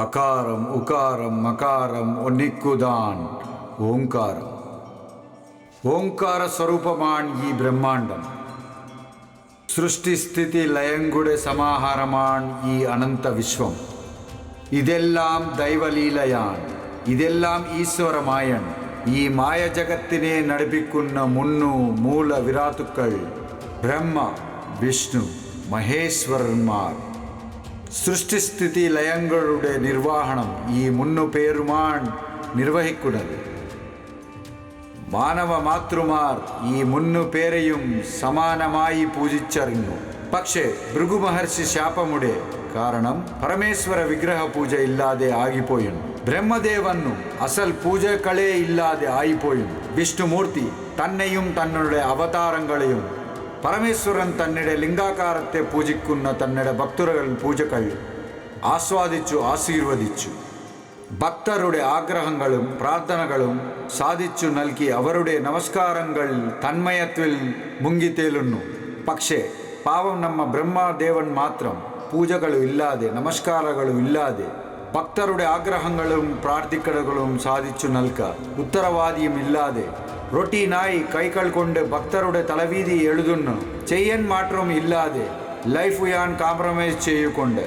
అకారం ఉకారం మకారం ఒన్నిక్కుదాన్ ఓంకారం. ఓంకార స్వరూపమాన్ ఈ బ్రహ్మాండం. സൃഷ്ടി സ്ഥിതി ലയങ്ങളുടെ സമാഹാരമാണ് ഈ അനന്ത വിശ്വം. ഇതെല്ലാം ദൈവലീലയാൻ, ഇതെല്ലാം ഈശ്വരമായൻ. ഈ മായ ജഗത്തിനെ നടിപ്പിക്കുന്ന മുന്നു മൂല വിരാത്തുക്കൾ ബ്രഹ്മ വിഷ്ണു മഹേശ്വരന്മാർ. സൃഷ്ടിസ്ഥിതി ലയങ്ങളുടെ നിർവഹണം ഈ മുന്നു പേരുമാണ് നിർവഹിക്കുന്നത്. മാനവ മാതൃമാർ ഈ മുന്നു പേരെയും സമാനമായി പൂജിച്ചറിഞ്ഞു. പക്ഷേ ഭൃഗു മഹർഷി ശാപമുടെ കാരണം പരമേശ്വര വിഗ്രഹ പൂജ ഇല്ലാതെ ആയിപ്പോയുന്നു. ബ്രഹ്മദേവന്നു അസൽ പൂജകളെ ഇല്ലാതെ ആയിപ്പോയുന്നു. വിഷ്ണുമൂർത്തി തന്നെയും തന്നുടെ അവതാരങ്ങളെയും പരമേശ്വരൻ തന്നിടെ ലിംഗാകാരത്തെ പൂജിക്കുന്ന തന്നിടെ ഭക്തരുകൾ പൂജകൾ ആസ്വാദിച്ചു ആശീർവദിച്ചു. ഭക്തരുടെ ആഗ്രഹങ്ങളും പ്രാർത്ഥനകളും സാധിച്ചു നൽകി അവരുടെ നമസ്കാരങ്ങൾ തന്മയത്തിൽ മുങ്ങിത്തേലുന്നു. പക്ഷേ പാവം നമ്മ ബ്രഹ്മദേവൻ മാത്രം പൂജകളും ഇല്ലാതെ നമസ്കാരങ്ങളും ഇല്ലാതെ ഭക്തരുടെ ആഗ്രഹങ്ങളും പ്രാർത്ഥിക്കലുകളും സാധിച്ചു നൽകാൻ ഉത്തരവാദിയും ഇല്ലാതെ റൊട്ടീനായി കൈകൾ കൊണ്ട് ഭക്തരുടെ തലവീതി എഴുതുന്നു. ചെയ്യാൻ മാത്രം ഇല്ലാതെ ലൈഫ് ഞാൻ കോംപ്രമൈസ് ചെയ്തുകൊണ്ട്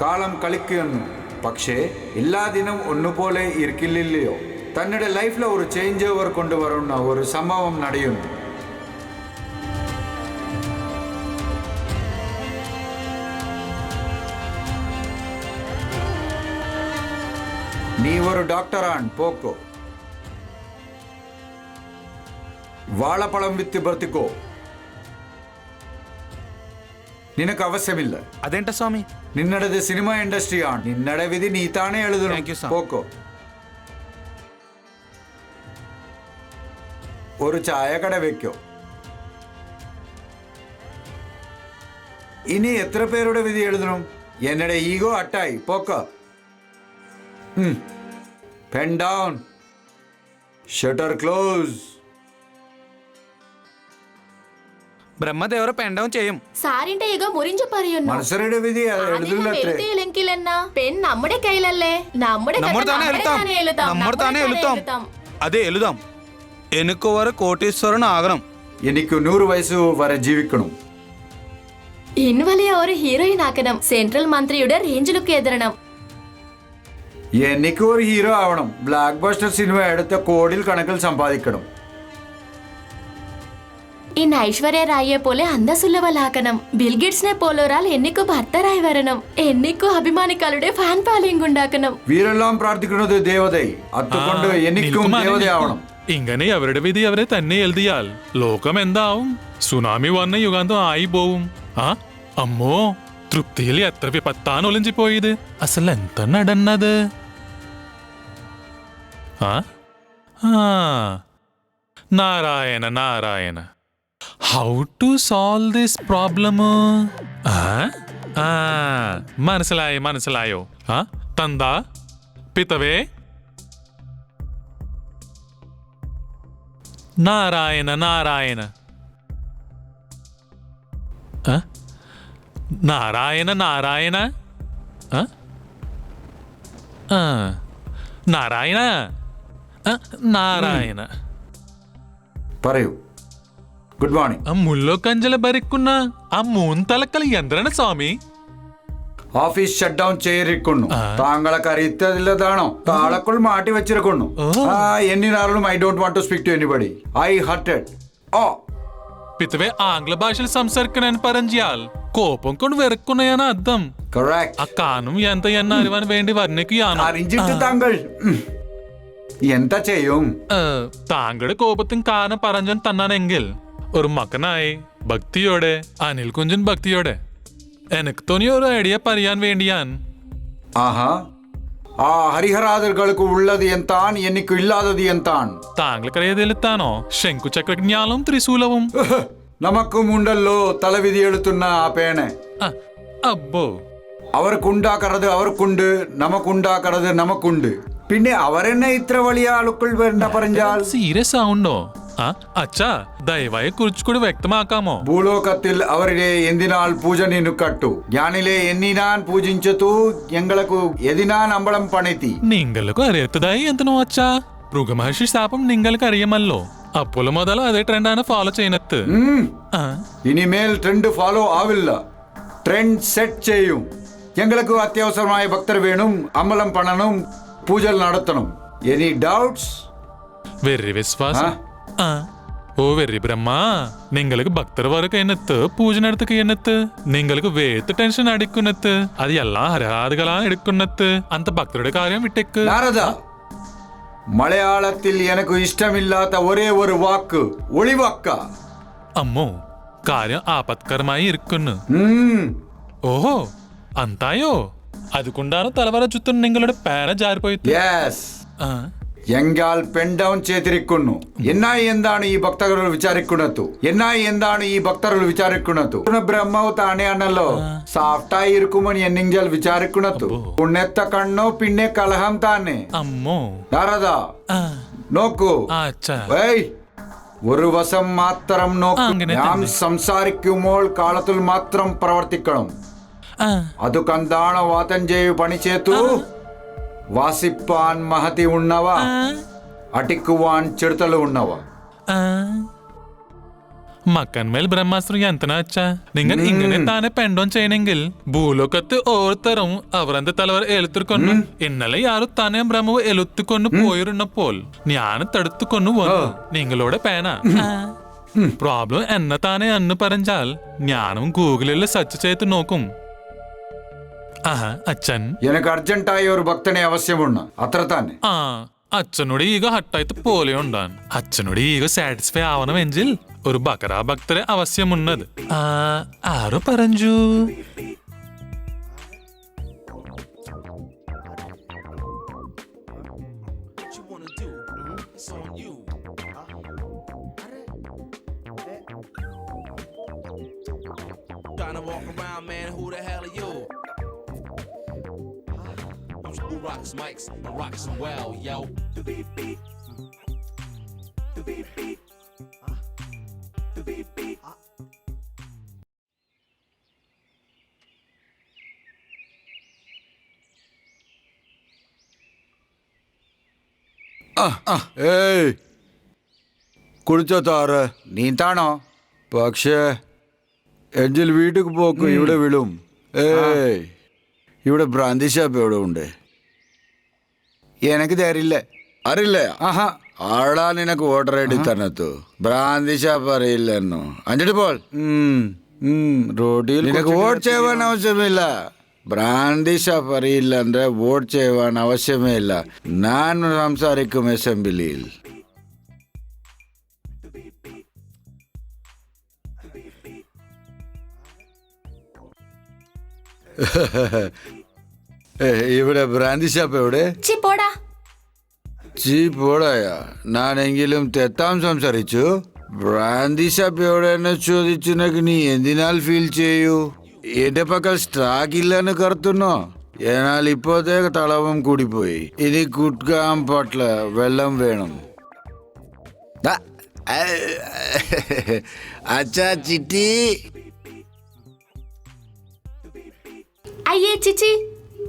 കാലം കളിക്കുന്നു. പക്ഷേ എല്ലാ ദിനം ഒന്നുപോലെ ഇരിക്കില്ലയോ. തങ്ങളുടെ ലൈഫിൽ ഒരു ചേഞ്ച് ഓവർ കൊണ്ടുവരുന്ന ഒരു സംഭവം നടയുന്നു. നീ ഒരു ഡോക്ടറാണ് പോക്കോ. വാഴപ്പഴം വിത്ത് ബർത്തിക്കോ. നിനക്ക് ആവശ്യമില്ല. അതെന്താ സ്വാമി? നിന്നടത് സിനിമ ഇൻഡസ്ട്രിയാണ്. നിന്നടെ വിധി നീ താണേ എഴുതണം. പോക്കോ. ഒരു ചായക്കട വെക്കോ. ഇനി എത്ര പേരുടെ വിധി എഴുതണം? എന്നടെ ഈഗോ അട്ടായി. പോക്കോ. Pen down. Shutter close. ബ്രഹ്മദേവർ പെൻ ഡൗൺ ചെയ്യും. സാറിന്റെ ഈഗോ മുറിഞ്ഞു പറയുന്നു. മത്സരയുടെ വിധി എഴുതിയില്ലെങ്കിൽ പെൻ നമ്മുടെ കയ്യിലല്ലേ. അതെ എഴുതാം. എനിക്ക് ഒരു കോടീശ്വരനാകണം. എനിക്ക് 100 വയസ്സ് വരെ ജീവിക്കണം. ഇന്ന് വലിയ ഒരു ഹീറോയിൻ ആക്കണം. സെൻട്രൽ മന്ത്രിയുടെ റേഞ്ചിലൊക്കെ എതിരണം. എനിക്ക് ഒരു ഹീറോ ആവണം. ബ്ലാക്ക് ബസ്റ്റർ സിനിമ എടുത്ത കോടിൽ കണക്കിൽ സമ്പാദിക്കണം. ഇന്ന് ഐശ്വര്യ റായിയെ പോലെ അന്തസ്സുള്ളവളാക്കണം. ബിൽഗേറ്റ്സിനെ പോലെ ഒരാൾ എനിക്കു ഭർത്തരായി വരണം. എനിക്കു അഭിമാനികളുടെ ഫാൻ ഫാലോയിങ് ഉണ്ടാക്കണം. വീരെല്ലാം പ്രാർത്ഥിക്കുന്നത് ദേവതയെ. അതുകൊണ്ട് എനിക്കും ദേവതയാവണം. ഇങ്ങനെ അവരുടെ വിധി അവരെ തന്നെ എഴുതിയാൽ ലോകം എന്താവും? സുനാമി വന്ന യുഗാന്തം ആയി പോവും. അമ്മോ, തൃപ്തിയിൽ എത്ര വിപത്താണ് ഒളിഞ്ചു പോയത്. അസൽ എന്താ നടന്നത്? Narayana Narayana. How to solve this problem? മനസ്സിലായോ? തന്താ പിതവേ. നാരായണ നാരായണ നാരായണ നാരായണ നാരായണ നാരായണ. പറയൂ. Good morning. ആ മുല്ലോക്കഞ്ചല ഭരിക്കുന്ന ആ 3 തലക്കൽ യന്ത്രന സ്വാമി. ഓഫീസ് ഷട്ട് ഡൗൺ ചെയ്തിരിക്കുന്നു. താങ്കളെ കറിയത്തില്ലതാണോ? താളക്കുൾ മാറ്റി വെച്ചിരിക്കുന്നു. എന്നിനാളും I don't want to speak to anybody. I hurted. പിതവേ ആംഗ്ല ഭാഷയിൽ സംസാരിക്കണമെന്ന് പറഞ്ഞാൽ കോപം കൊണ്ട് വെറുക്കുന്നതാണ് അർത്ഥം. കറക്റ്റ്. ആ കാനും എന്താ എന്നെ അറിവാൻ വേണ്ടി വർണ്ണിക്കുകയാണ്. അറിഞ്ഞിട്ട് താങ്കൾ എന്താ ചെയ്യും? താങ്കളുടെ കോപത്തും കാനം പറഞ്ഞൻ തന്നാണെങ്കിൽ ഒരു മകനായി ഭക്തിയോടെ, അനിൽ കുഞ്ചൻ ഭക്തിയോടെ എനിക്ക് തോന്നിയ ഒരു ഐഡിയ പറയാൻ വേണ്ടിയാൻ. ആഹാ, ആ ഹരിഹരാദർക്ക് ഉള്ളത് എന്താണ്, എനിക്ക് ഇല്ലാത്തത് എന്താണ്? താങ്കൾക്കറിയതിലെത്താണോ ശംഖുചക്രജ്ഞാനവും ത്രിശൂലവും? നമുക്കുമുണ്ടല്ലോ തലവിധി എഴുത്തുന്ന ആ പേന. അബ്ബോ, അവർക്കുണ്ടാക്കണത് അവർക്കുണ്ട്, നമുക്കുണ്ടാക്കണത് നമുക്കുണ്ട്. പിന്നെ അവരെന്നെ ഇത്ര വലിയ ആളുകൾ വേണ്ട പറഞ്ഞാൽ സീരിയസ് ആവുണ്ടോ? ആ അച്ഛാ ദയവായി കുറിച്ചുകൂടി വ്യക്തമാക്കാമോ? ഭൂലോകത്തിൽ അവരുടെ എന്തിനാൽ പൂജ നിന്നു കട്ടു ഞാനിലെ എന്നിനാൻ പൂജിంచతూ ഞങ്ങൾക്ക് എതിനാൻ അമ്പളം പണിത്തി. നിങ്ങൾക്ക് അറിയാത്തതായി എന്തിനോ അച്ഛാ? മൃഗമഹർഷി ശാപം നിങ്ങൾക്ക് അറിയാമല്ലോ. അപ്പോൾ മുതൽ അതേ ട്രെൻഡാണ് ഫോളോ ചെയ്യുന്നത്. ഇനിമേൽ ട്രെൻഡ് ഫോളോ ആവില്ല, ട്രെൻഡ് സെറ്റ് ചെയ്യും. ഞങ്ങൾക്ക് അത്യാവശ്യമായ ഭക്തർ വേണം, അമ്പലം പണണം, പൂജകൾ നടത്തണം. Any doubts? വെറി വിശ്വാസം. ഓ വെറി ബ്രഹ്മ, നിങ്ങൾക്ക് ഭക്തർ വർക്ക് എന്നത്ത് പൂജ നടത്തുക എന്നത്ത് നിങ്ങൾക്ക് വേത്ത് ടെൻഷൻ അടിക്കുന്നത് അത് എല്ലാ ഹരാതുകളാണ് എടുക്കുന്നത്. അന്ത ഭക്തരുടെ കാര്യം വിട്ടേക്ക്. നാരദ, മലയാളത്തിൽ എനിക്ക് ഇഷ്ടമില്ലാത്ത ഒരേ ഒരു വാക്ക് ഒളിവാക്ക. അമ്മോ, കാര്യം ആപത്കരമായി ഇരിക്കുന്നു. ഓഹോ അന്തായോ, അതുകൊണ്ടാണ് തലവര ചുറ്റും നിങ്ങളുടെ പേന ജാരിപ്പോയത്. എങ്കാൽ പെൻ ഡൗൺ ചെയ്തിരിക്കുന്നു. എന്നായി എന്താണ് ഈ ഭക്തകൾ വിചാരിക്കുന്നത്? എന്നായി എന്താണ് ഈ ഭക്തകൾ വിചാരിക്കുന്നത്? ബ്രഹ്മവ് താനെയാണല്ലോ സാഫ്റ്റായി ഇരിക്കുമെന്ന് എന്നെങ്കിൽ വിചാരിക്കുന്നത്. പുണ്യത്തെ കണ്ണോ പിന്നെ കലഹം താനെ. അമ്മോ നാരദ നോക്കൂ, ഒരു വശം മാത്രം നോക്കൂ. ഞാൻ സംസാരിക്കുമ്പോൾ കാലത്തിൽ മാത്രം പ്രവർത്തിക്കണം. അത് കന്താണോ വാതം ചെയ്യൂ പണി ചേത്തു. വാസിപ്പാൻ മഹതി ഉണ്ണവ, അടിക്കുവാൻ ചിടുതല് ഉണ്ണവ. മക്കന്മേൽ ബ്രഹ്മാസ്ത്ര യന്ത്രന അച്ഛാ. നിങ്ങൾ ഇങ്ങനെ താനെ പെൻഡോൺ ചെയ്യണമെങ്കിൽ ഭൂലോകത്ത് ഓരോരുത്തരും അവരന്റെ തലവർ എഴുത്തിക്കൊന്നു. ഇന്നലെ യാരും തന്നെ ബ്രഹ്മവ് എഴുത്തിക്കൊന്നു പോയിരുന്നപ്പോൾ ഞാൻ തടുത്തുകൊന്നു വന്നു നിങ്ങളുടെ പേന. പ്രോബ്ലം എന്നെ താനെ എന്ന് പറഞ്ഞാൽ ഞാനും ഗൂഗിളിൽ സെർച്ച് ചെയ്ത് നോക്കും. അച്ഛൻ എനിക്ക് അർജന്റായ ഒരു ഭക്തനെ ആവശ്യമുണ്ട്, അത്ര തന്നെ. അച്ഛനോട് ഈഗ ഹട്ടായിട്ട് പോലെ ഉണ്ടാൻ. അച്ഛനോട് ഈഗ സാറ്റിസ്ഫൈ ആവണമെങ്കിൽ ഒരു ബക്കറാ ഭക്തരെ ആവശ്യമുള്ളത്. ആരോ പറഞ്ഞു. Rocks mics, I rocks them well, yo. The beat beat, the beat beat, the beat beat. ഏയ് കുടിച്ചോ താറ്? നീന്താണോ? പക്ഷേ എഞ്ചിൽ വീട്ടിൽ പോക്ക് ഇവിടെ വിടും. ഏയ് ഇവിടെ ബ്രാന്തി ഷാപ്പ് എവിടെ ഉണ്ട്? എനിക്ക് തരില്ല. അറിയില്ല. ആഹാ, ആളാ നിനക്ക് വോട്ടർ ഐ ഡി തന്നത്തു. ബ്രാന്തി ഷാപ്പ് അറിയില്ലെന്നു. അഞ്ചിട്ട് പോൾ. റോഡിൽ നിനക്ക് വോട്ട് ചെയ്യാൻ ആവശ്യമില്ല. ബ്രാന്തി ഷാപ്പ് അറിയില്ല ಅಂದ್ರೆ വോട്ട് ചെയ്യാൻ ആവശ്യമേ ഇല്ല. ഞാൻ സംസാരിക്കും അസംബ്ലിയിൽ. ഇവിടെ ബ്രാന്തി ഷാപ്പ് എവിടെ? പോടായാ, ഞാനെങ്കിലും തെറ്റാം സംസാരിച്ചു. ബ്രാന്തി ഷാപ്പ് എവിടെയെന്ന് ചോദിച്ചെങ്കിൽ നീ എന്തിനാൽ ഫീൽ ചെയ്യൂ? എന്റെ പക്കൽ സ്റ്റാക്ക് ഇല്ലെന്ന് കരുതുന്നോ? എന്നാൽ ഇപ്പോഴത്തേക്ക് തളവും കൂടിപ്പോയി. ഇനി കുടിക്കാൻ പറ്റില്ല, വെള്ളം വേണം. അച്ഛാ ചിട്ടി. അയ്യേ ചിച്ചി,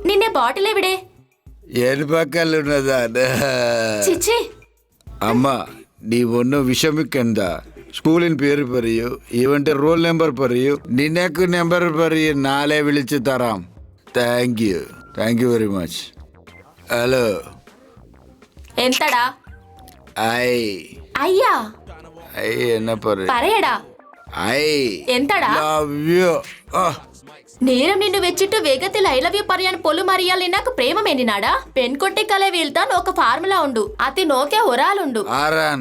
നിന്റെ ബോട്ടിൽ എവിടെ? എൻ പക്കലുള്ളതാണ്. അമ്മ നീ ഒന്നും വിഷമിക്കണ്ട. സ്കൂളിൻ പേര് പറയൂ, ഇവന്റെ റോൾ നമ്പർ പറയൂ, നിനക്ക് നമ്പർ പറയൂ, നാളെ വിളിച്ചു തരാം. Thank you very much. Hello എന്തടാ? ഐ അയ്യാ ഐ എന്നാ പറയടാ. ഐ എന്തടാ? Love you. നേരം నిన్ను వెచ్చిట్టు వేగത്തിൽ ఐ లవ్ యూ പറയാൻ പോലും അറിയാలి నాకు ప్రేమమేనినాడా? పెన్కొట్టి కలే వీళ్తాన్ ఒక ఫార్ములా ఉండు, అతి നോക്കെ ഒരാളുണ്ട്. ആരാൻ?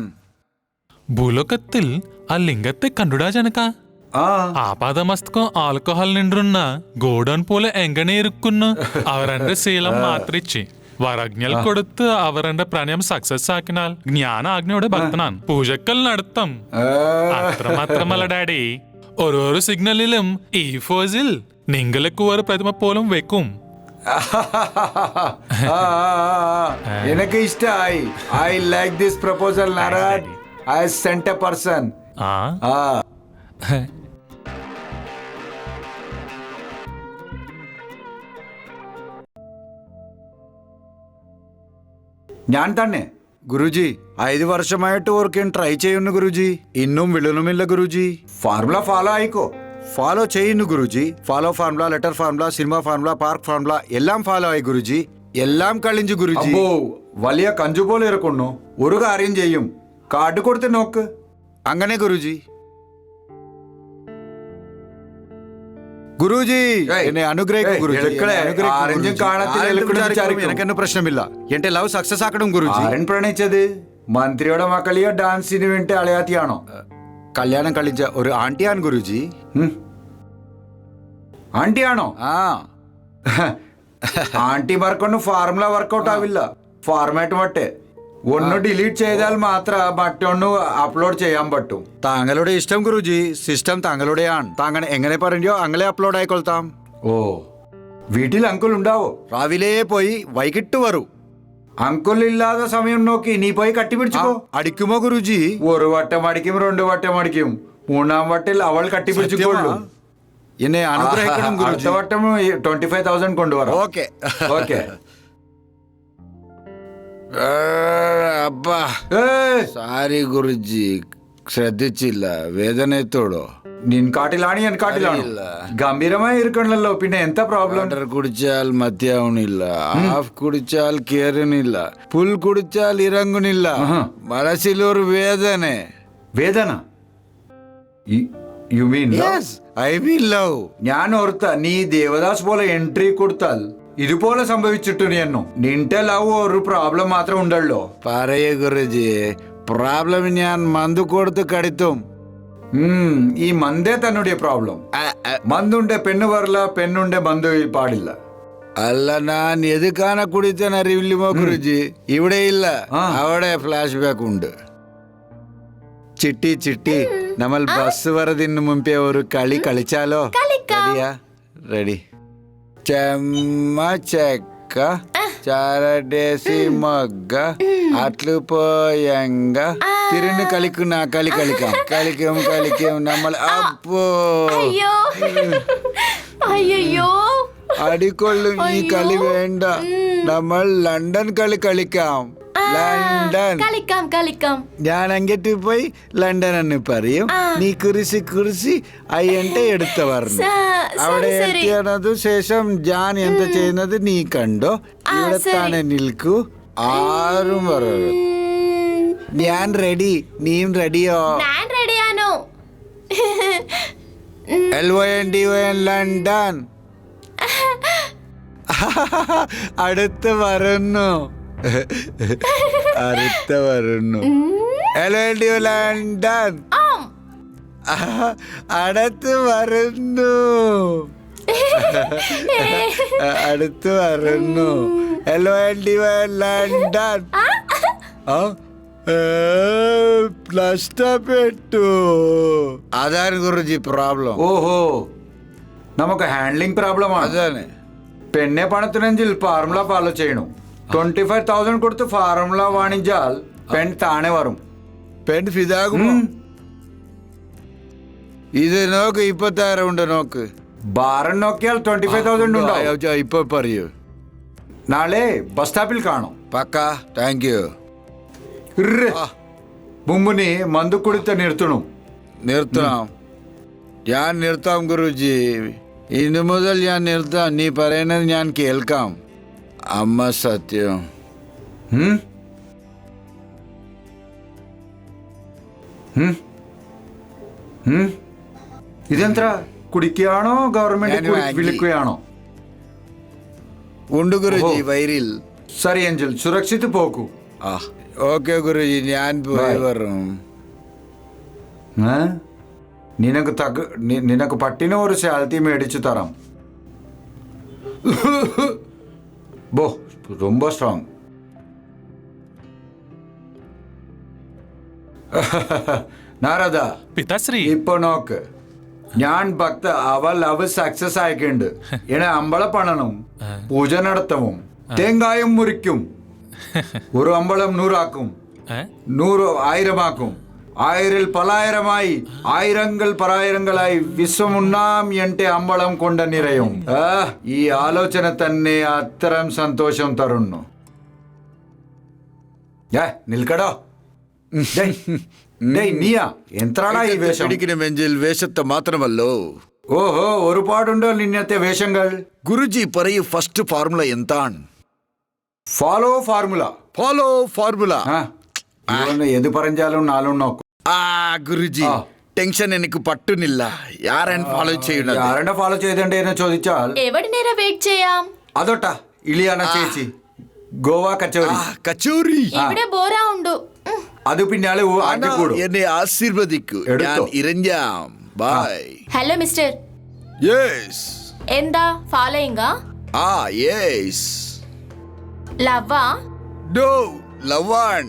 ഭൂലോകത്തിൽ ആ ലിംഗത്തെ കണ്ടുടാ ജനക. ആപാദമസ്തകം ആൽക്കഹോൾ നിണ്ടുന്ന ഗോഡൻ പോലെ എങ്ങനെ ഇരിക്കുന്നു. അവരുടെ ശീലം മാത്രിച്ച് വരജ്ഞൽ കൊടുത്ത് അവരുടെ പ്രണയം സക്സസ് ആക്കിനാൽ ഞാൻ ആജ്ഞയുടെ ഭക്തനാണ്. പൂജക്കൽ നടത്തും. അത്രമാത്രമല്ല ഡാഡി, ഓരോരോ സിഗ്നലിലും ഈ ഫോസിൽ നിങ്ങൾക്ക് ഒരു പ്രതിമ പോലും വെക്കും. എനിക്ക് ഇഷ്ടമായി. I like this proposal Narada. I saint A person. ആ ആ ഞാൻ തന്നെ ഗുരുജി 5 വർഷമായിട്ട് ഓർക്ക് ട്രൈ ചെയ്യുന്നു ഗുരുജി. ഇന്നും വിളനുമില്ല ഗുരുജി. ഫാർമുല ഫോളോ ആയിക്കോ. ഫോളോ ചെയ്യുന്നു Guruji. Follow formula, letter formula, cinema formula, park formula എല്ലാം ഫോളോ ആയി ഗുരുജി. എല്ലാം കളിഞ്ചു ഗുരുജി. വലിയ കഞ്ചു പോലെ ഇറക്കുന്നു. ഒരു കാര്യം ചെയ്യും, കാർഡ് കൊടുത്ത് നോക്ക്. അങ്ങനെ ഗുരുജി. ഗുരുജി എന്നെ അനുഗ്രഹിക്കും ഗുരുജി. എനിക്കെന്നെ പ്രശ്നമില്ല. എന്റെ ലവ് സക്സസ് ആക്കണം ഗുരുജി. ആരൻ പ്രണയിച്ചത് മന്ത്രിയുടെ മക്കളിയ ഡാൻസിന് വേണ്ടി അളയാത്തിയാണോ? കല്യാണം കളിച്ച ഒരു ആന്റിയാണ് ഗുരുജി. ആന്റിയാണോ? ആ ആന്റിമാർക്കൊന്നും ഫാർമുല വർക്കൗട്ട് ആവില്ല. ഫോർമാറ്റ് മറ്റേ ഒന്ന് ഡിലീറ്റ് ചെയ്താൽ മാത്രം മറ്റൊന്ന് അപ്ലോഡ് ചെയ്യാൻ പറ്റും. താങ്കളുടെ ഇഷ്ടം ഗുരുജി. സിസ്റ്റം താങ്കളുടെയാണ്. താങ്കൾ എങ്ങനെ പറഞ്ഞോ അങ്ങനെ അപ്ലോഡ് ആയിക്കൊള്ളാം. ഓ വീട്ടിൽ അങ്കിൾ ഉണ്ടാവോ? രാവിലെ പോയി വൈകിട്ട് വരൂ. അങ്കിൾ ഇല്ലാതെ സമയം നോക്കി നീ പോയി കട്ടിപ്പിടിച്ചോ. അടിക്കുമോ ഗുരുജി? ഒരു വട്ടം അടിക്കും, 2 വട്ടം അടിക്കും, 3-ാം വട്ടിൽ അവൾ കട്ടിപ്പിടിച്ചോളൂ. എന്നെ അനുഗ്രഹിക്കണം ഗുരുജി. അടുത്ത വട്ടം 25,000 കൊണ്ടുവരാം. Okay okay. അപ്പാ സാരി ഗുരുജി, ശ്രദ്ധിച്ചില്ല. വേദന എത്തോടോ? നിൻകാട്ടിലാണ് എൻകാട്ടിലാണ്. ഗംഭീരമായി ഇരിക്കണല്ലോ. പിന്നെ എന്താ പ്രോബ്ലം? വാട്ടർ കുടിച്ചാൽ മതിയാവണില്ല, ഹാഫ് കുടിച്ചാൽ കേറണില്ല, ഫുൾ കുടിച്ചാൽ ഇറങ്ങണില്ല. മനസ്സിലൊരു വേദന. വേദന? You mean I mean love. ഞാൻ ഓർത്ത നീ ദേവദാസ് പോലെ എൻട്രി കൊടുത്താൽ ഇതുപോലെ സംഭവിച്ചിട്ടു. എന്നു നിന്റെ ലവ് ഒരു പ്രോബ്ലം മാത്രം ഉണ്ടല്ലോ. പറയേ ഗുരുജി, പ്രോബ്ലം ഞാൻ മന്ത് കൊടുത്ത് കടിത്തും. ഈ മന്ദേ തന്നെ പ്രോബ്ലം. മന്തുണ്ടെ പെണ്ണ് വരില്ല, പെണ്ണുണ്ടെ മന്ത് പാടില്ല. അല്ല, ഞാൻ എതുക്കാന കുടിച്ചാൻ അറിയില്ലുമോ ഗുരുജി? ഇവിടെ ഇല്ല, അവിടെ ഫ്ലാഷ് ബാക്ക് ഉണ്ട്. ചിട്ടി ചിട്ടി, നമ്മൾ ബസ് വരതിന് മുമ്പേ ഒരു കളി കളിച്ചാലോ? റെഡിയാ? റെഡി. ചെമ്മ ചെക്ക ചാരടേസി മൊഗ്ഗ അట్లు പോയങ്ക തിരിഞ്ഞ് കളിക്കുന്ന കളി കളിക്കാം. കളിക്കും കളിക്കും നമ്മൾ. അപ്പോ അയ്യോ അടിക്കൊള്ളും. ഈ കളി വേണ്ട, നമ്മൾ ലണ്ടൻ കളി കളിക്കാം. ലണ്ടൻ കളിക്കാം കളിക്കാം. ഞാൻ അങ്ങോട്ട് പോയി ലണ്ടൻ എന്ന് പറയും. നീ കുറിച്ച് കുറിച്ച് അയ്യന്റെ എടുത്ത് പറഞ്ഞു. അവിടെ എത്തിയതിനു ശേഷം ഞാൻ എന്താ ചെയ്യുന്നത് നീ കണ്ടോ. ഇവിടെ തന്നെ നിൽക്കൂ, ആരും പറയരുത്. ഞാൻ റെഡി, നീയും റെഡിയോ? ഞാൻ റെഡിയാണോ? LONDON London. അടുത്ത് വരുന്നു, അടുത്ത് വരുന്നു. LONDON ലണ്ടൻ അടുത്ത് വരുന്നു, അടുത്ത് വരുന്നു. LONDON London. നഷ്ടപ്പെട്ടു. അതാണ് ഗുരുജി പ്രോബ്ലം. ഓഹോ, നമുക്ക് ഹാൻഡ്ലിംഗ് പ്രോബ്ലം ആണ്. അതാണ്. പെണ്ണെ പണത്തിനെങ്കിൽ ഫാർമുല ഫോളോ ചെയ്യണം. 25,000 കൊടുത്ത് ഫാർമുല വാണിജ്യാൽ പെൺ താണെ വരും. പെൺ ഫിതാകുമോ? ഇത് നോക്ക്, 26 ഉണ്ട് നോക്ക്. ബാരൻ നോക്കിയാൽ 25,000 ഉണ്ടാവും. ഇപ്പൊ പറയൂ. നാളെ ബസ് സ്റ്റോപ്പിൽ കാണും. പക്ക. Thank you. മുമ്പ് നീ മന്ത് കുടിത്ത നിർത്തണം. നിർത്താം, ഞാൻ നിർത്താം ഗുരുജി. ഇന്നു മുതൽ ഞാൻ നിർത്താം. നീ പറയുന്നത് ഞാൻ കേൾക്കാം. അമ്മ സത്യം. ഇതെന്താ, കുടിക്കുകയാണോ ഗവൺമെന്റ് വിളിക്കുകയാണോ? ഉണ്ട് ഗുരുജി, വൈരിൽ. സരി അഞ്ചൽ, സുരക്ഷിത് പോക്കൂ. ഓക്കെ ഗുരുജി, ഞാൻ പോയി വരും. നിനക്ക് പട്ടിന് ഒരു ശാലത്തി മേടിച്ചു തരാം. ബോ, ரொம்ப സ്ട്രോങ്. നാരദ, പിതാശ്രീ, ഇപ്പൊ നോക്ക്, ഞാൻ ഭക്ത അവൾ സക്സസ് ആയിക്കുണ്ട്. എന്നെ അമ്പള പണനും പൂജ നടത്തവും തേങ്ങായും മുറിക്കും. ഒരു അമ്പളം 100 ആക്കും, 100 1000 ആക്കും. ആയിരിൽ പലായിരമായി ആയിരങ്ങൾ പറായിരങ്ങളായി വിശ്വമുണ്ണാം എന്റെ അമ്പളം കൊണ്ട നിറയും ഈ ആലോചന തന്നെ അത്തരം സന്തോഷം തരുന്നു. നിൽക്കടോ. നീയാ എന്താണ് ഈ വേഷം? ബെഞ്ചിൽ വേഷത്തെ മാത്രമല്ലോ. ഓഹോ, ഒരുപാടുണ്ടോ നിന്നത്തെ വേഷങ്ങൾ? ഗുരുജി പറയൂ, ഫസ്റ്റ് ഫോർമുല എന്താണ്? Follow formula. Follow formula. എത് പറഞ്ഞാലും നാലും നോക്കും. ഗുരുജി ടെൻഷൻ എനിക്ക് പറ്റുന്നില്ല. ആരാണ് ഫോളോ ചെയ്യുന്നത്? ആരുടെ ഫോളോ ചെയ്തേണ്ടെന്ന് ചോദിച്ചാൽ എവിടെ നേരം വെയിറ്റ് ചെയ്യാം? അതോട്ടാ ഇളിയാന ചേച്ചി ഗോവ കച്ചോരി. കച്ചോരി ഇവിടെ ബോറാ ഉണ്ട്. അത് പിന്നാലെ കൂടും. എന്നെ ആശീർവദിക്കൂ. എടുത്തോ. ഞാൻ ഇറങ്ങാം. ബൈ. Hello mister, yes. എന്താ ഫോളോയിങ്ങാ? യെസ്. ലവാ? നോ, ലവാൻ.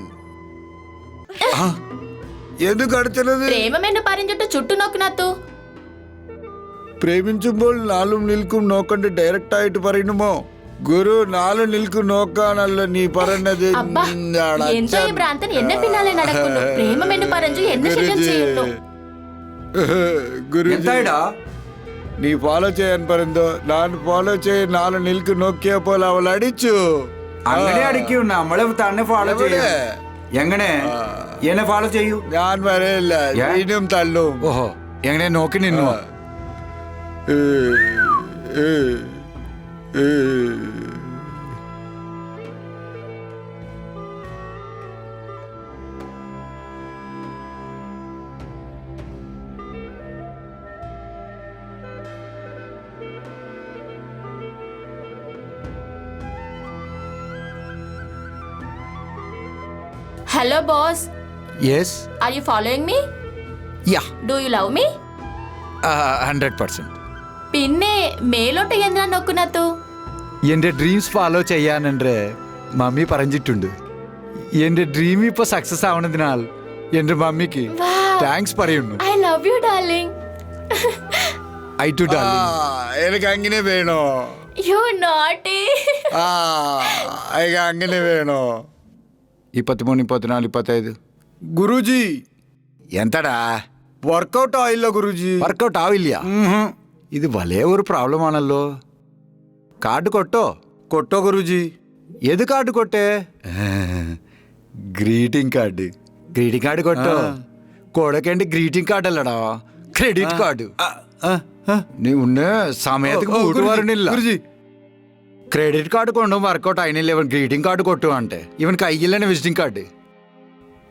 എന്ത് കടത്തുന്നത്? പ്രേമം എന്ന് പറഞ്ഞിട്ട് ചുട്ടു നോക്കിനത്തു. പ്രേമിച്ചുമ്പോൾ നാലും നിൽക്കും നോക്കണ്ട് ഡയറക്റ്റ് ആയിട്ട് പറയുമോ? ഗുരു നാലും നിൽക്കും നോക്കാനല്ലോ നീ പറഞ്ഞത്. അബ്ബാ, എന്തോ ഈ ഭ്രാന്തൻ എന്നെ പിന്നാലെ നടക്കുന്നു. പ്രേമം എന്ന് പറഞ്ഞു എന്നെ ശല്യം ചെയ്യുന്നു. എന്തായിടാ നീ ഫോളോ ചെയ്യാൻ പറഞ്ഞോ. ഞാൻ ഫോളോ ചെയ്യാൻ നാല് നിൽക്ക് നോക്കിയപ്പോൾ അവൾ അടിച്ചു. അങ്ങനെ അടിക്കൂ. നമ്മളെ തന്നെ ഫോളോ ചെയ്യും. എങ്ങനെ എന്നെ ഫോളോ ചെയ്യൂ? ഞാൻ വരയില്ല. ഇനിയും തള്ളും. ഓഹോ, എങ്ങനെ നോക്കി നിന്നു? Hello boss, yes. are you following me? Yeah, Do you love me? 100%. പിന്നെ മേലോട്ട് എന്തിനാ നോക്കുന്നത്തു? എന്റെ ഡ്രീംസ് ഫോളോ ചെയ്യാനെന്റെ മമ്മി പറഞ്ഞിട്ടുണ്ട്. എന്റെ ഡ്രീം ഇപ്പൊ സക്സസ് ആവണതിനാൽ എന്റെ മമ്മിക്ക് Wow. താങ്ക്സ് പറയുന്നു. I love you darling. I too എനിക്ക് അങ്ങനെ വേണോ? You naughty. എനിക്ക് അങ്ങനെ വേണോ? 23, 24, 25. ഗുരുജി എന്തടാ? വർക്കൗട്ട് ആയില്ല ഗുരുജി. വർക്കൗട്ട് ആവില്ല. ഇത് വലിയ ഒരു പ്രോബ്ലം ആണല്ലോ. കാർഡ് കൊട്ടോ? കൊട്ടോ ഗുരുജി. ഏത് കാർഡ് കൊട്ടേ? Greeting card. ഗ്രീറ്റിംഗ് കാർഡ് കൊട്ടോ? കൊടുക്കേണ്ട ഗ്രീറ്റിംഗ് കാർഡ് അല്ലടാ, ക്രെഡിറ്റ് കാർഡ്. നീ ഉന്നെ സമയത്ത് കൂട്ട് പറഞ്ഞില്ല. ഗുരുജി ക്രെഡിറ്റ് കാർഡ് കൊണ്ടും വർക്കൗട്ട് ആയില്ല. ഇവൻ ഗ്രീറ്റിംഗ് കാർഡ് കൊട്ടുവാണ്ടെ. ഇവൻ കയ്യിൽ തന്നെ വിസിറ്റിംഗ് കാർഡ്.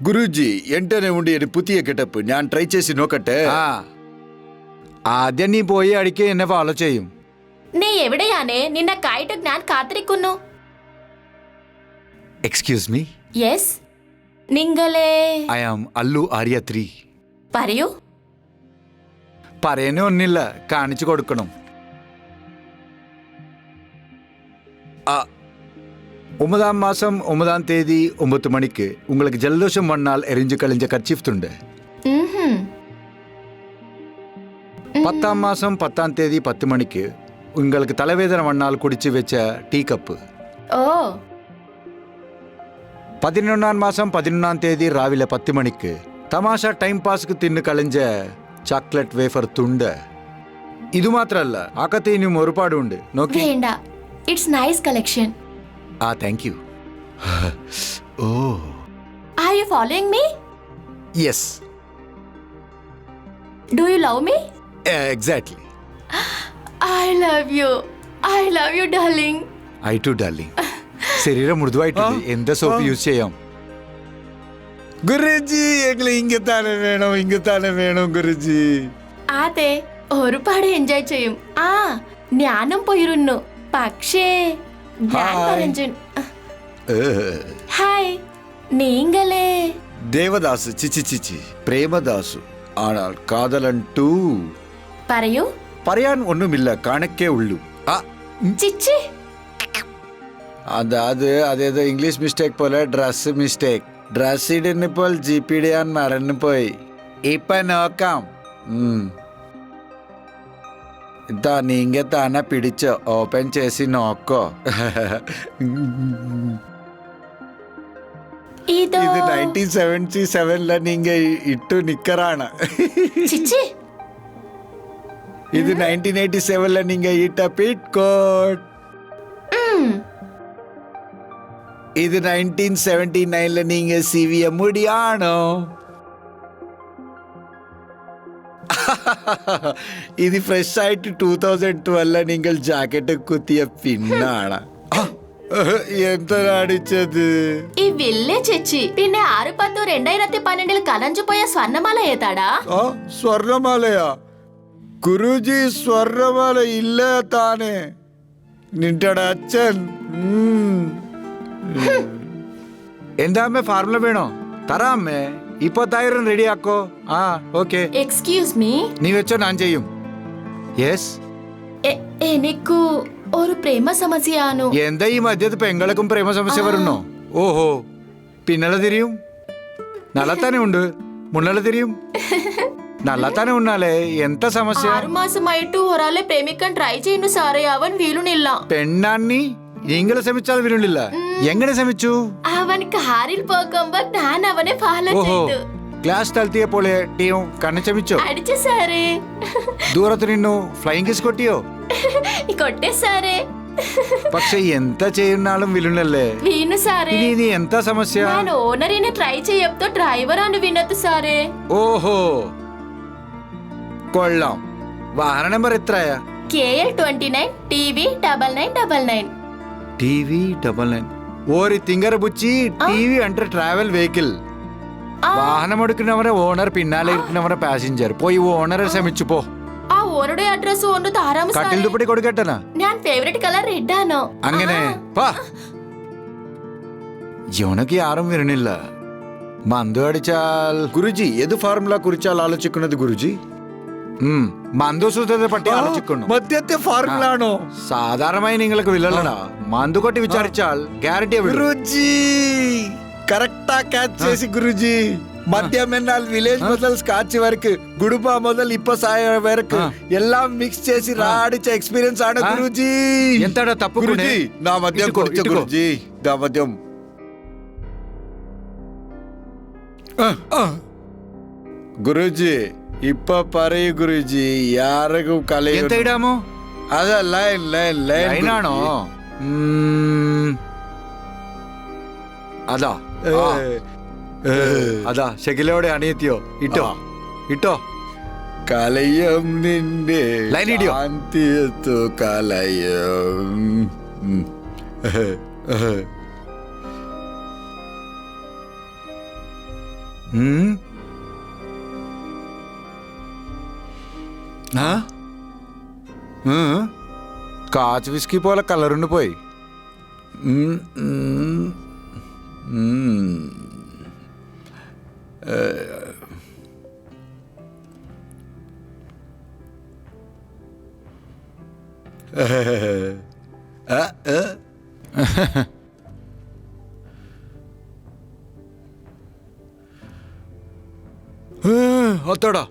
ഗുരുജി എന്റെ ഉണ്ട് ഒരു പുതിയ ഗെറ്റപ്പ്. ഞാൻ ട്രൈ ചെയ്ത് നോക്കട്ടെ. ആദ്യം നീ പോയി അടിക്ക്, എന്നെ ഫോളോ ചെയ്യും. നീ എവിടെയാണേ? നിന്നെ കായിട്ട് ഞാൻ കാത്തിരിക്കുന്നു. എക്സ്ക്യൂസ് മീ, യെസ്, നിങ്ങളെ ഐ ആം അല്ലു ആര്യ 3. പറയൂ. പറയാനേ ഒന്നില്ല, കാണിച്ചു കൊടുക്കണം. 9 മാസം 9 തീയതി 9 മണിക്ക് உங்களுக்கு ஜலதோஷம் வந்தால் எரிஞ்சு கழிஞ்ச கர்ச்சீஃப் துண்டு. 10 മാസം 10 തീയതി 10 മണിക്ക് உங்களுக்கு തലവേദന വന്നാൽ കുടിച്ചു വെച്ച ടീ കപ്പ്. ഓ. 11 മാസം 11 തീയതി രാവിലെ 10 മണിക്ക് തമാശ ടൈം പാസ്ക്ക് തിന്നു കളഞ്ഞ ചോക്ലേറ്റ് വേഫർ തുണ്ട്. ഇത് മാത്രമല്ല, ആക്കത്തെ ഇനിയും ഒരുപാടുണ്ട്. നോക്കി. വേണ്ട, it's nice collection. Thank you. Oh, are you following me? Yes. Do you love me? Exactly. I love you darling. I too darling. ശരീരം മൃദുവായിട്ടുണ്ട്. എന്താ സോപ്പ് യൂസ് ചെയ്യാം? ഗുരുജി എങ്ങനെ ഇങ്ങത്താനെ വേണം ഗുരുജി. അതെ, ഒരുപാട് എൻജോയ് ചെയ്യും. ഞാനും പോയിരുന്നു. പക്ഷേ ഞാൻ പറഞ്ഞു. ഹായ്, നീങ്ങളെ ദേവദാസ് ചിച്ചി പ്രേമദാസു. ആണാൽ കാതലൻ ടു. പറയൂ. പറയാൻ ഒന്നുമില്ല, കണക്കേ ഉള്ളൂ. ചിച്ചി. അതേതോ ഇംഗ്ലീഷ് മിസ്റ്റേക്ക് പോലെ ഡ്രസ് മിസ്റ്റേക്ക്. ഡ്രസ് ഇടുന്നിപ്പോൾ ജീപ്പ് ഇടാൻ മറന്നു പോയി. ഇപ്പൊ നോക്കാം. ഇതാ നീങ്ക തന്നെ പിടിച്ചോ, ഓപ്പൺ ചേസി നോക്കോ. ഇതോ ഇത് 1977 നീങ്ക ഇട്ടു നിക്കറാണ്. ചിച്ചി ഇത് 1987 നീങ്ക ഇട്ട പിറ്റ് കോട്ട്. ഇത് 1979 നീങ്ക സിവിയ മുടിയാണോ? ഇത് ഫ്രഷ് ആയിട്ട് 2012 നിങ്ങൾ ജാക്കറ്റ് കുത്തിയ പിന്നാണ്. എന്തടിച്ചത്? ഈ വില്ലേ ചേച്ചി പിന്നെ 6/10/2012 കലഞ്ചു പോയ സ്വർണ്ണമാല ഏതാടാ? സ്വർണ്ണമാലയാ? ഗുരുജി സ്വർണ്ണമാല ഇല്ല താനെ. നിന്റെ അച്ഛൻ എന്താ അമ്മേ ഫാർമുല വേണോ? തരാ അമ്മേ. 20,000 റെഡിയാക്കോ. ആ ഓക്കെ. എക്സ്ക്യൂസ് മീ, നീ വെച്ചോ, ഞാൻ ചെയ്യും. യെസ്. എനിക്കു ഒരു പ്രേമ സമസ്യയാണ്. എന്താ ഈ മധ്യത്ത് പെങ്ങൾക്കും പ്രേമ സമസ്യ വരുന്നോ? ഓഹോ, പിന്നല്ല തിരിയും. നല്ലത്താനെ ഉണ്ട്, മുന്നല്ല തിരിയും. നല്ലത്താനെ ഉണ്ണാലേ. എന്താ സമസ്യ? 6 മാസമായിട്ട് ഒരാളെ പ്രേമിക്കാൻ ട്രൈ ചെയ്യുന്നു സാറേ, അവൻ വീഴുന്നില്ല. പെണ്ണാണ്ണി നിങ്ങൾ ശ്രമിച്ചാൽ വീണില്ല. എങ്ങനെ ശ്രമിച്ചു? അവൻ കാറിൽ പോകുമ്പോ ഞാൻ അവനെ ഫോളോ ഓഹോ, ചെയ്തു. ക്ലാസ് തളത്തിയെ പോലെ ടീം കണ്ണു ചമിച്ചോ? അടിച്ചു സാറേ. ദൂരത്ത് നിന്നു ഫ്ലൈയിങ് കിസ് കൊട്ടിയോ? കൊട്ടെ സാറേ. പക്ഷെ എന്താ ചെയ്യുന്ന ആളും വിലുണ്ടല്ലേ. വീണു സാറേ. ഇനി നീ എന്താ സമസ്യ? ഞാൻ ഓണറിനെ ട്രൈ ചെയ്യപ്പോ ഡ്രൈവറാണ് വീണത് സാറേ. ഓഹോ, കൊള്ളാം. വാഹന നമ്പർ എത്രയാ? KL 29 TV 9999. TV 99. ഒരു thinker Buchi TV under travel vehicle. വാഹനം എടുക്കുന്നവരെ ഓണർ, പിന്നാലെ ഇരിക്കുന്നവരെ പാസഞ്ചർ. പോയി ഓണറെ ശ്രമിച്ചു പോ. ആ ഓണറുടെ അഡ്രസ് കൊണ്ട് താരാമ കട്ടിൽ തുപ്പടി കൊടുക്കട്ടനാ. ഞാൻ ഫേവറേറ്റ് കളർ റെഡ് ആണോ? അങ്ങനെ യോണക്ക് ആരും വരണില്ല. മന്തു അടിച്ചാൽ ഗുരുജി ഏത് ഫാർമുല കുറിച്ചാൽ ആലോചിക്കുന്നത് ഗുരുജി? മന്തു സുധത്തെ പറ്റി ആലോചിക്കുന്നു. മദ്യത്തെ ഫാർമുല ആണോ? സാധാരണമായി നിങ്ങൾക്ക് വില്ലല്ലടാ. മന്തു കൊട്ടി വിചാരിച്ചാൽ ഗ്യാരണ്ടി. ഗുരുജി കറക്റ്റാ ക്യാച്ച് చేసి ഗുരുജി. മദ്യം എന്നാൽ വില്ലേജ് മുതൽ സ്കാച്ച് വరకు, ഗുഡുബ മുതൽ ഇപ്പൊ സായ വరకు എല്ലാം മിക്സ് చేసి రాడిച്ച ఎక్స్‌పీరియన్స్ ആണ് ഗുരുജി. ఎంతడా తప్పు గురుజీ? నా మద్యం కొడిచ గురుజీ. నా మద్యం ഗുരുജി ഇപ്പൊ പറയൂ ഗുരുജി. യാർക്കും കലയും ಎಂತ ಇಡಾಮು? അത ലൈൻ ലൈൻ ലൈൻ ಲೈನಾಣೋ? അതാ അതാ ശകിലോടെ അണിയെത്തിയോ? ഇട്ടോ ഇട്ടോ. കലയം നിന്റെ ലൈൻ ഇടിയോ? കാന്തിയത്തു കലയം. കാച്ച് വിസ്കി പോലെ കളറുണ്ട് പോയി. ഒത്തോടാ.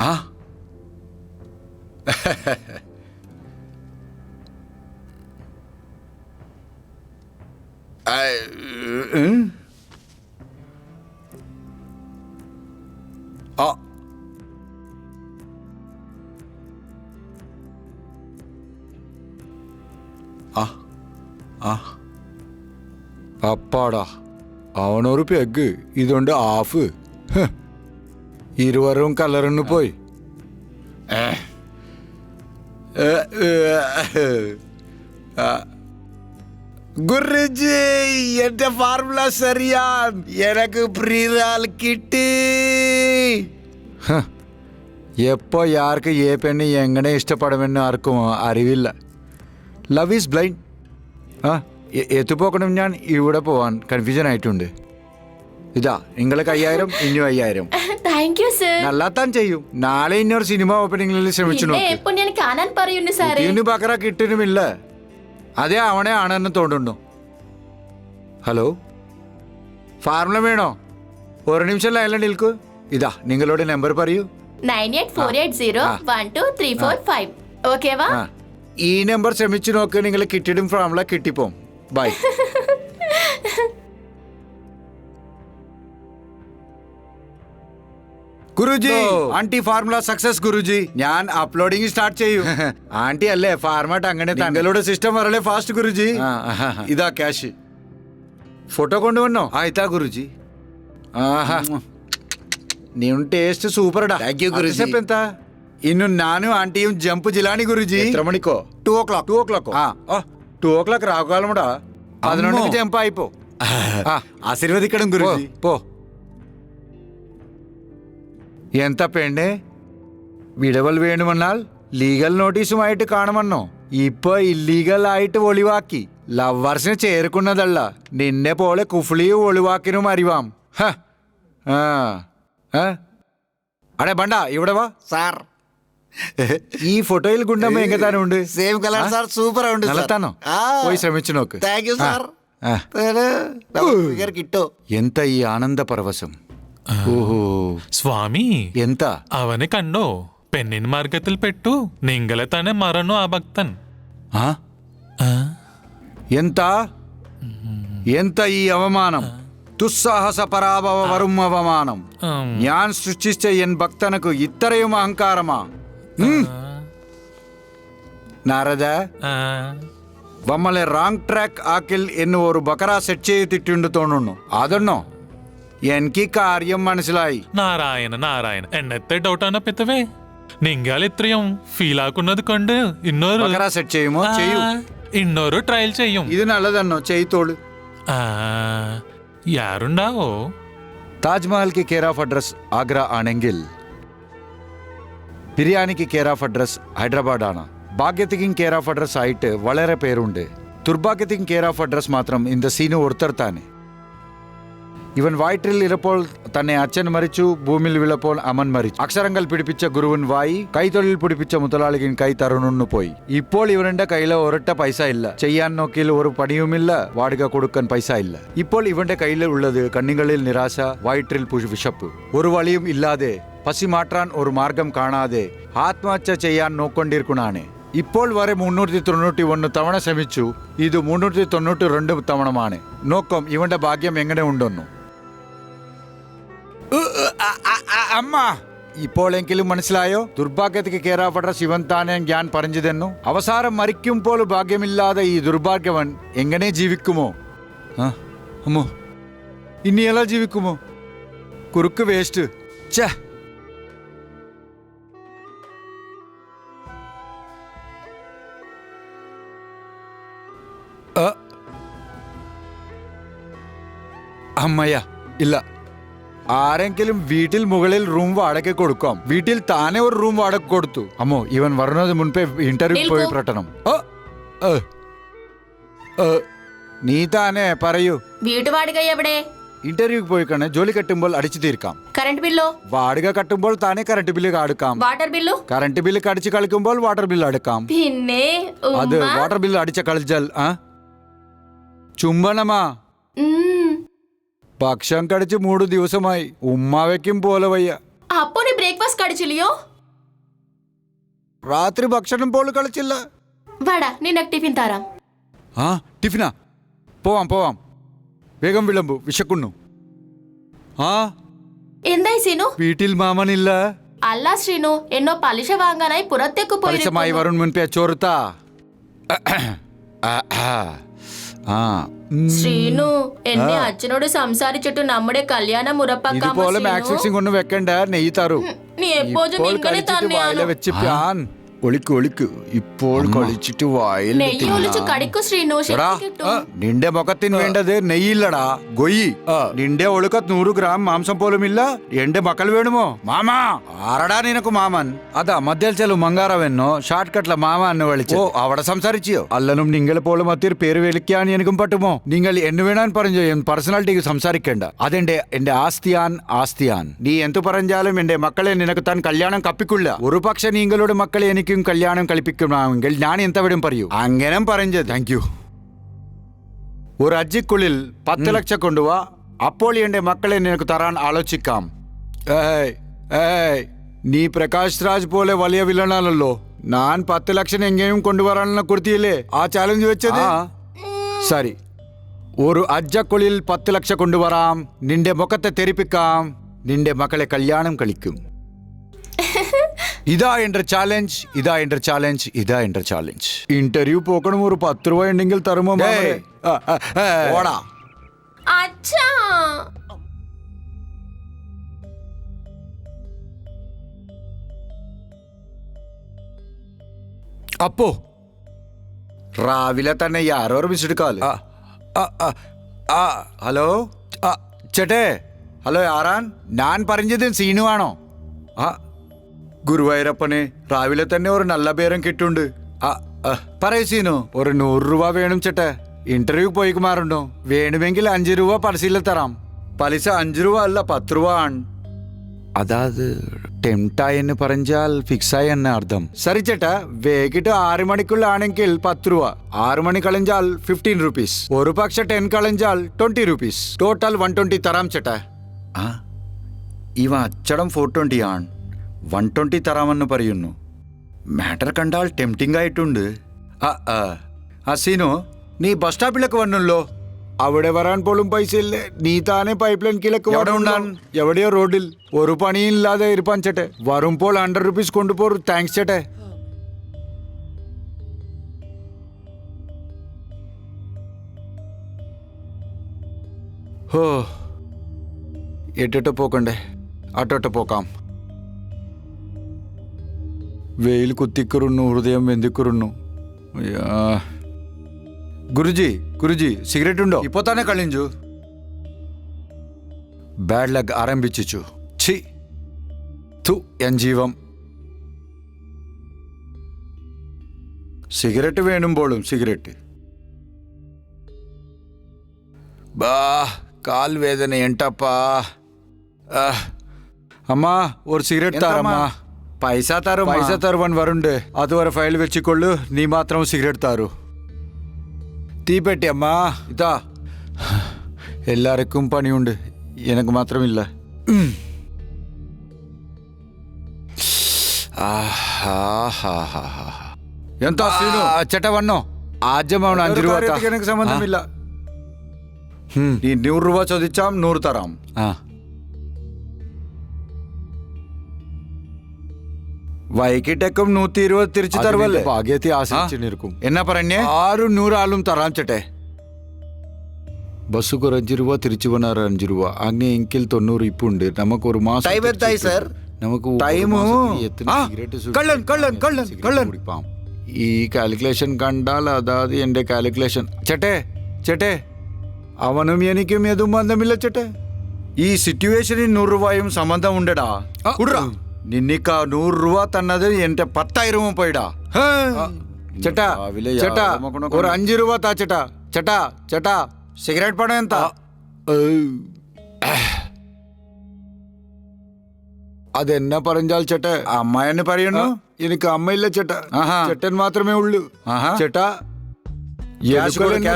ആ അപ്പാടാ, അവനൊരു പെഗ്, ഇതുകൊണ്ട് ഹാഫ്. ഇരുവരും കളറിന് പോയി. ഗുരുജി എന്റെ ഫാർമുല ശരിയാൻ. എനക്ക് പ്രീതാൽ കിട്ടി. എപ്പോ യാർക്ക് ഏ പെണ്ണ് എങ്ങനെ ഇഷ്ടപ്പെടുമെന്ന് ആർക്കും അറിവില്ല. Love is blind. എത്തുപോക്കണം. ഞാൻ ഇവിടെ പോവാൻ കൺഫ്യൂഷൻ ആയിട്ടുണ്ട്. ഇതാ നിങ്ങൾക്ക് 5,000, ഇനിയും 5,000. Thank you sir. നല്ലാത്താൻ ചെയ്യും. നാളെ ഇന്നൊരു സിനിമ ഓപ്പണിംഗിൽ ശ്രമിച്ചു നോക്ക്. എപ്പോ ഞാൻ കാണാൻ പറയുന്നു സാറേ. ഇനി പകര കിട്ടുന്നുമില്ല. അതേ അവനെ ആണെന്ന് തോന്നുന്നു. ഹലോ, ഫാർമുല വേണോ? ഒരു നിമിഷം ലൈനിൽ നിൽക്കൂ. ഇതാ നിങ്ങളുടെ നമ്പർ പറയൂ. 9848012345. ഓക്കേവാ? ഈ നമ്പർ ശ്രമിച്ചു നോക്ക്, നിങ്ങൾ കിട്ടിയിടും ഫാർമുല കിട്ടിപ്പോം. Bye. Guruji, anti formula success Guruji. ഞാൻ അപ്ലോഡിംഗ് സ്റ്റാർട്ട് ചെയ്യും. ആന്റി അല്ലേ ഫാർമാറ്റ് അങ്ങനെ തങ്ങളുടെ സിസ്റ്റം വരളെ ഫാസ്റ്റ് ഗുരുജി. ഇതാ ക്യാഷ്. ഫോട്ടോ കൊണ്ടുവന്നോ? ഇതാ ഗുരുജി. ആഹാ, ನೀವು ಟೇಸ್ಟ್ ಸೂಪರ್ ಡಾ. ಥ್ಯಾಂಕ್ ಯು ಗುರುಜಿ. ಎಂತ ಇನ್ನು ನಾನು ಆಂಟಿയും ಜಂಪ್ ಜಿಲಾನಿ ಗುರುಜಿ. എത്ര മണിക്കോ? 2 o'clock. 2 o'clock. 2 o'clock రావుకాలముడా 11కి జంప్ అయిపో. ఆశీర్వదించడం గురుజీ. പോ. ఎంత പെണ്ണെ വിടവൽ വേണമെന്നാൽ ലീഗൽ നോട്ടീസുമായിട്ട് കാണുമെന്നോ? ഇപ്പൊ ഇല്ലീഗൽ ആയിട്ട് ഒളിവാക്കി ലവേഴ്സിനെ ചേർക്കുന്നതല്ല, നിന്നെ പോലെ കുഫ്ലിയും ഒളിവാക്കിനും അറിവാം. അടേ ബണ്ട ഇവിടെ വാ സാർ. ഈ ഫോട്ടോയിൽ ഗുണ്ടമ്മ എങ്ങത്താനുണ്ട്? ಸೇಮ್ ಕಲರ್ ಸರ್, ಸೂಪರ್ ಉಂಟು ಸರ್. നല്ലത്താനോ? പോയി ശ്രമിച്ചു നോക്ക്. Thank you sir. ಫಿಗರ್ ಕಿಟ್ಟು. ಎಂತ ಈ ಆನಂದ ಪರವಶಂ. ഓഹോ സ്വാമി, എന്താ അവനെ കണ്ടോ? പെണ്ണിൻ മാർഗത്തിൽ പെട്ടു, നിങ്ങളെ തന്നെ മറന്നു ആ ഭക്തൻ. ആ? ಎಂತ ಎಂತ ഈ അവമാനം? ദുസ്സാഹസ പരാഭവ വരും അവമാനം. ഞാൻ സൃഷ്ടിച്ച എൻ ഭക്തനക്ക് ഇത്രയും അഹങ്കാരമാ? നാരദ, നമ്മളെ റാങ് ട്രാക്ക് ആക്കിൽ എന്ന് ഒരു ബക്കറ സെറ്റ് ചെയ്തിട്ടുണ്ട് തോന്നുന്നു. അതൊന്നോ? എനിക്ക് കാര്യം മനസ്സിലായി. നാരായണ നാരായണ, എന്നത്തെ ഡൗട്ടാണ് പെത്തവേ. നിങ്ങൾ ഇത്രയും ഫീൽ ആക്കുന്നത് കൊണ്ട് ഇന്നൊരു ബക്കറ സെറ്റ് ചെയ്യുമോ? ചെയ്യൂ. ഇന്നൊരു ട്രയൽ ചെയ്യും. ഇത് നല്ലതെന്നോ? ചെയ്തോളൂ. യാരുണ്ടാവോ? താജ്മഹൽക്ക് കെയർ ഓഫ് അഡ്രസ് ആഗ്ര ആണെങ്കിൽ ബിരിയാണിക്ക് കെയർ ഓഫ് അഡ്രസ് ഹൈദരാബാദ് ആണ്. ഭാഗ്യത്തിക്കും കെയർ ഓഫ് അഡ്രസ് ആയിട്ട് വളരെ പേരുണ്ട്. ദുർഭാഗ്യത്തിക്കും കെയർ ഓഫ് അഡ്രസ് മാത്രം ഇന്ത സീന് ഒരുത്തർ തന്നെ. ഇവൻ വയറ്റിൽ ഇരപ്പോൾ തന്നെ അച്ഛൻ മരിച്ചു, ഭൂമിയിൽ വീഴപ്പോൾ അമ്മൻ മരിച്ചു. അക്ഷരങ്ങൾ പിടിപ്പിച്ച ഗുരുവൻ വായി, കൈത്തൊഴിൽ പിടിപ്പിച്ച മുതലാളികൻ കൈ തരുണു പോയി. ഇപ്പോൾ ഇവന്റെ കയ്യിൽ ഒരൊറ്റ പൈസ ഇല്ല. ചെയ്യാൻ നോക്കിയിൽ ഒരു പണിയുമില്ല, വാടക കൊടുക്കാൻ പൈസ ഇല്ല. ഇപ്പോൾ ഇവന്റെ കയ്യിൽ ഉള്ളത് കണ്ണുകളിൽ നിരാശ, വയറ്റിൽ വിശപ്പ്. ഒരു വഴിയും ഇല്ലാതെ, പസി മാറ്റാൻ ഒരു മാർഗം കാണാതെ ആത്മഹത്യ ചെയ്യാൻ നോക്കൊണ്ടിരിക്കുന്നതാണ്. ഇപ്പോൾ വരെ 391 തവണ ശ്രമിച്ചു. ഇത് 392 തവണമാണ്. നോക്കാം ഇവന്റെ ഭാഗ്യം എങ്ങനെ ഉണ്ടെന്നു. അമ്മ, ഇപ്പോഴെങ്കിലും മനസ്സിലായോ? ദുർഭാഗ്യത്തിക്ക് കെയർ ഓഫ് അഡ്രസ് ഇവൻ താനെ ഞാൻ പറഞ്ഞു തന്നു. അവസാനം മരിക്കുമ്പോൾ ഭാഗ്യമില്ലാതെ ഈ ദുർഭാഗ്യവൻ എങ്ങനെ ജീവിക്കുമോ? അമ്മോ, ഇനിയെല്ലാം ജീവിക്കുമോ? കുറുക്ക് വേസ്റ്റ്. ഛേ, അമ്മയ്യ ഇല്ല. ആരെങ്കിലും വീട്ടിൽ മുകളിൽ റൂം വാടക കൊടുക്കാം. വീട്ടിൽ താനെ ഒരു റൂം വാടക കൊടുത്തു. അമ്മോ, ഇവൻ വരുന്നത് മുൻപേ ഇന്റർവ്യൂ പോയി പെട്ടണം. നീ താനെ പറയൂ. വീട്ടുവാടക എവിടെ? ഇന്റർവ്യൂ പോയി കാണെ ജോലി കട്ടുമ്പോൾ അടിച്ചു തീർക്കാം. കറണ്ട് ബില്ലോ? വാടക കട്ടുമ്പോൾ താനെ കറണ്ട് ബില്ല് അടുക്കാം. വാട്ടർ ബില്ലോ? കറണ്ട് ബില്ല് അടിച്ച് കളിക്കുമ്പോൾ വാട്ടർ ബില്ല് അടുക്കാം. പിന്നെ അത് വാട്ടർ ബില്ല് അടിച്ച കളിച്ചാൽ ചുംബനമാ. ഭക്ഷണം കടിച്ച് 3 ദിവസമായി. ഉമ്മ വെക്കും പോലെ വയ്യ. അപ്പോ നീ ബ്രേക്ക്ഫാസ്റ്റ് കടിച്ചില്ലയോ? രാത്രി ഭക്ഷണം പോലും കളിച്ചില്ല. വാടാ, നിനക്ക് ടിഫിൻ തരാം. ടിഫിനാ? പോവാം പോവാം. വേഗം വിളമ്പു, വിശക്കുന്നു. എന്തായി സീനു? വീട്ടിൽ മാമനില്ല. അല്ല ശ്രീനു, എന്നോ പലിശ വാങ്ങാനായി പുറത്തേക്ക് പലിശമായി വരും മുൻപേ ചോർത്താ. ശ്രീനു, എന്നെ അച്ഛനോട് സംസാരിച്ചിട്ട് നമ്മുടെ കല്യാണം ഉറപ്പാക്കാമോ? ഇതുപോലെ മാക്സ് ഫിക്സിംഗ് കൊണ്ട് വെക്കണ്ട, നെയ്യ് തരൂ. നീ എപ്പോഴും ഇങ്ങനെ തന്നെയാണ്. വെച്ച് പ്യാൻ ഒളിക്ക് ഒളിക്ക്. ഇപ്പോൾ കളിച്ചിട്ട് വായിൽ നെയ്യ് ഒളിച്ച് കടിക്കു ശ്രീനു, ശക്തി കിട്ടും. നിന്റെ മുഖത്തിന് വേണ്ടത് നെയ്യില്ലടാ, ഗൊയ്യി. നിന്റെ ഒളുക്കത്ത് 100 ഗ്രാം മാംസം പോലും ഇല്ല. എന്റെ മക്കൾ വേണമോ? മാമാ ആരടാ നിനക്ക് മാമൻ? അതാ മധ്യൽ ചെലു മങ്കാറവെന്നോ ഷോർട്ട് കട്ടിലെ മാമ എന്ന് വിളിച്ചു. അവിടെ സംസാരിച്ചോ? അല്ലനും നിങ്ങളെ പോലെ മറ്റൊരു പേര് വിളിക്കാൻ എനിക്കും പറ്റുമോ? നിങ്ങൾ എന്നു വേണാൻ പറഞ്ഞു പേഴ്സണാലിറ്റിക്ക് സംസാരിക്കേണ്ട. എന്റെ ആസ്തിയാൻ. നീ എന്തു പറഞ്ഞാലും എന്റെ മക്കളെ നിനക്ക് താൻ കല്യാണം കപ്പിക്കില്ല. ഒരു പക്ഷെ നിങ്ങളുടെ മക്കളെ എനിക്ക് കല്യാണം കളിപ്പിക്കണമെങ്കിൽ ഞാൻ എന്തവിടും പറയൂ. അങ്ങനെ പറഞ്ഞത്. Thank you. ഒരു അജ്ജിക്കുള്ളിൽ 10 ലക്ഷം കൊണ്ടുവാ. അപ്പോൾ എന്റെ മക്കളെ നിനക്ക് തരാൻ ആലോചിക്കാം. നീ പ്രകാശ് രാജ് പോലെ വലിയ വില്ലനാണല്ലോ. ഞാൻ 10 ലക്ഷം എങ്ങനെയും കൊണ്ടുവരാനുള്ള കൊടുത്തില്ലേ ആ ചാലഞ്ച് വെച്ചത് സരി ഒരു അജ്ജക്കുള്ളിൽ 10 ലക്ഷം കൊണ്ടുവരാം നിന്റെ മുഖത്തെ തെറിപ്പിക്കാം നിന്റെ മക്കളെ കല്യാണം കളിക്കും ഇതാ എന്റെ ചാലഞ്ച് ഇതാ എന്റെ ചാലഞ്ച് ഇതാ എന്റെ ചാലഞ്ച് ഇന്റർവ്യൂ പോക്കണം ഒരു 10 രൂപ ഉണ്ടെങ്കിൽ തരുമോ ഓടാ അച്ഛാ അപ്പോ രാവിലെ തന്നെ യാരോ മിസ്ഡ് കാൽ ഹലോ ചേട്ടേ ഹലോ ആരാൻ ഞാൻ പറഞ്ഞത് സീനു ആണോ ഗുരുവായൂരപ്പനെ രാവിലെ തന്നെ ഒരു നല്ല പേരും കിട്ടുണ്ട് പറയൂ സീനു ഒരു 100 രൂപ വേണം ചേട്ടേ ഇന്റർവ്യൂ പോയിക്കുമാറുണ്ടോ വേണമെങ്കിൽ 5 രൂപ പർസിയിൽ തരാം പലിശ 5 രൂപ അല്ല 10 രൂപ ആണ് അതായത് ടെംപ്റ്റായി എന്ന് പറഞ്ഞാൽ ഫിക്സായി എന്ന അർത്ഥം സരി ചേട്ടാ വൈകിട്ട് 6 മണിക്കുള്ളാണെങ്കിൽ 10 രൂപ 6 മണി കളഞ്ഞാൽ 15 റുപ്പീസ് ഒരു പക്ഷെ 10 കളഞ്ഞാൽ 20 റുപ്പീസ് ടോട്ടൽ 120 തരാം ചേട്ടാ ഇവ അച്ചടം 420 ആണ് 120 തരാമെന്ന് പറയുന്നു മാറ്റർ കണ്ടാൽ ടെംപ്റ്റിംഗ് ആയിട്ടുണ്ട് സീനു നീ ബസ് സ്റ്റോപ്പിലേക്ക് വന്നല്ലോ അവിടെ വരാൻ പോലും പൈസ ഇല്ലേ നീ താനെ പൈപ്പ് ലൈൻ കിഴക്ക് ഉണ്ടാൻ എവിടെയോ റോഡിൽ ഒരു പണിയും ഇല്ലാതെ ഇരുപ്പാൻ ചേട്ടെ വരുമ്പോൾ 100 റുപ്പീസ് കൊണ്ടുപോ താങ്ക്സ് ചേട്ടെ ഹോ എട്ടിട്ട് പോക്കണ്ടേ അട്ടോട്ട് പോക്കാം വെയിൽ കുത്തിക്കുറുന്നു ഹൃദയം വെന്തിക്കുറുന്നു ഗുരുജി സിഗരറ്റ് ഉണ്ടോ ഇപ്പോ തന്നെ കളിഞ്ചു ബാഡ് ലഗ് ആരംഭിച്ചു ഛി തു എൻ ജീവം സിഗരറ്റ് വേണുമ്പോഴും സിഗരറ്റ് ബാ കാൽ വേദന എന്തപ്പാ അമ്മാ ഒരു സിഗരറ്റ് താരമ്മാ പൈസ തരുവാൻ വരുണ്ട് അതുവരെ ഫയൽ വെച്ചിക്കൊള്ളു നീ മാത്രം സിഗരറ്റ് താരു തീപ്പെട്ടി അമ്മ ഇതാ എല്ലാവർക്കും പണിയുണ്ട് എനക്ക് മാത്രമില്ല എന്താ ചേട്ട വന്നോ ആദ്യമാണ് 5 രൂപ എനിക്ക് സംബന്ധമില്ല നീ 100 രൂപ ചോദിച്ചാൽ 100 തരാം വൈകിട്ടേക്കും 120 തിരിച്ചു തരുവല്ലേ ഭാഗ്യത്തെ ആശ്രയിച്ചിരിക്കും എന്നാ പറഞ്ഞേ 600 ആളും തരാം ചേട്ടെ ബസ്സുക്ക് ഒരു 5 രൂപ തിരിച്ചു വന്നാൽ 5 രൂപ അങ്ങനെ എങ്കിൽ 90 ഇപ്പുണ്ട് നമുക്ക് ഒരു മാസം നമുക്ക് ഈ കാൽക്കുലേഷൻ കണ്ടാൽ അതാത് എന്റെ കാൽക്കുലേഷൻ ചേട്ടെ അവനും എനിക്കും ഏതും ബന്ധമില്ല ചേട്ടെ ഈ സിറ്റുവേഷനിൽ 100 രൂപയും സംബന്ധം ഉണ്ടടാ നിന്നിക്ക 100 രൂപ തന്നത് എന്റെ 10,000 പോയിടാ ചേട്ടാ ഒരു 5 രൂപ താ ചേട്ടാ സിഗരറ്റ് പണം എന്താ അതെന്നാ പറഞ്ഞാൽ ചേട്ടാ അമ്മ എന്ന് പറയുന്നു എനിക്ക് അമ്മയില്ല ചേട്ടാ ചേട്ടൻ മാത്രമേ ഉള്ളൂ ചേട്ടാ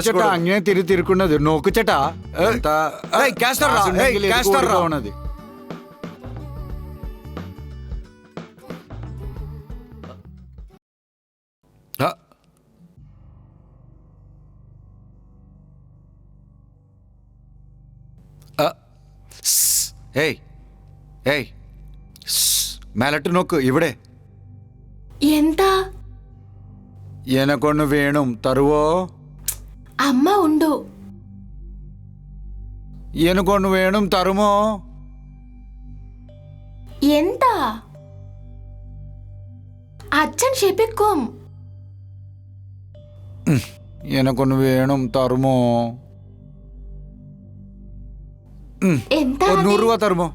ചേട്ടാ അങ്ങനെ തിരുക്കുന്നത് നോക്ക് ചേട്ടാ മേലട്ട് നോക്ക് ഇവിടെ എന്താ എനക്കൊന്ന് വേണം തരുവോ അമ്മ ഉണ്ടോ എനക്കൊന്ന് വേണം തരുമോ എന്താ അച്ഛൻ ക്ഷമിക്കും എനക്കൊന്ന് വേണം തരുമോ എന്താ 100 രൂപ തരുമോ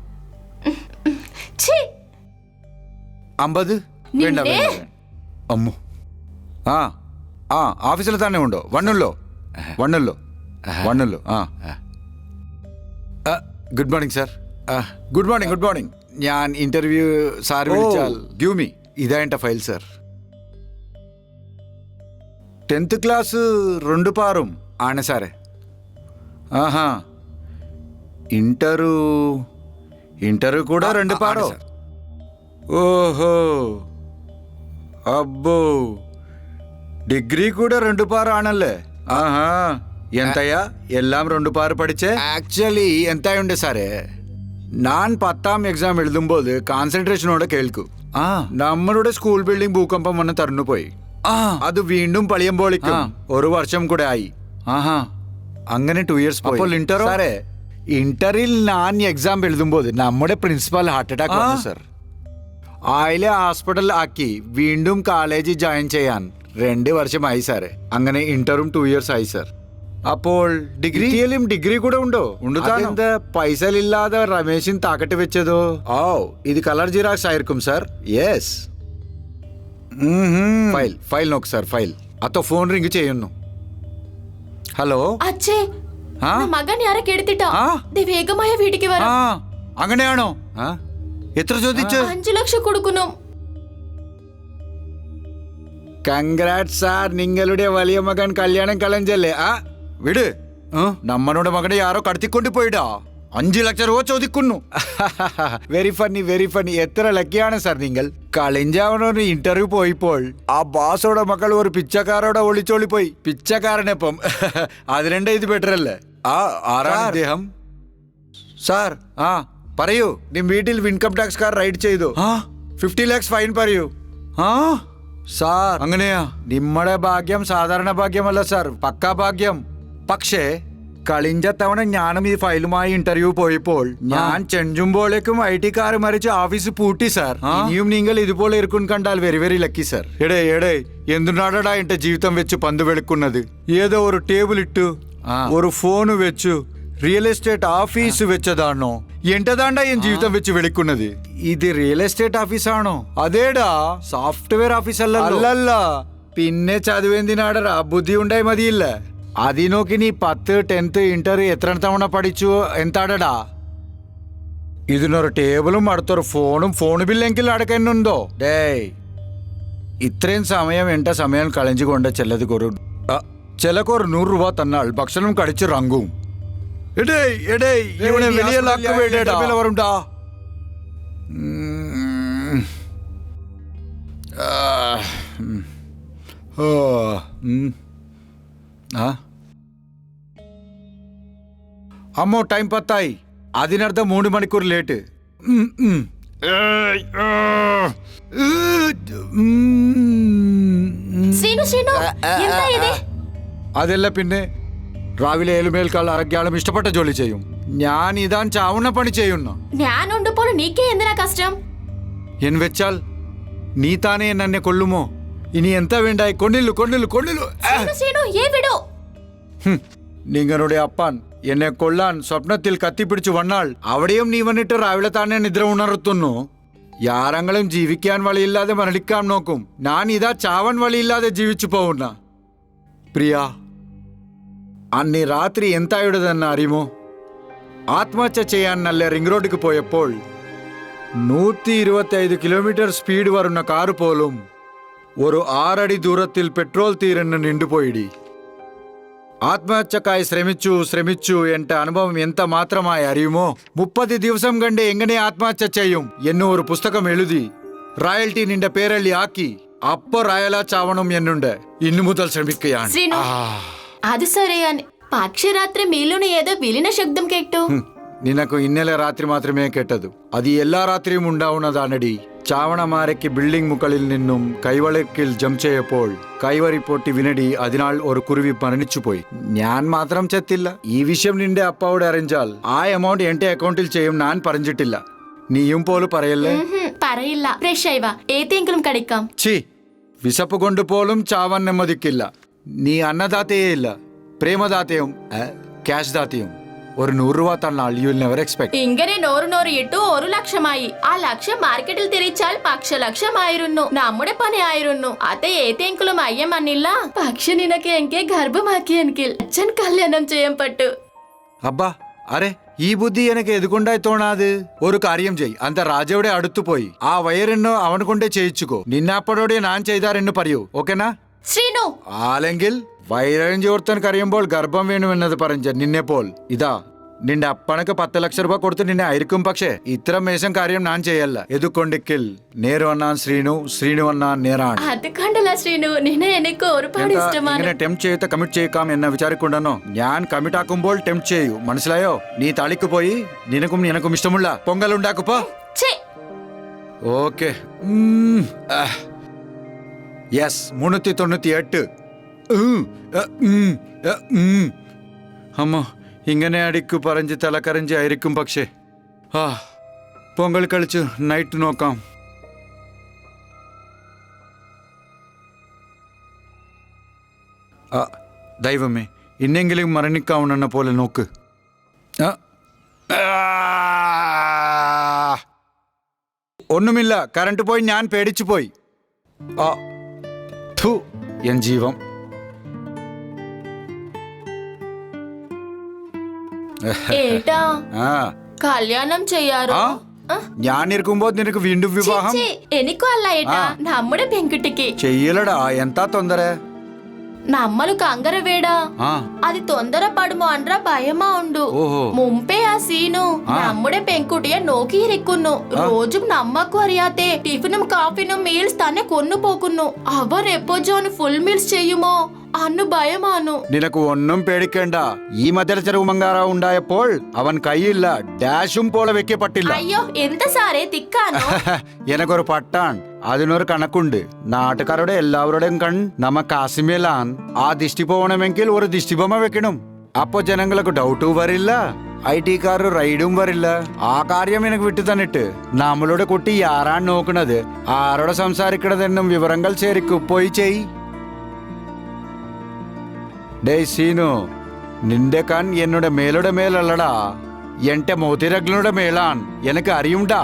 50 വേണ്ട അമ്മു ഓഫീസിൽ തന്നെ ഉണ്ടോ വണ്ണല്ലോ good morning sir good morning ഞാൻ ഇന്റർവ്യൂ സാർ വിളിച്ചാൽ ഗിവ് മീ ഇതാ എന്റെ ഫയൽ സാർ 10th ക്ലാസ് 2 പാറും ആണ് സാറേ ഇന്റർവ്യൂ കൂടെ 2 പാറോ ഓഹോ അబ్బോ ഡിഗ്രി കൂടെ 2 പാറാണല്ലേ ആഹാ ఎంతయ్యా എല്ലാം 2 പാറ് പഠിച്ചേ ആക്ച്വലി എന്തായുണ്ട് സാറേ ഞാൻ 10ാം എക്സാം എഴുതുമ്പോൾ കോൺസെൻട്രേഷനോടെ കേൾക്കൂ നമ്മളുടെ സ്കൂൾ ബിൽഡിംഗ് ഭൂകമ്പം വന്ന് തറന്നുപോയി അത് വീണ്ടും പളിയുമ്പോഴേക്കും 1 വർഷം കൂടെ ആയി അങ്ങനെ 2 ഇയേഴ്സ് അപ്പോൾ ഇന്റർ സാറേ ഇന്ററിൽ ഞാൻ എക്സാം എഴുതുമ്പോൾ നമ്മുടെ പ്രിൻസിപ്പൽ ഹാർട്ട് അറ്റാക്ക് വന്നു സാർ ആയിലെ ഹോസ്പിറ്റൽ ആക്കി വീണ്ടും കോളേജിൽ ജോയിൻ ചെയ്യാൻ 2 വർഷമായി സാറേ അങ്ങനെ ഇന്ററും 2 ഇയേഴ്സ് ആയി സാർ അപ്പോൾ ഡിഗ്രി കൂടെ ഉണ്ടോ ഉണ്ട് പൈസ ഇല്ലാതെ രമേശിന് താക്കട്ട് വെച്ചതോ ഓ ഇത് കളർ ജിറാക്സ് ആയിരിക്കും സാർ യെസ് ഫയൽ നോക്ക് സാർ ഫയൽ അതോ ഫോൺ റിംഗ് ചെയ്യുന്നു ഹലോ അച്ഛേ മകൻ ആരൊക്കെ എടുത്തിട്ടോ വേഗമായ വീട്ടിക്ക് വരാം അങ്ങനെയാണോ എത്ര ചോദിച്ചു 5 ലക്ഷം കൊടുക്കുന്നു കൺഗ്രാറ്റ്സ് സാർ നിങ്ങളുടെ വലിയ മകൻ കല്യാണം കളഞ്ചല്ലേ വിട് നമ്മളുടെ മകനെ ആരോ കടത്തിക്കൊണ്ട് പോയിടാ 5 ലക്ഷം രൂപ ചോദിക്കുന്നു വെരി ഫണ്ണി എത്ര ലക്കിയാണ് സാർ നിങ്ങൾ കളിഞ്ചാവണൊരു ഇന്റർവ്യൂ പോയപ്പോൾ ആ ബാസോടെ മക്കൾ ഒരു പിച്ചക്കാരോടെ ഒളിച്ചോളി പോയി പിച്ചക്കാരനെപ്പം അതിനെ ഇത് ബെറ്റർ അല്ലേ ആരാണ് അദ്ദേഹം സാർ പറയൂ നിം വീട്ടിൽ ഇൻകം ടാക്സ് കാർ റൈഡ് ചെയ്തു 50 lakhs ഫൈൻ പറയൂ സാർ അങ്ങനെയാ നിമ്മടെ ഭാഗ്യം സാധാരണ ഭാഗ്യമല്ല സാർ പക്കാ ഭാഗ്യം പക്ഷേ കളിഞ്ച തവണ ഞാനും ഈ ഫയലുമായി ഇന്റർവ്യൂ പോയപ്പോൾ ഞാൻ ചെഞ്ചുമ്പോഴേക്കും IT കാർ മറിച്ച് ഓഫീസ് പൂട്ടി സാർ ഇനിയും നിങ്ങൾ ഇതുപോലെ ഇരിക്കും കണ്ടാൽ വെരി ലക്കി സാർ എടേ എന്തുനാടാ എന്റെ ജീവിതം വെച്ച് പന്ത് വെളുക്കുന്നത് ഏതോ ഒരു ടേബിൾ ഇട്ടു ഒരു ഫോൺ വെച്ചു റിയൽ എസ്റ്റേറ്റ് ഓഫീസ് വെച്ചതാണോ എന്റേതാണ്ടാ എൻ ജീവിതം വെച്ച് വെളിക്കുന്നത് ഇത് റിയൽ എസ്റ്റേറ്റ് ഓഫീസാണോ അതേടാ സോഫ്റ്റ്വെയർ ഓഫീസ് അല്ലല്ല പിന്നെ ചതുവെന്തിനാടറാ ബുദ്ധി ഉണ്ടായി മതിയില്ല അതിനോക്കി നീ 10, 10th ഇന്റർ എത്ര തവണ പഠിച്ചു എന്താടടാ ഇതിനൊരു ടേബിളും അടുത്തൊരു ഫോൺ ബില്ലെങ്കിലും അടക്കുന്നുണ്ടോ ഇത്രയും സമയം എന്റെ സമയം കളഞ്ഞുകൊണ്ട് ചിലക്കൊരു 100 രൂപ തന്നാൽ ഭക്ഷണം കഴിച്ച് റങ്കും ഇവനെ വലിയ വരുണ്ടാ അമ്മോ ടൈം 10 ആയി അതിനർത്ഥം 3 മണിക്കൂർ ലേറ്റ് അതല്ല പിന്നെ രാവിലെ ഏലുമേൽക്കാൾ അരഗ്യാളും ഇഷ്ടപ്പെട്ട ജോലി ചെയ്യും ഞാൻ ഇതാൻ ചാവുന്ന പണി ചെയ്യുന്നു എൻ വെച്ചാൽ നീ താനേ എന്നെ കൊല്ലുമോ ഇനി എന്താ വേണ്ടായി കൊണ്ടില്ലു നിങ്ങളുടെ അപ്പാൻ എന്നെ കൊല്ലാൻ സ്വപ്നത്തിൽ കത്തിപ്പിടിച്ചു വന്നാൽ അവിടെയും നീ വന്നിട്ട് രാവിലെ തന്നെ നിദ്ര ഉണർത്തുന്നു യാരെങ്കിലും ജീവിക്കാൻ വഴിയില്ലാതെ മരണിക്കാൻ നോക്കും ഞാൻ ഇതാ ചാവൻ വഴിയില്ലാതെ ജീവിച്ചു പോകുന്ന പ്രിയ അന്ന് രാത്രി എന്തായുടേതെന്ന് അറിയുമോ ആത്മഹത്യ ചെയ്യാൻ നല്ല റിംഗ് റോഡിക്ക് പോയപ്പോൾ 125 കിലോമീറ്റർ സ്പീഡ് വരുന്ന കാറ് പോലും ഒരു 6 അടി ദൂരത്തിൽ പെട്രോൾ തീരന്ന് നിണ്ടുപോയിടി ആത്മഹത്യക്കായി ശ്രമിച്ചു എന്റെ അനുഭവം എന്ത മാത്രമായി അറിയുമോ 30 ദിവസം കണ്ട് എങ്ങനെ ആത്മഹത്യ ചെയ്യും എന്നു ഒരു പുസ്തകം എഴുതി റോയൽറ്റി നിന്റെ പേരള്ളി ആക്കി അപ്പൊ റയലാ ചാവണം എന്നുണ്ട് ഇന്നു മുതൽ ശ്രമിക്കുകയാണ് അത് സറിയാൻ പക്ഷേ രാത്രി മീലുന് ഏതോ വിലിന ശബ്ദം കേട്ടു നിനക്ക് ഇന്നലെ രാത്രി മാത്രമേ കേട്ടത് അത് എല്ലാ രാത്രിയും ഉണ്ടാവുന്നതാണടി ചാവണമാരയ്ക്ക് ബിൽഡിംഗ് മുകളിൽ നിന്നും കൈവളക്കിൽ ജംപ് ചെയ്യപ്പോൾ കൈവരി പൊട്ടി വിനടി അതിനാൽ ഒരു കുരുവി മരണിച്ചുപോയി ഞാൻ മാത്രം ചെത്തില്ല ഈ വിഷയം നിന്റെ അപ്പാവോട് അറിഞ്ഞാൽ ആ എമൗണ്ട് എന്റെ അക്കൗണ്ടിൽ ചെയ്യും ഞാൻ പറഞ്ഞിട്ടില്ല നീയും പോലും പറയല്ലേ പറയില്ല ഏതെങ്കിലും കടിക്കാം ചീ വിശപ്പ് കൊണ്ട് പോലും ചാവാൻ സമ്മതിക്കില്ല നീ അന്നദാത്തയേ ഇല്ല പ്രേമദാത്തയും ക്യാഷ് ദാത്തയും ഒരു 100 രൂപ തന്നാൽ യു വിൽ നെവർ എക്സ്പെക്ട് ഇങ്ങനെ 100 ഇട്ടു 1 ലക്ഷമായി ആ ലക്ഷം മാർക്കറ്റിൽ തിരിച്ചാൽ 1 ലക്ഷമായിരുന്നു നമ്മുടെ പണി ആയിരുന്നു അത് ഏതെങ്കിലും അയ്യമന്നില്ല പക്ഷെ നിനക്ക് എനിക്ക് ഗർഭമാക്കിയെങ്കിൽ അച്ഛൻ കല്യാണം ചെയ്യാൻ പറ്റു അബ്ബാ അരെ ഈ ബുദ്ധി എനിക്ക് എതുകൊണ്ടായി തോന്നാത് ഒരു കാര്യം ചെയ് അന്ത രാജയുടെ അടുത്തു പോയി ആ വയറിനോ അവൻ കൊണ്ടേ ചെയ്യിച്ചുകോ നിന്നാപ്പടോടെ ഞാൻ ചെയ്താരെന്ന് പറയൂ ഓക്കെനാ ശ്രീനു അല്ലെങ്കിൽ വൈരഞ്ചോർത്തൻ കറിയുമ്പോൾ ഗർഭം വേണമെന്നത് പറഞ്ഞ നിന്നെ പോൽ ഇതാ നിന്റെ അപ്പണക്ക് 10 ലക്ഷം രൂപ കൊടുത്ത് നിന്നെ ആയിരിക്കും പക്ഷേ ഇത്ര മേശം കാര്യം ഞാൻ ചെയ്യല്ല എതുകൊണ്ടിക്കിൽ നേരു അണ്ണാൻ ശ്രീനു അണ്ണാൻ നേരാണ് അത് കണ്ടല്ല ശ്രീനു നിന്നെ എനിക്ക് ഒരുപാട് എന്താ ഇഷ്ടമാണ് ഇങ്ങനെ ടെംപ്റ്റ് ചെയ്ത് കമ്മിറ്റ് ചെയ്യിക്കാം എന്ന വിചാരിക്കൊണ്ടോ ഞാൻ കമ്മിറ്റ് ആക്കുമ്പോൾ ടെംപ്റ്റ് ചെയ്യൂ മനസ്സിലായോ നീ തളിക്ക് പോയി നിനക്കും എനക്കും ഇഷ്ടമുള്ള പൊങ്കൽ ഉണ്ടാക്കുപ്പോ ഛേ, ഓക്കെ യെസ് 398 അമ്മ ഇങ്ങനെ അടിക്കു പറഞ്ഞ് തലക്കരഞ്ച് ആയിരിക്കും പക്ഷേ പൊങ്കൽ കളിച്ച് നൈറ്റ് നോക്കാം ദൈവമേ ഇന്നെങ്കിലും മരണിക്കാവുന്ന പോലെ നോക്ക് ഒന്നുമില്ല കറണ്ട് പോയി ഞാൻ പേടിച്ചു പോയി എൻ ജീവം ഏട്ടാ ആ കല്യാണം ചെയ്യാറോ ഞാൻ ഇരിക്കുമ്പോ നിനക്ക് വീണ്ടും വിവാഹം എനിക്കും അല്ല ഏട്ടാ നമ്മുടെ പെൺകുട്ടിക്ക് ചെയ്യലടാ എന്താ తొందర నమ్మలు కంగర వేడా అది తొందర పడుము అండ్ర భయమా ఉండు ముంపే ఆ సీను നമ്മുടെ പെൺകുട്ടിയെ നോക്കിയിരിക്കുന്നു రోజు നമ്മക്കു അറിയാതെ ടിഫിനും കാഫിനും മീൽസ് തന്നെ കൊണ്ടുപോകുന്നു അവർ എപ്പോഴാണ് ഫുൾ മീൽസ് ചെയ്യുമോ അന്നു ഭയമാണു നിനക്ക് ഒന്നും പേടിക്കേണ്ട ഈ മധ്യ ചെറുമങ്കാറ ഉണ്ടായപ്പോൾ അവൻ കൈയില്ല ഡാഷും പോലെ വെക്കപ്പെട്ടില്ല അയ്യോ എന്താ സാറേ തിക്കാനോ എനക്കൊരു പട്ടാൻ അതിനൊരു കണക്കുണ്ട് നാട്ടുകാരുടെ എല്ലാവരുടെയും കൺ നമ്മ കാസിമേലാൻ ആ ദിഷ്ടി പോകണമെങ്കിൽ ഒരു ദിഷ്ടിബൊമ്മ വെക്കണം അപ്പൊ ജനങ്ങൾക്ക് ഡൗട്ടും വരില്ല IT-കാർ റൈഡും വരില്ല ആ കാര്യം എനിക്ക് വിട്ടു തന്നിട്ട് നമ്മളുടെ കുട്ടി ആരാണ് നോക്കണത് ആരോടെ സംസാരിക്കണതെന്നും വിവരങ്ങൾ ശരിക്കും പോയി ചെയ് ഡേ സീനു നിന്റെ കൺ എന്നോട് മേലുടെ മേലല്ലടാ എന്റെ മോതിരകളുടെ മേലാൻ എനിക്ക് അറിയുണ്ടാ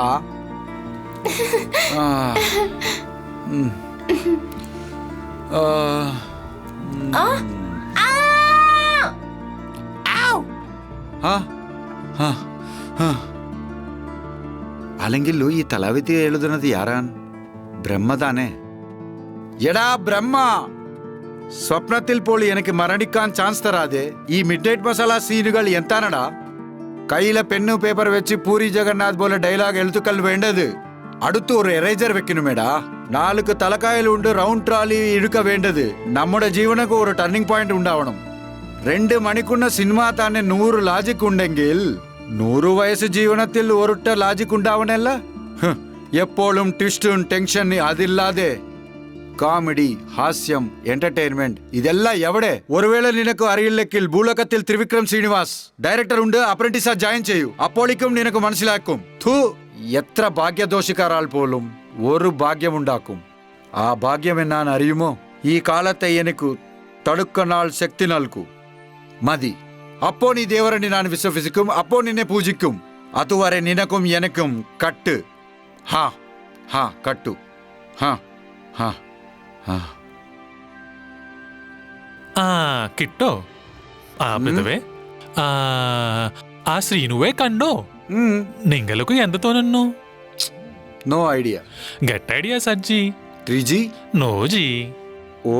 അല്ലെങ്കിൽ ഈ തലവിധി എഴുതുന്നത് യാരാൻ ബ്രഹ്മതാനേ എടാ ബ്രഹ്മ സ്വപ്നത്തിൽ പോളി എനിക്ക് മരണിക്കാൻ ചാൻസ് തരാതെ ഈ മിഡ് നൈറ്റ് മസാല സീനുകൾ എന്താണടാ കയ്യിലെ പെന്നു പേപ്പർ വെച്ച് പൂരി ജഗന്നാഥ് പോലെ ഡയലോഗ് എഴുത്തുക്കൾ വേണ്ടത് അടുത്ത് ഒരു എറേജർ വെക്കണമേടാ 4 തലക്കായലുണ്ട് റൗണ്ട് ട്രാലി ഇഴുക്ക വേണ്ടത് നമ്മുടെ ജീവനക്ക് ഒരു ടർണിംഗ് പോയിന്റ് ഉണ്ടാവണം 2 മണിക്കൂറിന് സിനിമ തന്നെ 100 ലാജിക് ഉണ്ടെങ്കിൽ 100 വയസ്സ് ജീവനത്തിൽ ഒരൊറ്റ ലാജിക് ഉണ്ടാവണല്ല എപ്പോഴും ട്വിസ്റ്റും ടെൻഷൻ അതില്ലാതെ കോമഡി ഹാസ്യം എന്റർടൈൻമെന്റ് ഇതെല്ലാം എവിടെ ഒരുവേള നിനക്ക് അറിയില്ലെങ്കിൽ ഭൂലോകത്തിൽ ത്രിവിക്രം ശ്രീനിവാസ് ഡയറക്ടർ ഉണ്ട് അപ്രന്റീസാ ജോയിൻ ചെയ്യൂ അപ്പോഴേക്കും നിനക്ക് മനസ്സിലാക്കും എത്ര ഭാഗ്യദോഷിക്കാരാൾ പോലും ഒരു ഭാഗ്യമുണ്ടാക്കും ആ ഭാഗ്യം എന്നാൻ അറിയുമോ ഈ കാലത്തെ എനിക്ക് തടുക്കനാൾ ശക്തി നൽകൂ മതി അപ്പോ നീ ദേവരനെ ഞാൻ വിശ്വസിക്കും അപ്പോ നിന്നെ പൂജിക്കും അതുവരെ നിനക്കും എനക്കും കട്ട് കട്ടു കിട്ടോ പിതവേ ആ ശ്രീനുവെ കണ്ടോ നിങ്ങൾക്ക് എന്ത് തോന്നുന്നു നോ ഐഡിയ ഗെറ്റ് ഐഡിയ സജ്ജി ട്രിജി നോ ജി ഓ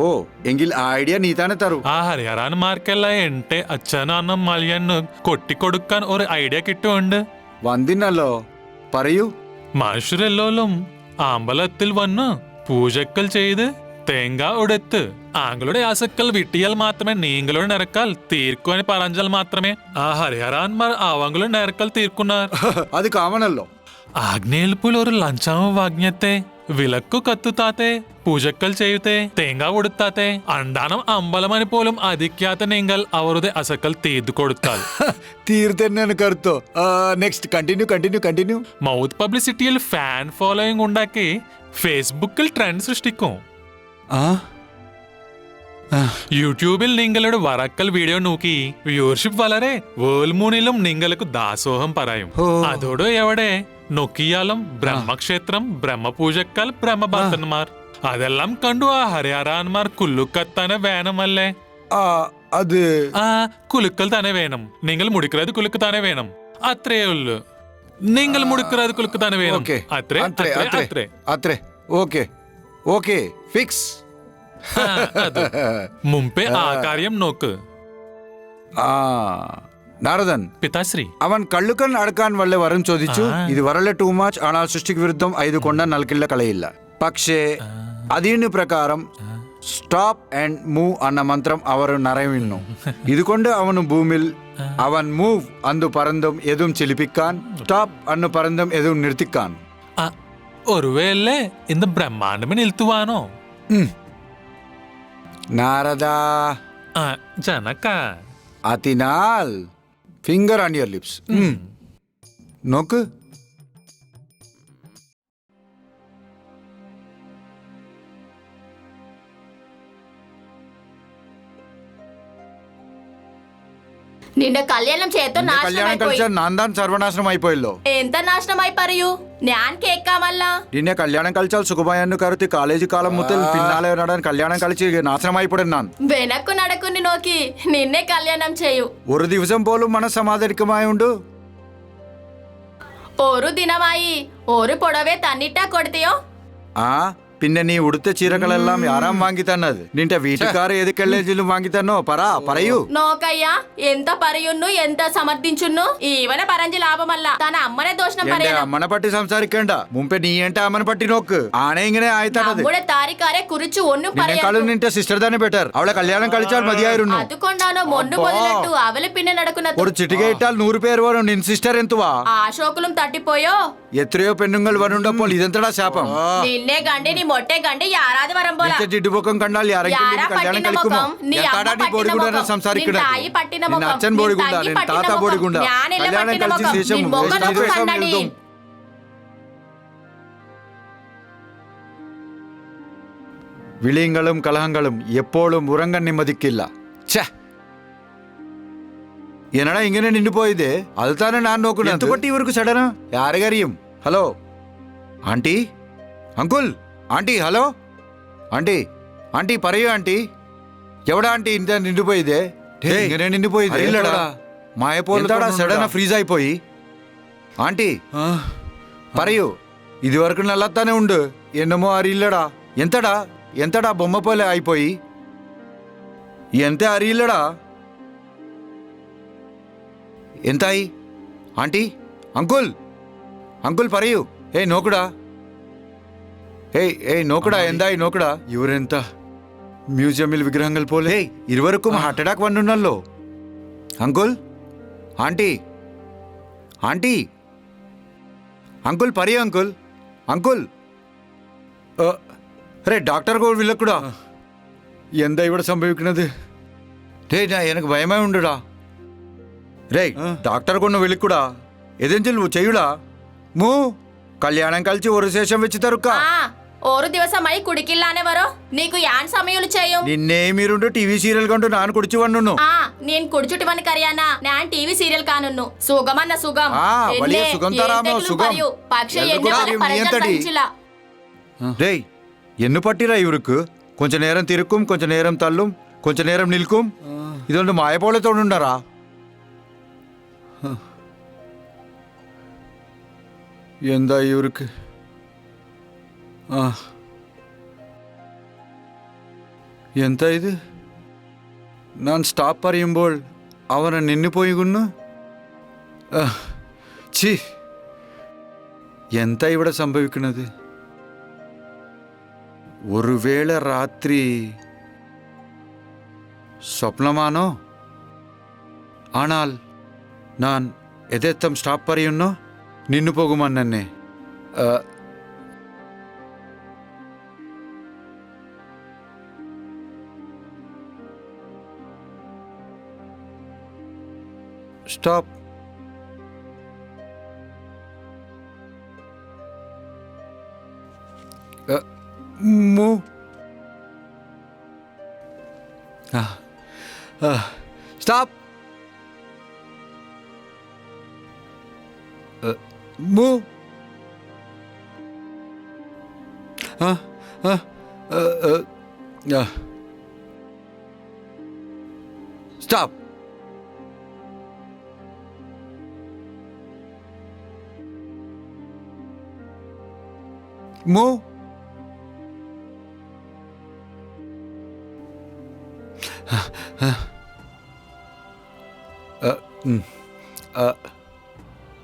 എങ്കിൽ ആ ഐഡിയ നീ തന്നെ തരൂ ആ ഹരിഹരാന്മാർക്കെല്ലാം എന്റെ അച്ഛനും മലയന്ന് കൊട്ടിക്കൊടുക്കാൻ ഒരു ഐഡിയ കിട്ടുന്നുണ്ട് വന്നിന്നല്ലോ പറയൂ മനുഷ്യരെല്ലോലും അമ്പലത്തിൽ വന്ന് പൂജക്കൽ ചെയ്ത് തേങ്ങ ഉടത്ത് ആങ്ങളുടെ ആസക്കൽ വിട്ടിയാൽ മാത്രമേ നീങ്ങളുടെ നിരക്കാൽ തീർക്കുവാൻ പറഞ്ഞാൽ മാത്രമേ ആ ഹരിഹരാന്മാർ അവങ്ങളുടെ നിരക്കൽ തീർക്കുന്നാർ അത് കാമണല്ലോ ആഗ്നയിൽ പോലും ഒരു ലഞ്ചാമ വാഗ്യത്തെ വിളക്കു കത്തുത്താത്തെ പൂജക്കൽ ചെയ്യത്തെ തേങ്ങ കൊടുത്താത്തെ അണ്ടാനം അമ്പലമനി പോലും അധിക്കാത്ത നിങ്ങൾ അവരുടെ അസക്കൽ തീർന്നു കൊടുത്താൽ തീർത്തന്നെ കറുത്തോ നെക്സ്റ്റ് കണ്ടിന്യൂ മൗത്ത് പബ്ലിസിറ്റിയിൽ ഫാൻ ഫോളോയിങ് ഉണ്ടാക്കി ഫേസ്ബുക്കിൽ ട്രെൻഡ് സൃഷ്ടിക്കും യൂട്യൂബിൽ നിങ്ങളുടെ വറക്കൽ വീഡിയോ നോക്കി വ്യൂവർഷിപ്പ് വളരെ വേൾമൂണിലും നിങ്ങൾക്ക് ദാസോഹം പറയും അതോട് എവിടെ നോക്കിയാലും ബ്രഹ്മക്ഷേത്രം ബ്രഹ്മപൂജക്കാൽ ബ്രഹ്മഭക്തന്മാർ അതെല്ലാം കണ്ടു ആ ഹരിഹരാന്മാർ കുലുക്കത്തന്നെ വേണമല്ലേ അത് കുലുക്കൽ തന്നെ വേണം നിങ്ങൾ മുടിക്കുന്നത് കുലുക്ക് തന്നെ വേണം അത്രേ ഉള്ളു നിങ്ങൾ മുടിക്കുന്നത് കുലുക്ക് തന്നെ വേണം അത്രേ ഓക്കെ ഫിക്സ് മുമ്പേ ആ കാര്യം നോക്ക് നാരദൻ പിതാശ്രീ അവൻ കള്ളുക്കൻ അടക്കാൻ വല്ല വരം ചോദിച്ചു ഇത് വരലെ ടൂ മച്ച് ആണാൽ സൃഷ്ടിക്ക് വിരുദ്ധം 5 കൊണ്ട നൽകില്ല കളയില്ല പക്ഷേ അതിന് പ്രകാരം സ്റ്റോപ്പ് ആൻഡ് മൂവ് അന്ന മന്ത്രം അവർ നിറയുന്നു ഇതുകൊണ്ട് അവന് ഭൂമിയിൽ അവൻ മൂവ് അന്നു പറന്തും എതും ചലിപ്പിക്കാൻ സ്റ്റോപ്പ് അന്നു പറന്തും എതും നിർത്തിക്കാൻ ഒരുവേളെ ഇന്ന് ബ്രഹ്മാണ്ടമേ നിൽത്തുവാനോ നാരദ ജനക അതിനാൽ ഫിംഗർ ഓൺ യുവർ ലിപ്സ് നോക്ക് നിന്റെ കല്യാണം ചേത്തോ നിന്റെ കല്യാണം നാശനമായി കഴിച്ചാൽ നാന്താൻ സർവനാശനമായി പോയല്ലോ എന്താ നാശനമായി പറയൂ ഞാൻ കേൾക്കാമല്ല നിന്നെ കല്യാണം കഴിച്ചാൽ സുഖമായെന്ന് കരുത്തി കോളേജ് കാലം മുതൽ പിന്നാലെ നടൻ കല്യാണം കളിച്ച് നാശനമായി പോടാൻ ഞാൻ വെനക്കു നടക്കുന്നു നോക്കി നിന്നെ കല്യാണം ചെയ്യൂ ഒരു ദിവസം പോലും മനസ്സമാധാനിക്കുമായുണ്ട് ഒരു ദിനമായി ഒരു പുടവെ തന്നിട്ടാ കൊടുത്തിയോ ആ പിന്നെ നീ ഉടുത്ത ചീരകളെല്ലാം ആരാം വാങ്ങി തന്നത് നിന്റെ വീട്ടുകാർ ഏത് കല്ലേജിലും വാങ്ങി തന്നോ പറയൂ നോക്കയ്യാ ఎంత പറയുന്നു ఎంత సమర్థించును ఈవన పరంజి లాభమల్ల తన అమ్మనే దోషణం എന്റെ പറയണം അമ്മനെ പറ്റി സംസാരിക്കേണ്ട മുമ്പേ നീ എന്റെ അമ്മനെ പറ്റി നോക്ക് ആണെ ഇങ്ങനെ ആയി തന്നത് നമ്മുടെ താരിക്കാരെ കുറിച്ച് ഒന്നും നിന്നെക്കാളും പറയരുത് നിന്റെ സിസ്റ്റർ തന്നെ ബെറ്റർ അവളെ കല്യാണം കഴിച്ചാൽ മതിയായിരുന്നു അതുകൊണ്ടാണ് మొన్ను మొదలెట్టు అవలి పిన్న నడుకున్నది ഒരു ചിട്ടിക ഇട്ടാൽ 100 പേർ വരും നിൻ സിസ്റ്റർ എന്തുവാ ఆ అశోకులం తట్టిపోయో എത്രയോ പെണ്ണുങ്ങൾ വരുണ്ടപ്പോൾ ഇതെന്തടാ ശാപം నిన్నే గండి నీ మొట్టే గండి యారాది వరం పోలా നിന്റെ ജിഡുപൊക്കം കണ്ടാൽ ആരെങ്കിലും యారా നിന്നെ കല്യാണം పట్టిన കഴിക്കുമോ ముఖం నీ എന്താടാ అమ్మ നീ పట్టిన ബോഡിഗുണ്ടാ ముఖం నీ സംസാരിക്കണത് తాయి పట్టిన നിന്റെ ముఖం അച്ഛൻ నీ ബോഡിഗുണ്ടാ തంగి നിന്റെ పట్టిన താത്ത ముఖం ബോഡിഗുണ്ടാ ഞാനെല്ലാം കല്യാണം പట్టిన കഴിച്ച ముఖం ശേഷം నీ మొగ్గ నొక్కు വേഷം കണ്ണടി എഴുതും വിളിയങ്ങളും കലഹങ്ങളും എപ്പോഴും ഉറങ്ങാൻ നിമ്മതിക്കില്ല എന്നടാ ഇങ്ങനെ നിന്നു പോയത് അത് തന്നെ ഞാൻ നോക്കുന്നത് എന്തുപറ്റി ഇവർക്ക് സഡന ആരെക്കറിയും hello aunty Ankul anti hello aunty aunty പറയൂ ആന്റി എവിടെ ആന്റി ഇന്ത നിന്നുപോയത് ഇങ്ങനെ നിന്നുപോയത് മായ പോലെ സഡന ഫ്രീസ് ആയി പോയി ആന്റി പറയൂ ഇതുവരെക്കും നല്ല തന്നെ ഉണ്ട് എന്നമോ അറിയില്ലടാ എന്തടാ ബൊമ്മ പോലെ ആയിപ്പോയി എന്താ അറിയില്ലടാ എന്തായി ആന്റി അങ്കുൽ പറയൂ നോക്കടാ നോക്കടാ എന്തായി നോക്കടാ ഇവരെന്താ മ്യൂസിയമിൽ വിഗ്രഹങ്ങൾ പോലെ ഇരുവർക്കും ഹാർട്ട് അറ്റാക്ക് വന്നുണ്ടല്ലോ അങ്കുൽ ആന്റി അങ്കുൽ പറയൂ അങ്കുൽ അരേ ഡോക്ടർ കോ വിളിക്കൂടാ എന്താ ഇവിടെ സംഭവിക്കുന്നത് എനിക്ക് ഭയമായി ഉണ്ടടാ ഡോക്ടർ കൊന്ന് വിളിക്കൂടാ ഏതെങ്കിലും ചെയ്യൂടാ മൂ കല്യാണം കഴിച്ച് ഒരു ശേഷം വെച്ച് തരുക്ക ഒരു ദിവസമായി കുടിക്കില്ലാനെ വരോ నీకు యాన్ సమయలు చేయం నిన్నే మీరుండు టీవీ సీరియల్ కంటూ నాన్న కుడిచి వన్నును నేను కుడిచుటి వన్ కరియానా ഞാൻ టీవీ సీరియల్ కానుന്നു സുഖമന്ന സുഖം വലിയ സുഖം തരാമോ സുഖം പക്ഷേ എന്നെ വരെ പരിചയിച്ചില്ല டேய் என்ன பட்டிரா இவருக்கு கொஞ்ச நேரம் திருக்கும் கொஞ்ச நேரம் தள்ளும் கொஞ்ச நேரம் நிൽக்கும் ഇതുകൊണ്ട് മായ പോലെ തോന്നുണ്ടറാ എന്താ ഇവർക്ക് എന്താ ഇത് ഞാൻ സ്റ്റോപ്പ് പറയുമ്പോൾ അവനെ നിന്നുപോയി കുന്നു ഛീ എന്താ ഇവിടെ സംഭവിക്കുന്നത് ഒരു വേള രാത്രി സ്വപ്നമാണോ ആണാൽ ഞാൻ യഥേത്തം സ്റ്റോപ്പ് പറയുന്നു നിന്നു പോകുമെന്നെ stop move. Stop. Move. Stop. Move.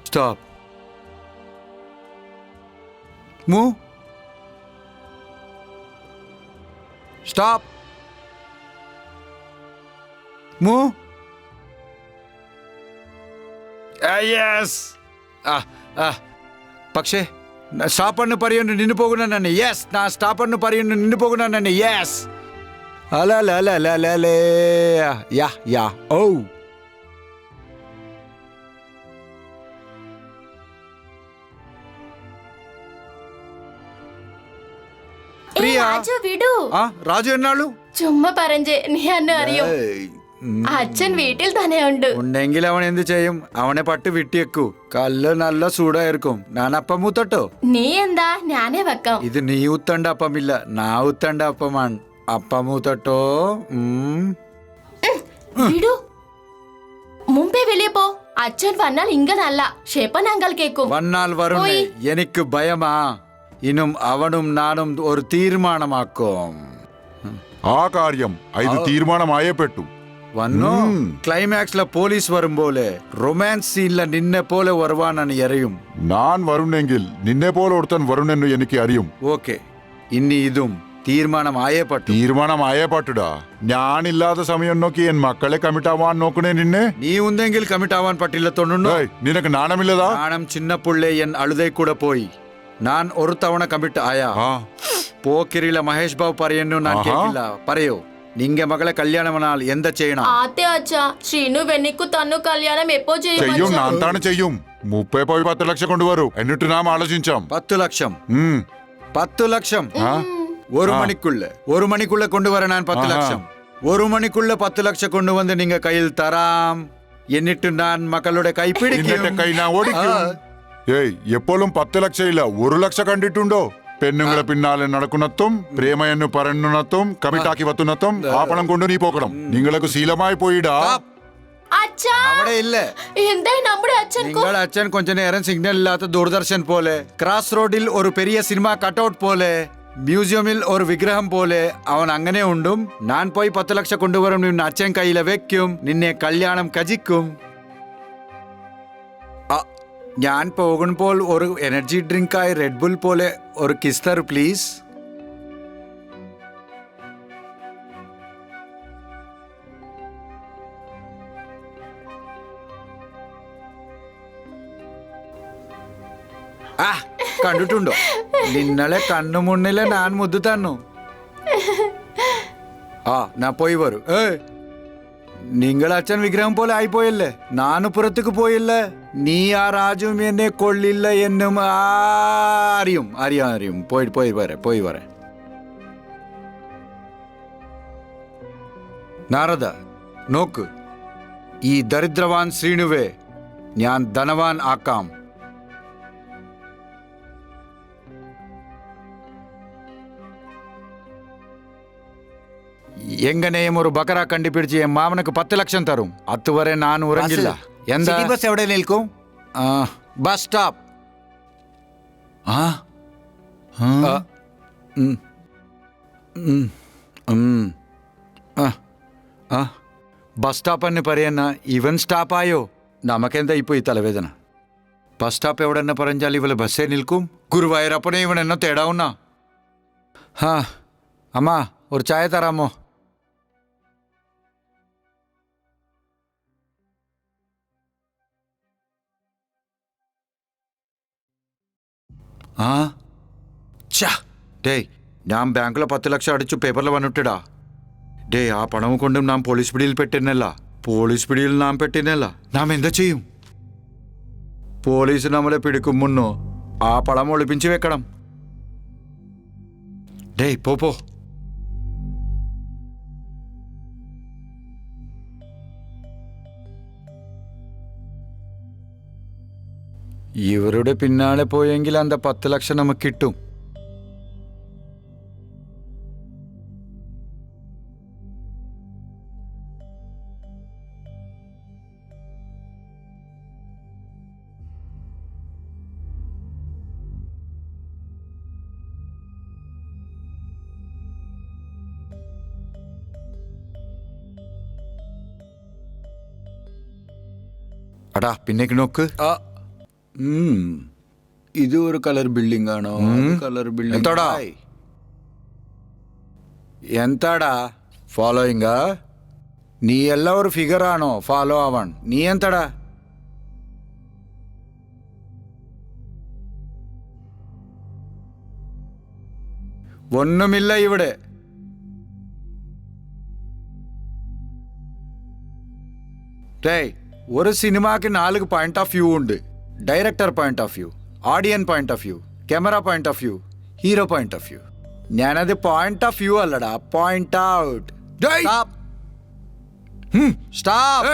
Stop move stop move yes പക്ഷേ ಸ್ಟಾಪ್ ಅನ್ನು ಪರಿಯನ್ನು ನಿನ್ನು ಹೋಗುಣ ನನ್ನ ಎಸ್ ನಾ ಸ್ಟಾಪ್ ಅನ್ನು ಪರಿಯನ್ನು ನಿನ್ನು ಹೋಗುಣ ನನ್ನ ಎಸ್ ಅಲ ಲ ಲ ಲ ಲ ಲೇ ಯಾ ಯಾ ಓ പ്രിയ രാജു വിടൂ. ആ രാജു എന്നാളു ചുമ്മാ പറഞ്ഞേ, നീ എന്നെ അറിയും. അച്ഛൻ വീട്ടിൽ തന്നെ ഉണ്ട്. ഉണ്ടെങ്കിൽ അവൻ എന്ത് ചെയ്യും? അവനെ പട്ട് വിട്ടിയേക്കൂ. കല്ല് നല്ല ചൂടായിരിക്കും. ഞാൻ അപ്പം മൂത്തട്ടോ. നീ എന്താ? ഞാനേ വെക്കാം. ഇത് നീ ഉത്തണ്ട അപ്പമില്ല, നാ ഉത്തണ്ട അപ്പമാണ്. അപ്പം മൂത്തട്ടോ. വിടൂ. മുമ്പേ വെളിയെ പോ. അച്ഛൻ വന്നാൽ ഇങ്ങനല്ല, ഷേപ്പനാങ്കൾ കേക്കും. വന്നാൽ വരുന്നേ, എനിക്ക് ഭയമാ. ഇനും അവനും നാനും ഒരു തീരുമാനമാക്കും. ആ കാര്യം ഇത് തീരുമാനമായേ പെട്ടു. വന്നു ക്ലൈമാക്സിലെ പോലീസ് വരും പോലെ റൊമാൻസ് സീനിലെ നിന്നെ പോലെ വരുവാനാണ് അറിയും. ഞാൻ വരുന്നെങ്കിൽ നിന്നെ പോലെ ഒരുത്തൻ വരുന്നെന്ന് എനിക്ക് അറിയും. ഓക്കെ, ഇനി ഇതും തീരുമാനമായേ പറ്റൂ. തീരുമാനമായേ പറ്റുടാ. ഞാനില്ലാത്ത സമയം നോക്കി എൻ മക്കളെ കമ്മിറ്റ് ആവാൻ നോക്കണേ നിന്നെ. നീ ഉണ്ടെങ്കിൽ കമ്മിറ്റ് ആവാൻ പറ്റില്ല തൊണ്ണു. നിനക്ക് നാണമില്ലതാ? നാണം ചിന്നപ്പുള്ളേ എൻ അഴുതേ കൂടെ പോയി. ഞാൻ ഒരു തവണ കമ്മിറ്റ് ആയാ. പോക്കിരിയിലെ മഹേഷ് ബാബു പറയുന്നു, ഞാൻ കേൾക്കില്ല. പറയൂ, നിങ്ങ മകളെ കല്യാണമാണാൽ എന്താ ചെയ്യണം? ആത്തെ അച്ഛാ, ശ്രീനു വെന്നിക്കു തന്നു കല്യാണം എപ്പോ ചെയ്യും? ഞാൻ താണ് ചെയ്യും. മുപ്പേ പോയി 10 ലക്ഷം കൊണ്ടുവരൂ. എന്നിട്ട് നാം ആലോചിച്ചാം. 10 ലക്ഷം 10 ലക്ഷം ഒരു മണിക്കുള്ള കൊണ്ടുവരാൻ ഞാൻ 10 ലക്ഷം. ഒരു മണിക്കുള്ള 10 ലക്ഷം കൊണ്ടുവന്ന് നിങ്ങ കയ്യിൽ തരാം. എന്നിട്ട് ഞാൻ മക്കളുടെ കൈ പിടിക്കും. കൈ ഞാൻ ഓടിക്കും. ഏയ്, എപ്പോഴും 10 ലക്ഷം ഇല്ല, 1 ലക്ഷം കണ്ടിട്ടുണ്ടോ? പെണ്ണുങ്ങളെ പിന്നാലെ നടക്കുന്നതും പ്രേമയെന്ന് പറയുന്നതും കമിറ്റാക്കി വത്തുന്നതും ആ പണം കൊണ്ട് നീ പോകണം. നിങ്ങൾക്ക് ശീലമായി പോയിടാ. അവിടെ ഇല്ലേ നിങ്ങളുടെ അച്ഛൻ കൊഞ്ച നേരം സിഗ്നൽ ഇല്ലാത്ത ദൂരദർശൻ പോലെ, ക്രാസ് റോഡിൽ ഒരു പെരിയ സിനിമ കട്ടൗട്ട് പോലെ, മ്യൂസിയമിൽ ഒരു വിഗ്രഹം പോലെ അവൻ അങ്ങനെ ഉണ്ടും. ഞാൻ പോയി 10 ലക്ഷം കൊണ്ടുവരും. നിന്നെ അച്ഛൻ കയ്യിലെ വെക്കും. നിന്നെ കല്യാണം കജിക്കും. ഞാൻ പോകുമ്പോൾ ഒരു എനർജി ഡ്രിങ്ക് ആയി റെഡ് ബുൾ പോലെ ഒരു കിസ് തരൂ പ്ലീസ്. കണ്ടിട്ടുണ്ടോ? നിങ്ങളെ കണ്ണുമുന്നിലെ ഞാൻ മുദ്ദു തന്നു. ഞാൻ പോയി വരൂ. നിങ്ങൾ അച്ഛൻ വിഗ്രഹം പോലെ ആയിപ്പോയല്ലേ. നാനു പുറത്തേക്ക് പോയില്ലേ. നീ ആ രാജുവും എന്നെ കൊള്ളില്ല എന്നും അറിയും അറിയാം അറിയും. പോയി വരെ നാരദ, നോക്ക്, ഈ ദരിദ്രവാൻ ശ്രീനുവെ ഞാൻ ധനവാൻ ആക്കാം. എങ്ങനെയും ഒരു ബക്കറ കണ്ടുപിടിച്ച് എൻ മാമനക്ക് 10 ലക്ഷം തരും. അതുവരെ ഞാൻ ഉറങ്ങില്ല. എന്താ ബസ് എവിടെ നിൽക്കും? Bus stop. ബസ് സ്റ്റോപ്പ് എന്ന് പറയുന്ന ഇവൻ സ്റ്റോപ്പായോ? നമുക്കെന്താ ഇപ്പോൾ ഈ തലവേദന? ബസ് സ്റ്റോപ്പ് എവിടെ പറഞ്ഞാൽ ഇവളെ ബസ്സേ നിൽക്കും. ഗുരുവായൂരപ്പനെ ഇവൻ എന്നെ തേടാവുന്ന. അമ്മ, ഒരു ചായ തരാമോ? ഡേയ്, ഞാൻ ബാങ്കിലെ 10 ലക്ഷം അടിച്ചു പേപ്പറിൽ വന്നിട്ടിടാ. ഡേ, ആ പണവും കൊണ്ടും നാം പോലീസ് പിടിയിൽ പെട്ടിരുന്നല്ല. പോലീസ് പിടിയിൽ നാം പെട്ടിരുന്നല്ല. നാം എന്താ ചെയ്യും? പോലീസ് നമ്മളെ പിടിക്കും മുന്നോ ആ പണം ഒളിപ്പിച്ച് വെക്കണം. ഡേയ്, പോ. ഇവരുടെ പിന്നാലെ പോയെങ്കിൽ അന്ത 10 ലക്ഷം നമുക്ക് കിട്ടും. അടാ പിന്നേക്ക് നോക്ക്. ഇത് ഒരു കളർ ബിൽഡിംഗ് ആണോ? കളർ ബിൽഡിംഗ് എന്താടാ? എന്താടാ ഫോളോയിങ്? നീ എല്ലാം ഒരു ഫിഗർ ആണോ ഫോളോ ആവാൻ? നീ എന്താടാ? ഒന്നുമില്ല ഇവിടെ. ഒരു സിനിമാക്ക് 4 പോയിന്റ് ഓഫ് വ്യൂ ഉണ്ട്. Director point of view, ഓഡിയൻ point of view, camera point of view, hero point of view. ഞാനത് പോയിന്റ് ഓഫ് വ്യൂ അല്ലടാ, പോയിന്റ് ഔട്ട്. സ്റ്റോപ്പ്.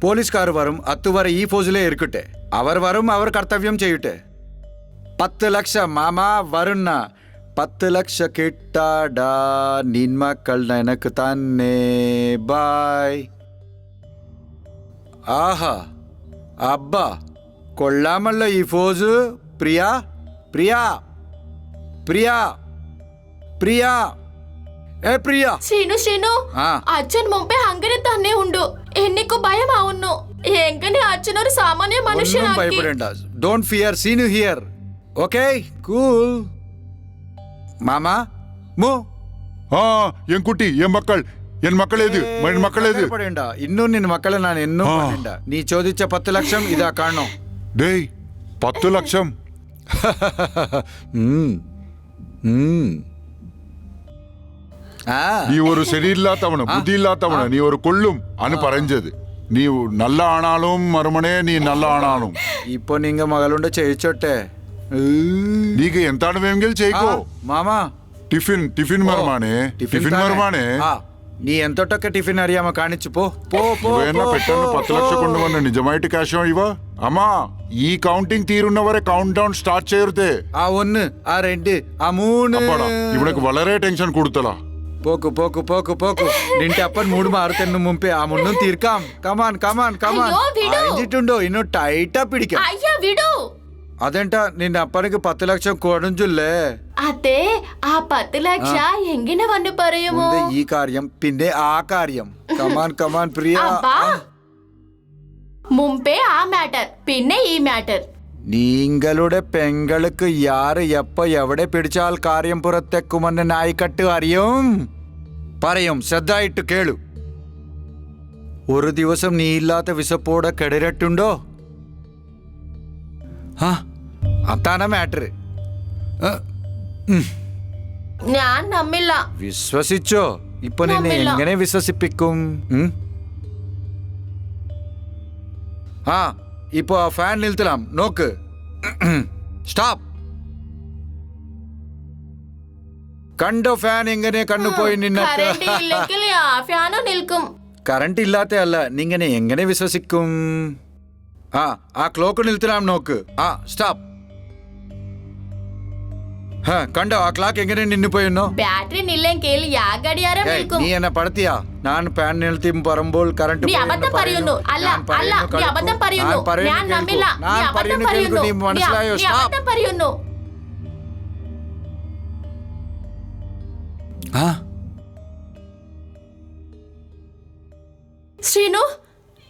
പോലീസുകാർ വരും, അതുവരെ ഈ ഫോസിലേ ഇരിക്കട്ടെ. അവർ വരും, അവർ കർത്തവ്യം ചെയ്യട്ടെ. 10 ലക്ഷം മാമ വരുന്ന. 10 ലക്ഷം കിട്ടാടാ നിൻ മക്കൾ എനക്ക് തന്നെ. ബായ്. ആഹാ അബ്ബാ കൊള്ളാമല്ലോ ഈ ഫോസ്. പ്രിയ പ്രിയ പ്രിയ പ്രിയ ఏ ప్రియా. శ్రీను అచ్చన్ ముంపే హంగరే తన్నే ఉండు. ఎన్నికు భయం అవును. ఎంకనే అచ్చన్ ഒരു സാമാന്യ മനുഷ്യനാക്കി. ഭയപ്പെടേണ്ട. Don't fear, Seenu here. Okay cool. മാമാ മോ. എൻ കുട്ടി, എൻ മക്കൾ, എൻ മക്കളേത്, എൻ മക്കളേത്. ഭയപ്പെടേണ്ട. ഇന്നും നിൻ മക്കളെ ഞാൻ എന്നും പറയണ്ട. നീ ചോദിച്ച 10 ലക്ഷം ഇതാ കാണോ. ഡേയ് 10 ലക്ഷം. നീ ഒരു ശരിയില്ലാത്തവണ്, ബുദ്ധിയില്ലാത്തവണ്, നീ ഒരു കൊള്ളും അന്ന് പറഞ്ഞത്. നീ നല്ല ആണാളും മറുമണേ, നീ നല്ല ആണാളും. ഇപ്പൊ നിങ്ങ മകളുണ്ട് ചെയ്യിച്ചോട്ടെ. നീക്ക് എന്താണ് വേണമെങ്കിൽ ചെയ്ക്കോ മാമാ. ടിഫിൻ ടിഫിൻ മറുമാണേ, ടിഫിൻ മറുമാണേ. നീ എന്തൊട്ടൊക്കെ ടിഫിൻ അറിയാമോ കാണിച്ചു പോ. പെട്ടെന്ന് 10 ലക്ഷം കൊണ്ടുവന്ന് നിജമായിട്ട് ക്യാഷോ ഇവ. അമ്മാ ഈ കൗണ്ടിങ് തീരുന്നവരെ കൗണ്ട് ഡൗൺ സ്റ്റാർട്ട് ചെയ്യരുതേ. 1 2 3 ഇവിടേക്ക് വളരെ ടെൻഷൻ കൊടുത്തലാ. പോക്കു പോക്കു പോക്കു പോക്കു. നിന്റെ അപ്പൻ മൂട് മാറുന്നതിന് മുമ്പേ ആ മുന്നും തീർക്കാം. Come on come on come on. അയച്ചിട്ടുണ്ടോ? ഇന്നു ടൈറ്റാ പിടിക്കാം. അതെന്താ നിന്റെ അപ്പനക്ക് 10 ലക്ഷം കൊടുഞ്ചല്ലേ? അതെ, ആ 10 ലക്ഷം എങ്ങനെ വന്ന് പറയുമോ? ഈ കാര്യം പിന്നെ ആ കാര്യം. കമാൻ കമാൻ പ്രിയ. മുമ്പേ ആ മാറ്റർ, പിന്നെ ഈ മാറ്റർ. നിങ്ങളുടെ പെങ്ങൾക്ക് യാറ് എപ്പോ എവിടെ പിടിച്ചാൽ കാര്യം പുറത്തേക്കുമെന്ന് നായിക്കട്ട് അറിയും. പറയും, ശ്രദ്ധയായിട്ട് കേളു. ഒരു ദിവസം നീ ഇല്ലാത്ത വിശപ്പോടെ കിടരട്ടുണ്ടോ? അതാണ് മാറ്റർ. ഞാൻ നമ്മില്ല. വിശ്വസിച്ചോ? ഇപ്പൊ നിന്നെ എങ്ങനെ വിശ്വസിപ്പിക്കും? ഇപ്പൊ ആ ഫാൻ നിൽത്തലാം. നോക്ക്. സ്റ്റോപ്പ്. കണ്ടോ ഫാൻ എങ്ങനെ കണ്ണുപോയി നിന്നെ? കറണ്ട് ഇല്ലാത്ത അല്ല, നിങ്ങനെ എങ്ങനെ വിശ്വസിക്കും? ആ ക്ലോക്ക് നിൽത്തലാം. നോക്ക്. സ്റ്റോപ്പ്. കണ്ടോ ആ ക്ലോക്ക് എങ്ങനെ നിന്നു പോയെന്നോ? ബാറ്ററി നില്ലെങ്കിൽ നീ എന്നെ പടത്തിയാ? ഞാൻ ഫാൻ നിൽത്തി പറയുമ്പോൾ കറണ്ട് നീ മനസ്സിലായോ? പറയുന്നു. ശ്രീനു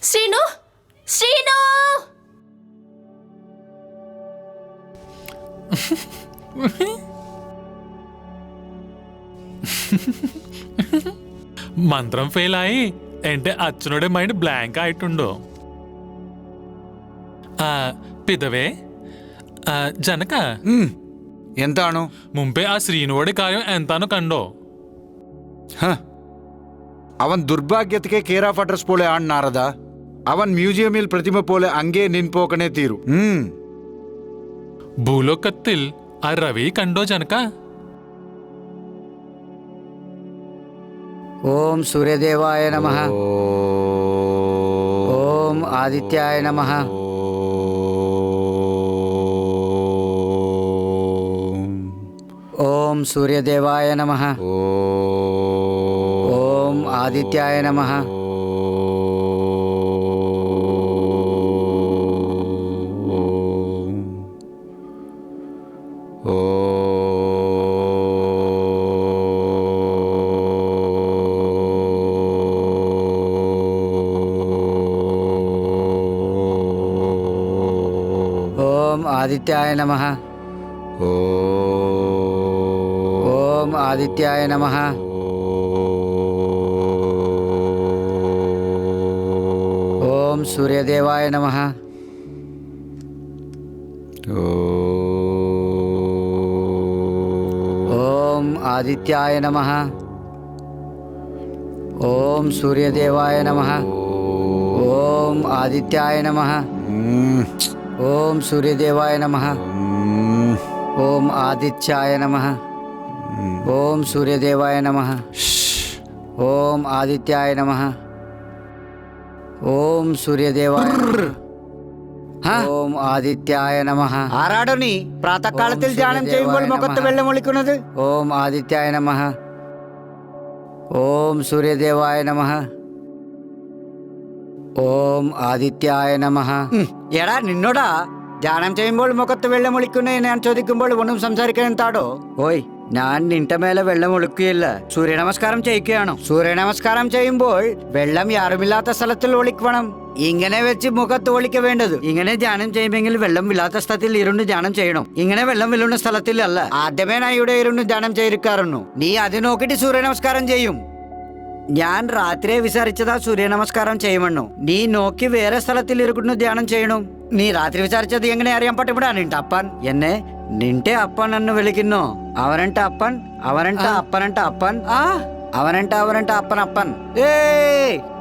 ശ്രീനു ശ്രീനു. മന്ത്രം ഫെയിലായി. എന്റെ അച്ഛനുടെ മൈൻഡ് ബ്ലാങ്ക് ആയിട്ടുണ്ടോ? പിതവേ, ജനക എന്താണോ മുമ്പേ ആ ശ്രീനുവോടെ കാര്യം എന്താണോ കണ്ടോ? അവൻ ദുർഭാഗ്യത്തിക്ക് കേർ ഓഫ് അഡ്രസ് പോലെ ആണെന്നാറതാ. അവൻ മ്യൂസിയമിൽ പ്രതിമ പോലെ അങ്ങേ നിൻപോക്കണേ തീരൂ. ഭൂലോകത്തിൽ ആ രവി കണ്ടോ ജനക? ഓം സൂര്യദേവായ നമഃ. ഓം ആദിത്യായ നമഃ. ഓം സൂര്യദേവായ നമഃ. ഓം ആദിത്യായ നമഃ. ആദിത്യായ നമഃ. ഓം ആദിത്യായ നമഃ. ഓം സൂര്യദേവായ നമഃ. ഓം ആദിത്യായ നമഃ. ഓം സൂര്യദേവായ നമഃ. ഓം ആദിത്യായ നമഃ. ഓം സൂര്യദേവായ നമഃ. ഓം ആദിത്യായ നമഃ. ഓം സൂര്യദേവായ നമഃ. ഓം ആദിത്യായ നമഃ. ഓം സൂര്യദേവായ ഓം ആദിത്യായ നമഃ. ആരാടോ നീ പ്രാതകാലത്തിൽ ധ്യാനം ചെയ്യുമ്പോൾ മുഖത്ത് വെള്ളം ഒളിക്കുന്നത്? ഓം ആദിത്യായ നമഃ. ഓം സൂര്യദേവായ നമഃ. ഓം ആദിത്യായ നമഃ. എടാ നിന്നോടാ ധ്യാനം ചെയ്യുമ്പോൾ മുഖത്ത് വെള്ളം ഒളിക്കുന്നേ ഞാൻ ചോദിക്കുമ്പോൾ ഒന്നും സംസാരിക്കാൻ എന്താടോ? ഓയ് ഞാൻ നിന്റെ മേലെ വെള്ളം ഒളിക്കുകയില്ല, സൂര്യ നമസ്കാരം ചെയ്യിക്കുകയാണോ? സൂര്യ നമസ്കാരം ചെയ്യുമ്പോൾ വെള്ളം യാറുമില്ലാത്ത സ്ഥലത്തിൽ ഒളിക്കണം. ഇങ്ങനെ വെച്ച് മുഖത്ത് ഒളിക്ക വേണ്ടത്. ഇങ്ങനെ ധ്യാനം ചെയ്യുമെങ്കിൽ വെള്ളം ഇല്ലാത്ത സ്ഥലത്തിൽ ഇരുന്ന് ധ്യാനം ചെയ്യണം. ഇങ്ങനെ വെള്ളം വീഴുന്ന സ്ഥലത്തിലല്ല. ആദ്യമേ ഞാൻ ഇവിടെ ഇരുന്ന് ധ്യാനം ചെയ്തിരിക്കാറുണ്ട്. നീ അത് നോക്കിയിട്ട് സൂര്യ നമസ്കാരം ചെയ്യും. ഞാൻ രാത്രിയെ വിചാരിച്ചതാ സൂര്യ നമസ്കാരം ചെയ്യുമെന്നു. നീ നോക്കി വേറെ സ്ഥലത്തിൽ ഇരിക്കുന്നു ധ്യാനം ചെയ്യണം. നീ രാത്രി വിചാരിച്ചത് എങ്ങനെ അറിയാൻ പറ്റുമ്പോഴാ നിന്റെ അപ്പൻ എന്നെ നിന്റെ അപ്പൻ എന്ന് വിളിക്കുന്നു. അവനണ്ട അപ്പൻ, അവനണ്ട അപ്പനണ്ട അപ്പൻ, അവനണ്ട അവനണ്ട അപ്പൻ അപ്പൻ.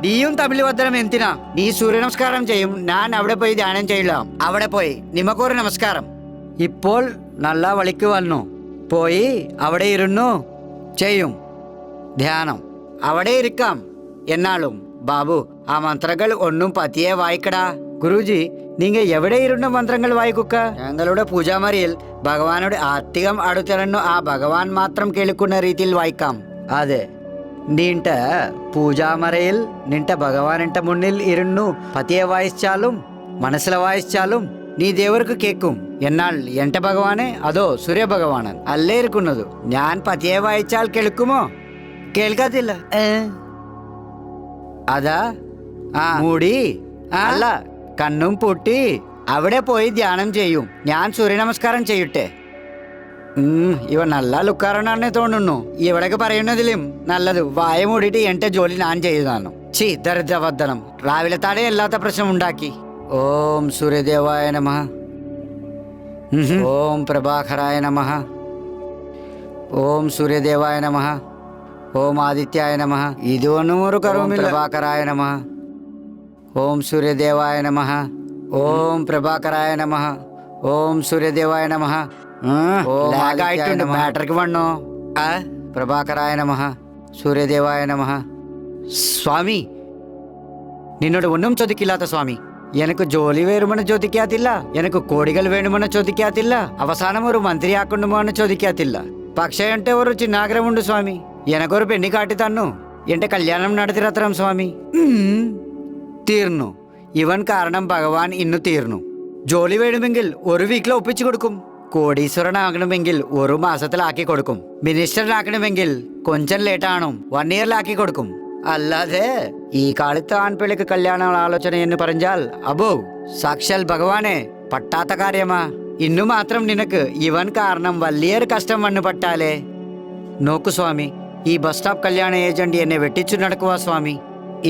നീയും തമിഴ് ഭദ്രം എന്തിനാ? നീ സൂര്യ നമസ്കാരം ചെയ്യും, ഞാൻ അവിടെ പോയി ധ്യാനം ചെയ്യില്ല. അവിടെ പോയി നിമക്കൊരു നമസ്കാരം. ഇപ്പോൾ നല്ല വളിക്ക് വന്നു, പോയി അവിടെ ഇരുന്നു ചെയ്യും ധ്യാനം. അവിടെ ഇരിക്കാം. എന്നാലും ബാബു ആ മന്ത്രങ്ങൾ ഒന്നും പതിയെ വായിക്കടാ. ഗുരുജി നിങ്ങൾ എവിടെ ഇരുന്ന് മന്ത്രങ്ങൾ വായിക്കുക? ഞങ്ങളുടെ പൂജാമറിയിൽ ഭഗവാനോട് അധികം അടുത്തിറന്നു ആ ഭഗവാൻ മാത്രം കേൾക്കുന്ന രീതിയിൽ വായിക്കാം. അതെ, നിന്റെ പൂജാമറയിൽ നിന്റെ ഭഗവാനിന്റെ മുന്നിൽ ഇരുന്നു പതിയെ വായിച്ചാലും മനസ്സിൽ വായിച്ചാലും നീ ദേവർക്ക് കേൾക്കും. എന്നാൽ എന്റെ ഭഗവാനെ അതോ സൂര്യ ഭഗവാനൻ അല്ലേ ഇരിക്കുന്നത്. ഞാൻ പതിയെ വായിച്ചാൽ കേൾക്കുമോ? കേൾക്കത്തില്ല. അതാ മൂടി അല്ല കണ്ണും പൂട്ടി അവിടെ പോയി ധ്യാനം ചെയ്യും. ഞാൻ സൂര്യ നമസ്കാരം ചെയ്യട്ടെ. ഇവ നല്ല ലുക്കാറണെന്ന് തോന്നുന്നു. ഇവിടൊക്കെ പറയുന്നതിലും നല്ലത് വായ മൂടിയിട്ട് എന്റെ ജോലി ഞാൻ ചെയ്തതാണ്. ചീ ദരിദ്രവദനം, രാവിലെ താഴെ അല്ലാത്ത പ്രശ്നം ഉണ്ടാക്കി. ഓം സൂര്യദേവായ നമഃ. ഓം പ്രഭാകരായ നമഃ. ഓം സൂര്യദേവായ നമഃ. ഓം ആദിത്യായ നമഃ. ഇതൊന്നും ഒരു കർമ്മമില്ല. പ്രഭാകരായ നമഃ. ഓം സൂര്യദേവായ നമഃ. ഓം പ്രഭാകരായ നമഃ. ഓം സൂര്യദേവായ നമഃ. ലാഗായിട്ടുണ്ട്, ബാറ്ററിക്ക് വണ്ണോ? പ്രഭാകരായ നമഃ. സൂര്യദേവായ നമഃ. സ്വാമി നിന്നോട് ഒന്നും ചോദിക്കില്ലാത്ത സ്വാമി. എനിക്ക് ജോലി വേണമെന്ന് ചോദിക്കാത്തില്ല, എനിക്ക് കോടികൾ വേണമെന്ന് ചോദിക്കാത്തില്ല, അവസാനം ഒരു മന്ത്രിയാക്കണമോ എന്ന് ചോദിക്കാത്തില്ല. പക്ഷേ എന്റെ ഒരു ചിന്നാഗ്രഹമുണ്ട് സ്വാമി. എനക്കൊരു പെണ്ണി കാട്ടി തന്നു, എന്റെ കല്യാണം നടത്തിരത്രം സ്വാമി. തീർന്നു. ഇവൻ കാരണം ഭഗവാൻ ഇന്ന് തീർന്നു. ജോലി വേണമെങ്കിൽ ഒരു വീക്കിൽ ഒപ്പിച്ചു കൊടുക്കും. കോടീശ്വരനാകണമെങ്കിൽ ഒരു മാസത്തിലാക്കി കൊടുക്കും. മിനിസ്റ്ററിനാക്കണമെങ്കിൽ കൊഞ്ചം ലേറ്റാണും 1 ഇയറിലാക്കി കൊടുക്കും. അല്ലാതെ ഈ കാലത്ത് ആൺപിള്ളക്ക് കല്യാണ ആലോചന എന്ന് പറഞ്ഞാൽ അബോ സാക്ഷാൽ ഭഗവാനെ പട്ടാത്ത കാര്യമാ. ഇന്നു മാത്രം നിനക്ക് ഇവൻ കാരണം വലിയൊരു കഷ്ടം വന്നു പട്ടാലേ. നോക്കു സ്വാമി, ഈ ബസ് സ്റ്റോപ്പ് കല്യാണ ഏജന്റ് എന്നെ വെട്ടിച്ചു നടക്കുക സ്വാമി.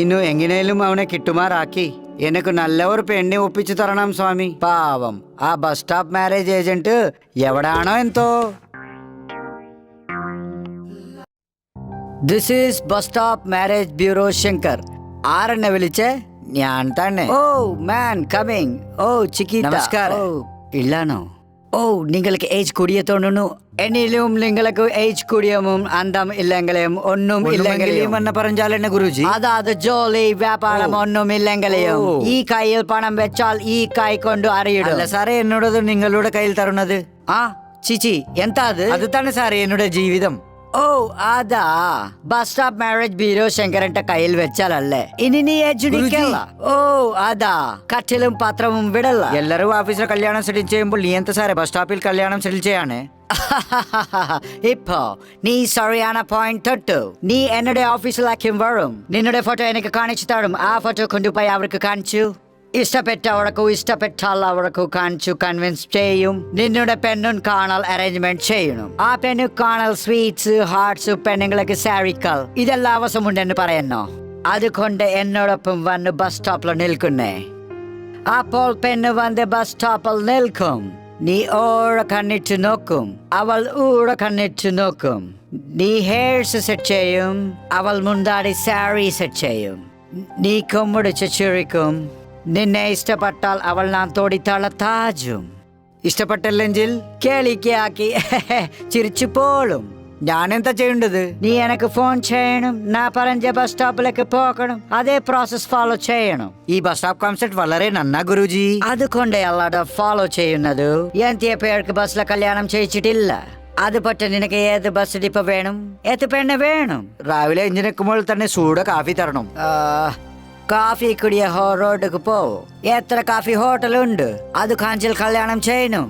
ഇന്നു എങ്ങനെയും അവനെ കിട്ടുമാറാക്കി എനിക്ക് നല്ല ഒരു പെണ്ണെ ഒപ്പിച്ചു തരണം സ്വാമി. പാവം ആ ബസ് സ്റ്റോപ്പ് മാരേജ് ഏജന്റ് എവിടാണോ എന്തോ. This is bus stop marriage bureau Shankar. ആരെന്നെ വിളിച്ചേ? ഞാൻ തന്നെ. ഓ മാൻ കമ്മിങ്. ഓ ചിക്കി നമസ്കാരം. ഇല്ലാണോ? ഓ നിങ്ങൾക്ക് ഏജ് കൂടിയ തോന്നുന്നു. എന്നിലും നിങ്ങൾക്ക് ഏജ് കൂടിയവും അന്തം ഇല്ലെങ്കിലും ഒന്നും ഇല്ലെങ്കിലും എന്ന് പറഞ്ഞാൽ എന്നെ ഗുരുജി അതാത് ജോലി വ്യാപാരം ഒന്നും ഇല്ലെങ്കിലും ഈ കയ്യിൽ പണം വെച്ചാൽ ഈ കൈ കൊണ്ട് അറിയിടും. അല്ല സാറേ എന്നോടത് നിങ്ങളുടെ കയ്യിൽ തരുന്നത്. ആ ചിച്ചി എന്താ അത് തന്നെ സാറേ എന്നോട് ജീവിതം. ഓ അതാ ബസ് സ്റ്റോപ്പ് മാരേജ് ബ്യൂറോ ശങ്കരന്റെ കയ്യിൽ വെച്ചാലല്ലേ ഇനി നീ ഏജുടിക്കല്ല. ഓ അതാ കട്ടിലും പാത്രവും വിടല്ല. എല്ലാരും ഓഫീസിലെ കല്യാണം സെറ്റിൽ ചെയ്യുമ്പോൾ നീ എന്താ സാറേ ബസ് സ്റ്റോപ്പിൽ കല്യാണം സെറ്റിൽ ചെയ്യാനേ? ഇപ്പോ നീ സറിയാണ് പോയിന്റ് തൊട്ടു. നീ എന്നോട് ഓഫീസിലാക്കും വരും, നിന്നോട് ഫോട്ടോ എനിക്ക് കാണിച്ചു തരും. ആ ഫോട്ടോ കൊണ്ടുപോയി അവർക്ക് കാണിച്ചു. ഇഷ്ടപ്പെട്ടവർക്ക് കാണിച്ചു കൺവിൻസ് ചെയ്യും. നിന്നുടെ പെണ്ണും കാണൽ അറേഞ്ച്മെന്റ് ചെയ്യണം. ആ പെണ്ണു കാണൽ സ്വീറ്റ്സ്, ഹാർട്സ്, പെണ്ണുങ്ങൾക്ക് സാരിക്കൽ ഇതെല്ലാം ആവശ്യമുണ്ടെന്ന് പറയുന്നു. അതുകൊണ്ട് എന്നോടൊപ്പം വന്ന് ബസ് സ്റ്റോപ്പിൽ നിൽക്കുന്നേ. അപ്പോൾ പെണ്ണ് വന്ന് ബസ് സ്റ്റോപ്പിൽ നിൽക്കും. നീ ഓട കണ്ണിട്ട് നോക്കും, അവൾ ഊട കണ്ണിട്ട് നോക്കും. നീ ഹെയർസ് സെറ്റ് ചെയ്യും, അവൾ മുണ്ടാടി സാരി സെറ്റ് ചെയ്യും. നീ കൊമ്മുടിച്ച് ചിരിക്കും. നിന്നെ ഇഷ്ടപ്പെട്ടാൽ അവൾ ഞാൻ തോടിത്താള താജും. ഇഷ്ടപ്പെട്ടില്ലെങ്കിൽ കേളിക്കാക്കി ചിരിച്ചു പോളും. ഞാൻ എന്താ ചെയ്യേണ്ടത്? നീ എനക്ക് ഫോൺ ചെയ്യണം, ഞാൻ പറഞ്ഞ ബസ് സ്റ്റോപ്പിലേക്ക് പോകണം. അതേ പ്രോസസ് ഫോളോ ചെയ്യണം. ഈ ബസ് സ്റ്റോപ്പ് കോൺസെപ്റ്റ് വളരെ നന്നാ ഗുരുജി. അതുകൊണ്ട് അല്ലാതെ ഫോളോ ചെയ്യുന്നത്. എന്തിയ പേർക്ക് ബസ്സിലെ കല്യാണം ചെയ്യിച്ചിട്ടില്ല. അത് പറ്റ നിനക്ക് ഏത് ബസ് ഡിപ്പോ വേണം, ഏത് പെണ്ണ് വേണം? രാവിലെ എഞ്ചിനെക്കുമ്പോൾ തന്നെ ചൂട് കാഫി തരണം. കാഫി കുടിയ റോഡിക്ക് പോവും. എത്ര കാഫി ഹോട്ടലുണ്ട്, അത് കാഞ്ചിൽ കല്യാണം ചെയ്യണം.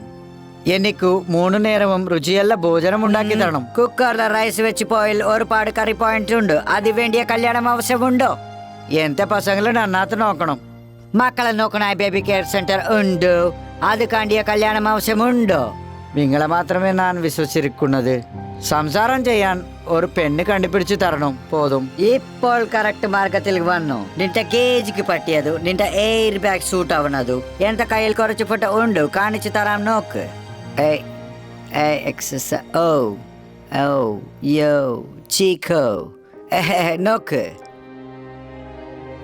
എനിക്ക് 3 നേരവും രുചിയുള്ള ഭോജനം ഉണ്ടാക്കി തരണം. കുക്കറിലെ റൈസ് വെച്ച് പോയിൽ ഒരുപാട് കറി പോയിന്റ് ഉണ്ട്. അത് വേണ്ടിയ കല്യാണം ആവശ്യമുണ്ടോ? എന്റെ പസങ്ങളെ നന്നാത്ത് നോക്കണം. മക്കളെ നോക്കണ ബേബി കെയർ സെന്റർ ഉണ്ട്. അത് കാണ്ടിയ കല്യാണം ആവശ്യമുണ്ടോ? നിങ്ങളെ മാത്രമേ ഞാൻ വിശ്വസിച്ചിരിക്കുന്നത്. സംസാരം ചെയ്യാൻ ഒരു പെണ്ണ് കണ്ടുപിടിച്ചു തരണം പോതും. ഇപ്പോൾ കറക്റ്റ് മാർഗത്തിൽ വന്നു. നിന്റെ കേജിക്ക് പറ്റിയതു, നിന്റെ എയർ ബാഗ് സൂട്ട് ആവണതു. എന്റെ കയ്യിൽ കുറച്ച് ഫോട്ടോ ഉണ്ട്, കാണിച്ചു തരാം. നോക്ക്. നോക്ക്.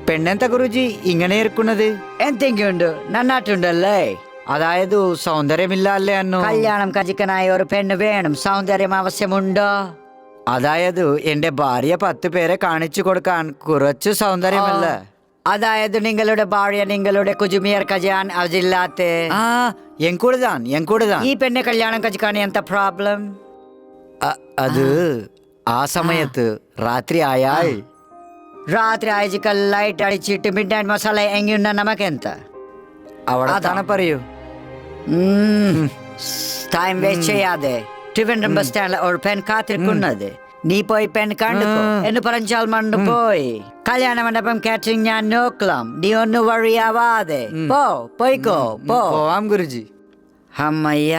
പെണ്ണെന്താ ഗുരുജി ഇങ്ങനെ ഇരിക്കുന്നത്? എന്തെങ്കിലും ഉണ്ട്, നന്നായിട്ടുണ്ടല്ലേ? അതായത് സൗന്ദര്യമില്ല അല്ലേ അന്നു? കല്യാണം കജിക്കനായ ഒരു പെണ്ണ് വേണം, സൗന്ദര്യം ആവശ്യമുണ്ടോ? അതായത് എന്റെ ഭാര്യ 10 പേരെ കാണിച്ചു കൊടുക്കാൻ കുറച്ച് സൗന്ദര്യമല്ല. അതായത് നിങ്ങളുടെ ഭാര്യ നിങ്ങളുടെ കുജുമിയർ കജാൻ അതില്ലാത്ത. എൻകൂടുതാൻ ഈ പെണ്ണെ കല്യാണം കജിക്കാൻ എന്താ പ്രോബ്ലം? അത് ആ സമയത്ത് രാത്രി ആയാൽ ലൈറ്റ് അടിച്ചിട്ട് മിഡ് നൈറ്റ് മസാല എങ്ങുന്ന നമുക്കെന്താ അവിടെ തന്നെ പറയൂ. ടൈം വേസ്റ്റ് ചെയ്യാതെ ട്രിവാൻഡ്രം ബസ് സ്റ്റാൻഡിൽ ഒരു പെൺ കാത്തിരിക്കുന്നത്. നീ പോയി പെൺ കണ്ടുക്കോ എന്ന് പറഞ്ഞാൽ മണ്ടു പോയി. കല്യാണ മണ്ഡപം കാറ്ററിംഗ് ഞാൻ നോക്കാം. നീ ഒന്ന് വഴിയാവാതെ പോയിക്കോ. പോവാം ഗുരുജി. അമ്മയ്യ,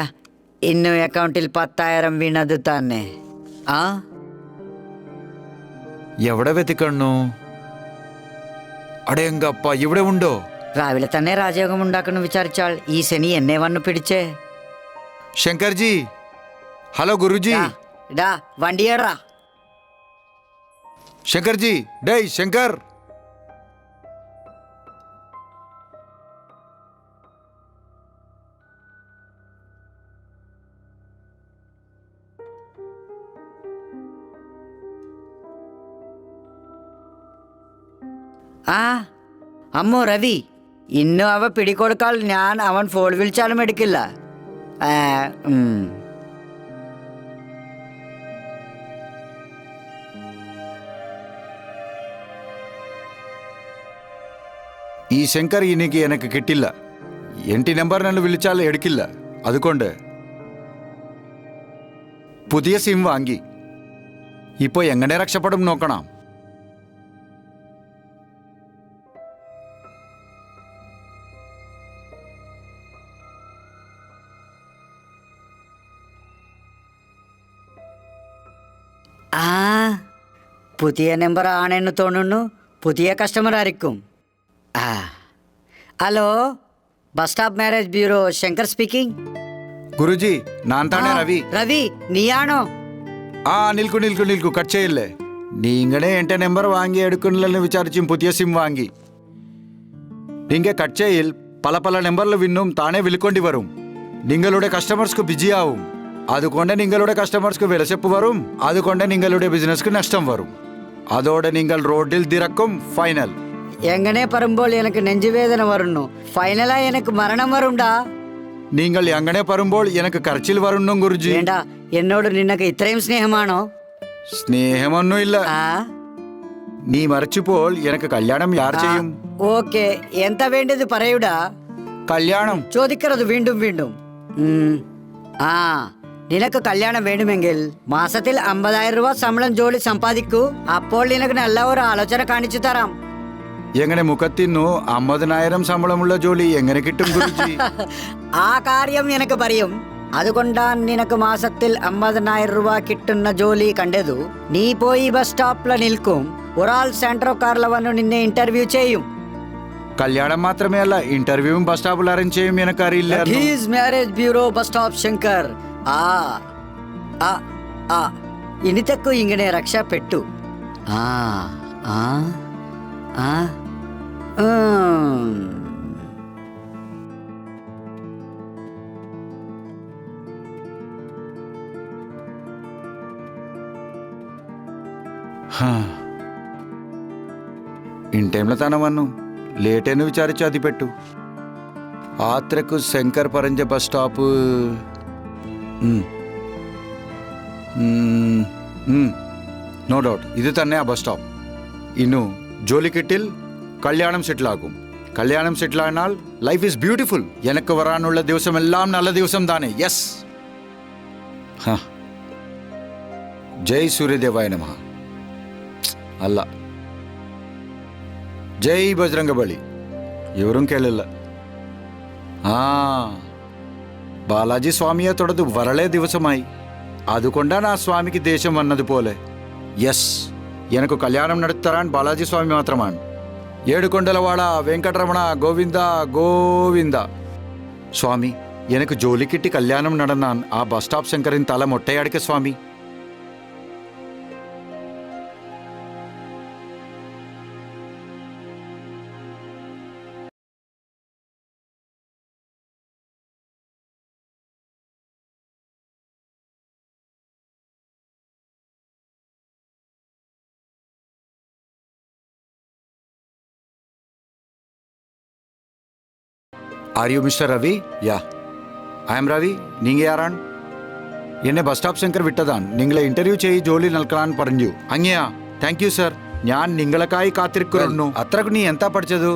ഇന്നു അക്കൗണ്ടിൽ 10,000 വീണത് തന്നെ. എവിടെ വെത്തിക്കണ്ണു? അടയങ്കപ്പ ഇവിടെ ഉണ്ടോ? രാവിലെ തന്നെ രാജയോഗം ഉണ്ടാക്കണം വിചാരിച്ചാൽ ഈ ശനി എന്നെ വന്നു പിടിച്ചേ. ശങ്കർജി, ഹലോ ഗുരുജി. വണ്ടിയേടാ ശങ്കർജി. ഡേയ് ശങ്കർ. അമ്മോ രവി, ഇന്നും അവ പിടികൊടുക്കാൽ ഞാൻ അവൻ ഫോൺ വിളിച്ചാലും എടുക്കില്ല. ഈ ശങ്കർ ഇനിക്ക് എനിക്ക് കിട്ടില്ല. എന്റെ നമ്പർ നല്ല് വിളിച്ചാൽ എടുക്കില്ല. അതുകൊണ്ട് പുതിയ സിം വാങ്ങി ഇപ്പോ എങ്ങനെ രക്ഷപ്പെടും നോക്കണം. പുതിയ നമ്പർ ആണെന്ന് തോന്നുന്നു. പുതിയ കസ്റ്റമർ ആയിരിക്കും. Hello, bus stop marriage bureau, Shankar speaking. Guruji, ഞാൻ തന്നെ രവി. രവി, നീയാണോ? നിൽക്കു കട്ട് ചെയ്യില്ലേ. നീങ്ങളെ എന്റെ നമ്പർ വാങ്ങി എടുക്കണില്ലെന്ന് വിചാരിച്ചും പുതിയ സിം വാങ്ങി. നിങ്ങ കട്ട് ചെയ്യിൽ പല നമ്പറിൽ വിന്നും താനെ വിളിക്കൊണ്ടി വരും. നിങ്ങളുടെ കസ്റ്റമേഴ്സ്ക്ക് ബിജിയാവും. അതുകൊണ്ട് നിങ്ങളുടെ കസ്റ്റമേഴ്സ്ക്ക് വിലസപ്പ് വരും. അതുകൊണ്ട് നിങ്ങളുടെ ബിസിനസ്ക്ക് നഷ്ടം വരും. അതോടെ നിങ്ങൾ റോഡിൽ ദിറക്കും. ഫൈനൽ. എങ്ങനെ പറയുമ്പോൾ എനിക്ക് നെഞ്ചുവേദന വരുന്നു. ഫൈനലായി എനിക്ക് മരണം വരുണ്ടാ? നിങ്ങൾ എങ്ങനെ പറയുമ്പോൾ എനിക്ക് കരച്ചിൽ വരുന്നു ഗുരുജി. വേണ്ട, എന്നോട് നിനക്ക് ഇത്രയും സ്നേഹമാണോ? സ്നേഹമൊന്നുമില്ല. നീ മറിച്ചുപോൾ എനിക്ക് കല്യാണം യാർ ചെയ്യും? ഓക്കെ, എന്താ വേണ്ടത് പറയൂടാ. കല്യാണം ചോദിക്കരുത് വീണ്ടും വീണ്ടും. നിനക്ക് കല്യാണം വേണമെങ്കിൽ മാസത്തിൽ 50,000 രൂപ ശമ്പളം ജോലി സമ്പാദിക്കൂ. അപ്പോൾ നിനക്ക് നല്ല ഒരു ആലോചന കാണിച്ചു തരാം. എങ്ങനെ മുഖത്തിന്നു 50,000 ശമ്പളമുള്ള ജോലി എങ്ങനെ കിട്ടും ഗുരുജി? ആ കാര്യം നിനക്ക് പറയും. അതുകൊണ്ടാണ് നിനക്ക് മാസത്തിൽ 50,000 രൂപ കിട്ടുന്ന ജോലി കണ്ടതു. നീ പോയി ബസ് സ്റ്റോപ്പിൽ നിൽക്കും. ഒരാൾ സെൻട്രോ കാറിൽ വന്നു നിന്നെ ഇന്റർവ്യൂ ചെയ്യും. കല്യാണം മാത്രമേ അല്ല, ഇന്റർവ്യൂവും ബസ് സ്റ്റാപ്പിൽ അറേഞ്ച് ചെയ്യും. എനിക്കറിയില്ല. Marriage bureau bus stop Shankar. ഇനിത്തക്കു ഇങ്ങനെ രക്ഷപ്പെട്ടു. ആ ആ ആ ఇన్ టైంలో తన వన్ను లేట్ అని విచారించి అది పెట్టు. ఆత్రకు శంకర్ పరంజ బస్ స్టాప్. നോ ഡൗട്ട് ഇത് തന്നെ ആ ബസ് സ്റ്റോപ്പ്. ഇന്നു ജോലി കിട്ടിൽ കല്യാണം സെറ്റിൽ ആകും. കല്യാണം സെറ്റിൽ ആയാൽ ലൈഫ് ഈസ് ബ്യൂട്ടിഫുൾ. എനിക്ക് വരാനുള്ള ദിവസമെല്ലാം നല്ല ദിവസം താനേ. യെസ്. ജയ് സൂര്യദേവായ നമഃ. അല്ല, ജയ് ബജ്രംഗബലി. ഇവരും കേളില്ല. ബാലാജി സ്വാമിയെ തൊടത് വരളേ ദിവസമായി. അതുകൊണ്ടാണ് ആ സ്വാമിക്ക് ദേഷ്യം വന്നതുപോലെ. യെസ്, എനിക്ക് കല്യാണം നടത്തരാൻ ബാലാജി സ്വാമി മാത്രമാണ്. ഏടുകൊണ്ടലവാട വെങ്കട്ടരമണ ഗോവിന്ദ ഗോവിന്ദ. സ്വാമി, എനിക്ക് ജോലി കിട്ടി കല്യാണം നടന്നാൻ ആ ബസ് സ്റ്റോപ്പ് ശങ്കറിൻ തല മൊട്ടയടിക്ക സ്വാമി. Are you Mr. Ravi? Yeah. I am Ravi. നിങ്ങൾ ആരാണ്? എന്നെ ബസ് സ്റ്റോപ്പ് ശങ്കർ വിട്ടതാണ്. നിങ്ങളെ ഇന്റർവ്യൂ ചെയ്ത് ജോലി നൽകാൻ പറഞ്ഞു. അങ്ങനെയാ? Thank you sir. ഞാൻ നിങ്ങളക്കായി കാത്തിരിക്കുന്നു. അത്രക്ക് നീ എന്താ പഠിച്ചത്?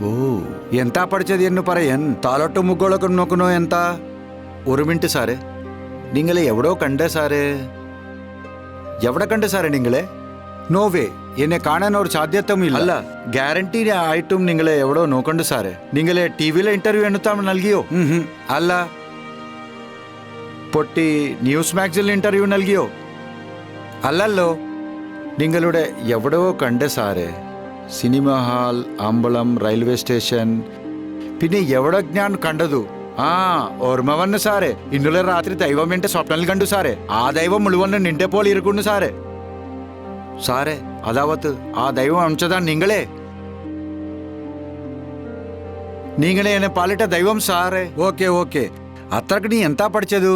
ഓ, എന്താ പഠിച്ചത് എന്ന് പറയാൻ താലോട്ട് മുകളൊക്കെ നോക്കണോ? എന്താ? ഒരു മിനിറ്റ് സാറേ. നിങ്ങളെ എവിടോ കണ്ടേ സാറേ. എവിടെ കണ്ടേ സാറേ നിങ്ങളെ? നോവേ, എന്നെ കാണാൻ ഒരു സാധ്യതയുമില്ല. അല്ല, ഗ്യാരണ്ടി ആയിട്ടും നിങ്ങളെ എവിടോ നോക്കണ്ട് സാറേ. നിങ്ങളെ ടിവിയിലെ ഇന്റർവ്യൂ എടുത്താൽ നൽകിയോ? അല്ല. പൊട്ടി ന്യൂസ് മാഗസിനിൽ ഇന്റർവ്യൂ നൽകിയോ? അല്ലല്ലോ. നിങ്ങളുടെ എവിടോ കണ്ടേ സാറേ. സിനിമ ഹാൾ, അമ്പലം, റെയിൽവേ സ്റ്റേഷൻ, പിന്നെ എവിടെ ഞാൻ കണ്ടതു? ഓർമ്മ വന്നു സാറേ. ഇന്നലെ രാത്രി ദൈവം എന്റെ സ്വപ്നത്തിൽ കണ്ടു സാറേ. ആ ദൈവം മുഴുവൻ നിന്റെ പോലെ ഇരിക്കുന്നു സാറേ. സാറേ, അതാവത്ത് ആ ദൈവം അമിച്ചതാണ് നിങ്ങളെ. നിങ്ങളെ എന്നെ പാലിട്ട ദൈവം സാറേ. Okay okay. അത്രക്ക് നീ എന്താ പഠിച്ചതു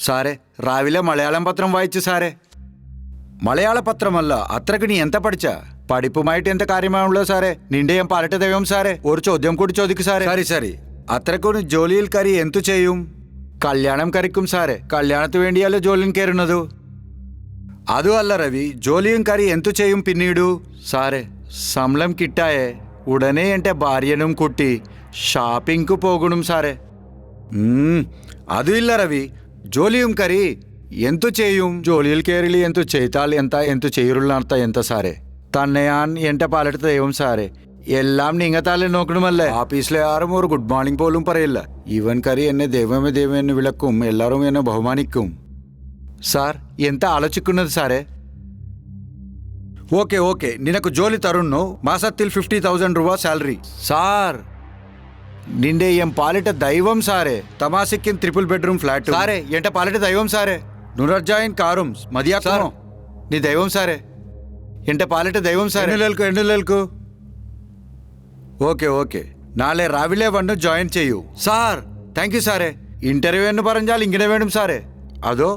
സാറേ? രാവിലെ മലയാളം പത്രം വായിച്ചു സാറേ. മലയാള പത്രമല്ല, അത്രക്ക് നീ എന്താ പഠിച്ച? പഠിപ്പുമായിട്ട് എന്താ കാര്യമാണുള്ളത് സാറേ? നിന്റെ ഞാൻ പാലിട്ട ദൈവം സാറേ. ഒരു ചോദ്യം കൂടി ചോദിക്കു സാറേ. സരി സരി. അത്രക്കൊരു ജോലിയിൽ കയറി എന്തു ചെയ്യും? കല്യാണം കഴിക്കും സാറേ. കല്യാണത്തിന് വേണ്ടിയല്ലോ ജോലിയിൽ കയറുന്നത്. അതും അല്ല രവി, ജോലിയും കയറി എന്തു ചെയ്യും പിന്നീടു? സാറേ, ശമ്പളം കിട്ടായേ ഉടനെ എൻ്റെ ഭാര്യനും കുട്ടി ഷാപ്പിംഗ് പോകണം സാറേ. അതും ഇല്ല രവി, ജോലിയും കയറി എന്തു ചെയ്യും? ജോലിയിൽ കയറി എന്തു ചെയ്താൽ എന്താ, എന്തു ചെയ്യുള്ള അർത്ഥം എന്താ സാറേ? തന്നെയാണ് എൻ്റെ പാലെടുത്ത ദൈവം സാറേ. എല്ലാം നിങ്ങൾ തല നോക്കണമല്ലേ? ഓഫീസിലെ ആരും ഒരു ഗുഡ് മോർണിംഗ് പോലും പറയില്ല. ഇവൻ കറി എന്നെ ദൈവമേ ദൈവം എന്ന് വിളിക്കും. എല്ലാവരും എന്നെ ബഹുമാനിക്കും. സാർ, എന്താ ആലോചിക്കുന്നത് സാറേ? ഓക്കെ ഓക്കെ, നിനക്ക് ജോലി തരുന്നു. മാസത്തിൽ 50,000 രൂപ സാലറി. സാർ, നിന്റെ എം പാലിട്ട ദൈവം സാറേ. തമാശയ്ക്കും 3 ബെഡ്റൂം ഫ്ലാറ്റ് സാറേ. എന്റെ പാലിട്ട ദൈവം സാറേ. നുറജായൻ കാറും മതിയാക്കണോ? നീ ദൈവം സാറേ. എന്റെ പാലിട്ട ദൈവം സാറേ. എണ്ണുലേൽക്കൂ. ഓക്കെ ഓക്കെ, നാളെ രാവിലെ വന്ന് ജോയിൻ ചെയ്യൂ. സാർ, താങ്ക് യു സാറേ. ഇന്റർവ്യൂ എന്ന് പറഞ്ഞാൽ ഇങ്ങനെ വേണം സാറേ. അതോ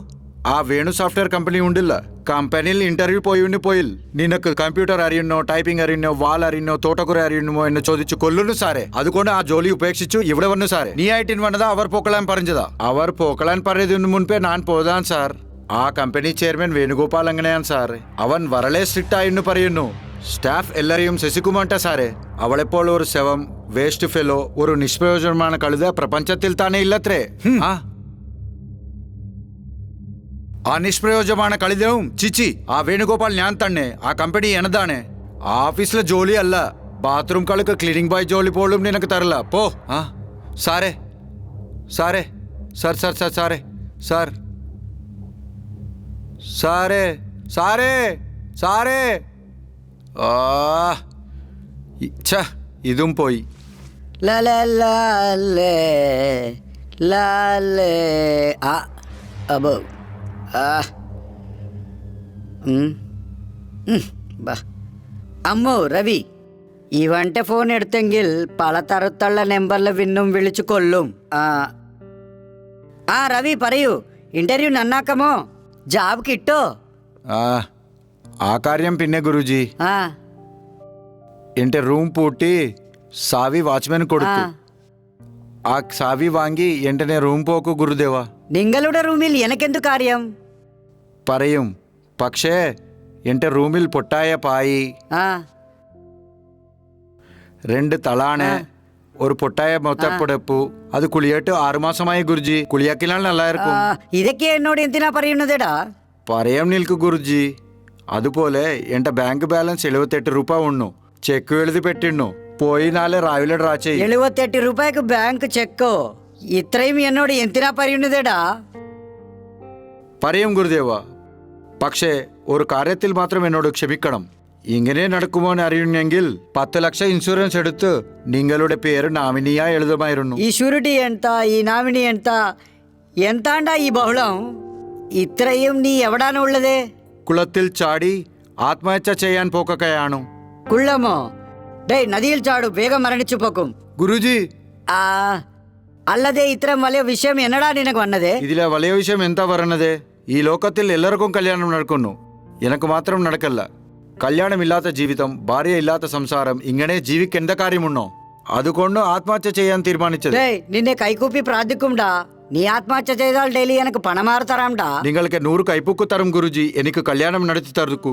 ആ വേണു സോഫ്റ്റ്വെയർ കമ്പനി ഉണ്ടല്ല, കമ്പനിയിൽ ഇന്റർവ്യൂ പോയില്ല. നിനക്ക് കമ്പ്യൂട്ടർ അറിയുന്നോ, ടൈപ്പിംഗ് അറിയുന്നോ, വാൾ അറിയുന്നോ, തോട്ടക്കുറ അറിയുന്നോ എന്ന് ചോദിച്ചു കൊല്ലുന്നു സാറേ. അതുകൊണ്ട് ആ ജോലി ഉപേക്ഷിച്ചു ഇവിടെ വന്നു സാറേ. നീ ആയിട്ട് വന്നതാ അവർ പോക്കളാൻ പറഞ്ഞതാ? അവർ പോക്കളാൻ പറഞ്ഞതിന് മുൻപേ ഞാൻ പോയതാൻ സാർ. ആ കമ്പനി ചെയർമാൻ വേണുഗോപാൽ അങ്ങനെയാണ് സാർ. അവൻ വരളെ സ്ട്രിക്റ്റ് ആയെന്ന് പറയുന്നു. സ്റ്റാഫ് എല്ലാരെയും ശശികുമാർട്ട സാറേ അവളെപ്പോൾ ഒരു ശവം വേസ്റ്റ് ഫെലോ ഒരു നിഷ്പ്രയോജനമാണ് കഴുത പ്രപഞ്ചത്തിൽ താനേ ഇല്ലത്രേ ആ നിഷ്പ്രയോജനമാണ് കഴുതവും ചിച്ചി ആ വേണുഗോപാൽ ഞാൻ തന്നെ ആ കമ്പനി എന്നതാണ് ആ ഓഫീസിലെ ജോലി അല്ല ബാത്റൂം കളുക്ക് ക്ലീനിങ് ബോയ് ജോലി പോലും നിനക്ക് തരില്ല പോ സാറേ സാറേ സാർ സാർ സാർ സാറേ സാർ സാറേ സാറേ സാറേ ഇതും പോയി അമ്മോ രവി ഇവന്റെ ഫോൺ എടുത്തെങ്കിൽ പലതരത്തുള്ള നമ്പറിൽ പിന്നും വിളിച്ചു കൊല്ലും. ആ രവി പറയൂ, ഇന്റർവ്യൂ നന്നാക്കമോ? ജാബ് കിട്ടോ? ആ കാര്യം പിന്നെ ഗുരുജി എന്റെ റൂം പൂട്ടി സാവി വാച്ച്മാൻ കൊടുത്തു. ആ സാവി വാങ്ങി എന്റെ റൂം പോക്കു ഗുരുദേവ. നിങ്ങളുടെ റൂമിൽ എനിക്കെന്തു കാര്യം? പറയും, പക്ഷേ എന്റെ റൂമിൽ പൊട്ടായ പായി, 2 തളാണ്, ഒരു പൊട്ടായ മൊത്തപ്പുടപ്പു. അത് കുളിയായിട്ട് 6 മാസമായി ഗുരുജി. കുളിയാക്കിനാൽ നല്ലായിരിക്കും. ഇതൊക്കെ എന്നോട് എന്തിനാ പറയുന്നതേടാ? പറയാം നിൽക്കു ഗുരുജി. അതുപോലെ എന്റെ ബാങ്ക് ബാലൻസ് 78 രൂപ ഉണ്ണു. ചെക്ക് എഴുതി പെട്ടിണ്ണു. പോയി നാളെ രാവിലെ ഡ്രാ ചെയ്യും. 78 രൂപയ്ക്ക് ബാങ്ക് ചെക്കോ? ഇത്രയും എന്നോട് എന്തിനാ പറയുന്നതേടാ? പറയും ഗുരുദേവ, പക്ഷേ ഒരു കാര്യത്തിൽ മാത്രം എന്നോട് ക്ഷമിക്കണം. ഇങ്ങനെ നടക്കുമോ അറിയുമെങ്കിൽ 10 ലക്ഷം ഇൻഷുറൻസ് എടുത്ത് നിങ്ങളുടെ പേര് നാമിനിയായി എഴുതുമായിരുന്നു. ഈ ഷൂരിറ്റി എന്താ, ഈ നാമിനി എന്താ, എന്താണ്ടാ ഈ ബഹളം? ഇത്രയും നീ എവിടാണുള്ളത്? കുളത്തിൽ ചാടി ആത്മഹത്യ ചെയ്യാൻ പോക്കുകയാണ്. കുള്ളമോ? ഡേയ്, നദിയിൽ ചാടു, വേഗം മരണിച്ചു പോക്കും. ഗുരുജി, അല്ലതെ ഇത്രയും വലിയ വിഷയം എന്നടാ നിനക്ക് വന്നത്? ഇതിലെ വലിയ വിഷയം എന്താ പറയണത്? ഈ ലോകത്തിൽ എല്ലാവർക്കും കല്യാണം നടക്കുന്നു, എനക്ക് മാത്രം നടക്കല്ല. കല്യാണമില്ലാത്ത ജീവിതം, ഭാര്യ ഇല്ലാത്ത സംസാരം, ഇങ്ങനെ ജീവിക്കേണ്ട കാര്യമുണ്ടോ? അതുകൊണ്ട് ആത്മഹത്യ ചെയ്യാൻ തീരുമാനിച്ചത്. നിന്നെ കൈകൂപ്പി പ്രാർത്ഥിക്കുംടാ. നീ ആത്മഹത്യ ചെയ്താൽ ഡെയിലി എനിക്ക് പണമാറി തരാംടാ. നിങ്ങൾക്ക് 100 കൈപ്പൂക്ക് തരും ഗുരുജി. എനിക്ക് കല്യാണം നടത്തി തരുക്കൂ.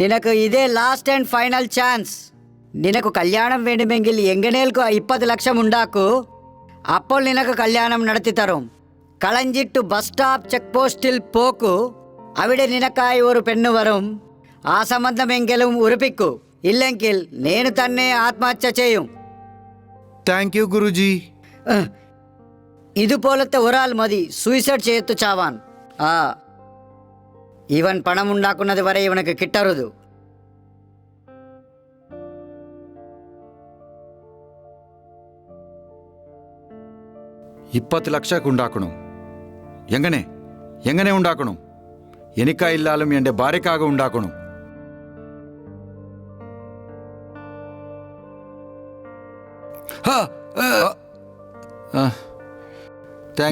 നിനക്ക് ഇതേ ലാസ്റ്റ് ആൻഡ് ഫൈനൽ ചാൻസ്. നിനക്ക് കല്യാണം വേണ്ടുമെങ്കിൽ എങ്ങനെയൊക്കെ 20 ലക്ഷം ഉണ്ടാക്കൂ. അപ്പോൾ നിനക്ക് കല്യാണം നടത്തി തരും. കളഞ്ചിട്ട് ബസ് സ്റ്റോപ്പ് ചെക്ക് പോസ്റ്റിൽ പോക്കൂ. അവിടെ നിനക്കായി ഒരു പെണ്ണ് വരും. ആ സംബന്ധമെങ്കിലും ഉറപ്പിക്കൂ. ഇല്ലെങ്കിൽ నేను തന്നെ ആത്മഹത്യ ചെയ്യും. Thank you Guruji. ഇതുപോലത്തെ ഒരാൾ മതി സൂയിസൈഡ് ചെയ്തു ചാവാൻ. ഇവൻ പണം ഉണ്ടാക്കുന്നത് വരെ ഇവനക്ക് കിട്ടരുത്. ലക്ഷം ഉണ്ടാക്കണം. എങ്ങനെ എങ്ങനെ ഉണ്ടാക്കണം? എനിക്കായില്ലാലും എൻ്റെ ഭാര്യക്കാക ഉണ്ടാക്കണം.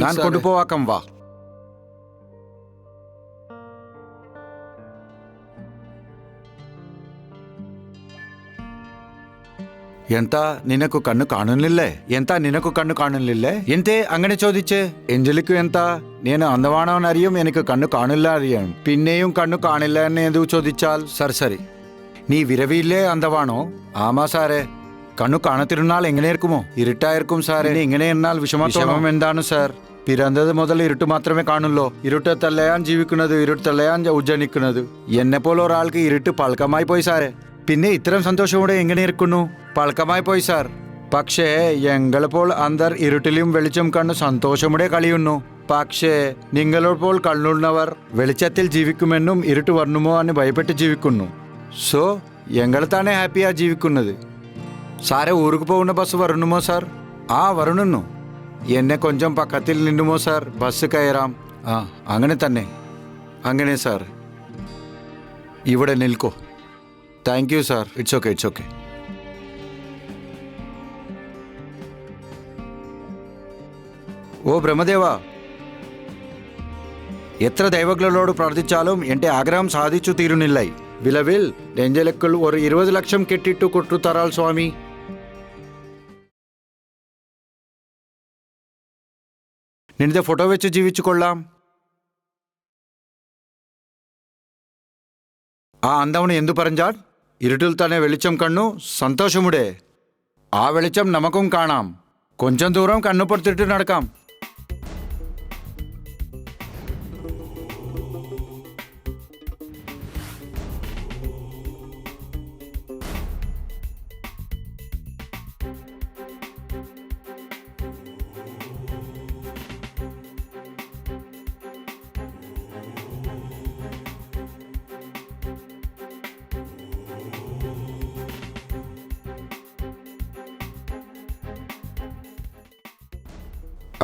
ഞാൻ കൊണ്ടുപോവാക്കം വാ. എന്താ നിനക്ക് കണ്ണു കാണുന്നില്ലേ? എന്താ നിനക്ക് കണ്ണു കാണുന്നില്ലേ? എന്തേ അങ്ങനെ ചോദിച്ചേ? എഞ്ചലിക്കു എന്താ? నేను అందవాణం അറിയും, എനിക്ക് കണ്ണു കാണില്ല അറിയാം. പിന്നെയും കണ്ണു കാണില്ല എന്ന് എന്തു ചോദിച്ചാൽ സരി നീ വിരവിയില്ലേ അന്തവാണോ? ആമാ സാറേ, കണ്ണു കാണത്തിരുന്നാൽ എങ്ങനെയിരിക്കുമോ? ഇരുട്ടായിരിക്കും സാറേ. ഇങ്ങനെ എന്നാൽ വിഷമം എന്താണ് സാർ? പിറന്നത് മുതൽ ഇരുട്ട് മാത്രമേ കാണുള്ളൂ. ഇരുട്ടത്തല്ലയാൻ ജീവിക്കുന്നത്, ഇരുട്ടല്ലയാൻ ഉജ്ജനിക്കുന്നത്. എന്നെ പോലെ ഒരാൾക്ക് ഇരുട്ട് പഴക്കമായി പോയി സാറേ. പിന്നെ ഇത്തരം സന്തോഷമോടെ എങ്ങനെ ഇരിക്കുന്നു? പഴക്കമായി പോയി സാർ. പക്ഷേ ഞങ്ങളിപ്പോൾ അന്തർ ഇരുട്ടിലും വെളിച്ചം കണ്ണു സന്തോഷമുടെ കളിയുന്നു. പക്ഷേ നിങ്ങളിപ്പോൾ കണ്ണുള്ളവർ വെളിച്ചത്തിൽ ജീവിക്കുമെന്നും ഇരുട്ട് വരണമോ എന്ന് ഭയപ്പെട്ട് ജീവിക്കുന്നു. സോ ഞങ്ങൾ തന്നെ ഹാപ്പിയാ ജീവിക്കുന്നത്. സാറേ, ഊർക്ക് പോകുന്ന ബസ് വരണമോ സാർ? വരണുന്നു. എന്നെ കൊഞ്ചം പക്കത്തിൽ നിന്നുമോ സാർ? ബസ് കയറാം. അങ്ങനെ തന്നെ. അങ്ങനെ സാർ, ഇവിടെ നിൽക്കോ. Thank you sir. It's okay, it's okay. ഓ ബ്രഹ്മദേവ, എത്ര ദൈവങ്ങളോട് പ്രാർത്ഥിച്ചാലും എൻ്റെ ആഗ്രഹം സാധിച്ചു തീരുന്നില്ല. വിലവിൽ നെഞ്ചലക്കുൾ ഒരു 20 ലക്ഷം കെട്ടിട്ടു കൊട്ടു തരാൽ സ്വാമി. നിന്റെ ഫോട്ടോ വെച്ച് ജീവിച്ചു കൊള്ളാം. ആ അന്തവണ് എന്തു പറഞ്ഞാൽ? ഇരുട്ടിൽ തന്നെ വെളിച്ചം കണ്ണു സന്തോഷമുടെ ആ വെളിച്ചം നമുക്കും കാണാം കൊഞ്ചം ദൂരം കണ്ണുപൊടുത്തിട്ട് നടക്കാം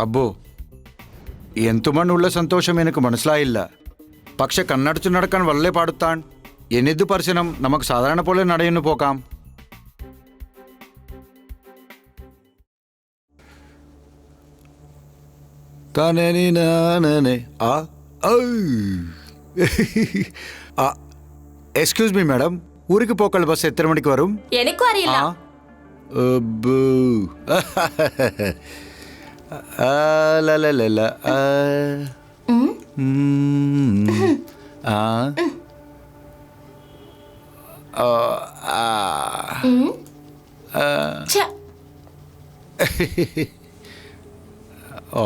അബ്ബോ എന്തുമണ്ണുള്ള സന്തോഷം എനിക്ക് മനസ്സിലായില്ല പക്ഷെ കണ്ണടച്ചു നടക്കാൻ വളരെ പാടുത്താൻ എന്നിത് പ്രശ്നം നമുക്ക് സാധാരണ പോലെ നടയുന്നു പോകാം എക്സ്ക്യൂസ് മീ മാഡം ഊരിക്ക് പോക്കൾ ബസ് എത്ര മണിക്ക് വരും എനിക്കും അറിയില്ല അബ്ബോ. ആ, ല, ല, ല, ല, ആ. ആ. ഓ, ആ. ആ. ഛ, ഓ.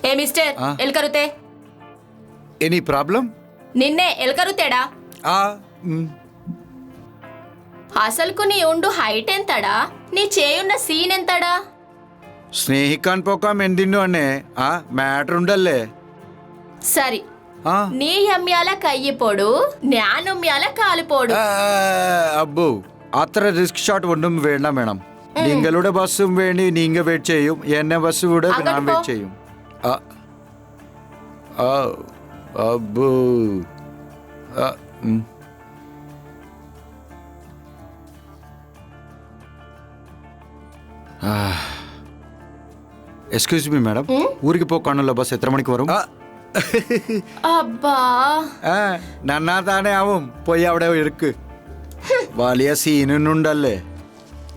ఏ మిస్టర్ ఆ? ఎల్కరుతే ఎనీ ప్రాబ్లం నిన్నే ఎల్కరుతేడా ఆ. అసలుకు నీ ఉండు హైట్ ఎంతడా నీ చేయున్న సీన్ ఎంతడా സ്നേഹിക്കാൻ പോക്കാം എന്തിനു അണ്ണേ ആ മാറ്റർ ഉണ്ടല്ലേ సరి ആ നീ എമ്മ്യാല കയ്യി പോടു ഞാൻ ഉമ്മ്യാല കാല് പോടു അബ്ബു അത്ര റിസ്ക് ഷോട്ട് ഒന്നും വേണ്ട വേണം നിങ്ങളുടെ ബസ്സും വേണ്ടി നീങ്ക വെയിറ്റ് ചെയ്യും എന്നെ ബസ് വിട് ഞാൻ അങ്ങോട്ട് പോ. വെയിറ്റ് ചെയ്യും ആ. ആ. അബ്ബു ആ, ഉം. എക്സ്ക്യൂസ് മീ മാഡം ഊരിക്ക് പോക്കാണല്ലോ ബസ് എത്ര മണിക്ക് വരും అబ్బా നന്നാ താനേ ആവും പോയി അവിടെ ഇരിക്ക് വലിയ സീനുണ്ടല്ലേ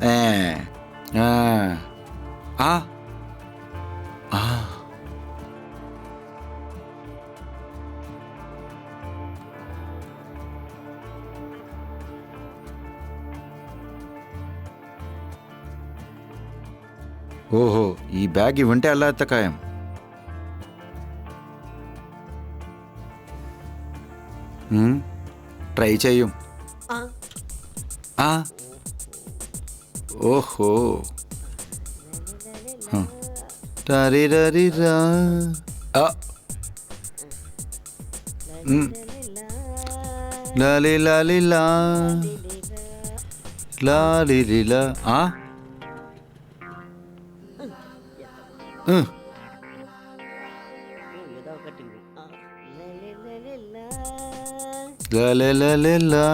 ഏ ആ ആ ആ ഓഹോ ഈ ബാഗ് ഇവന്റെ അല്ലാത്ത കായം ട്രൈ ചെയ്യും ആ ഓഹോ തരിരരിരാ. ആ. ലാലി ലാലി ലാ. ലാലിലില. ആ ലാ.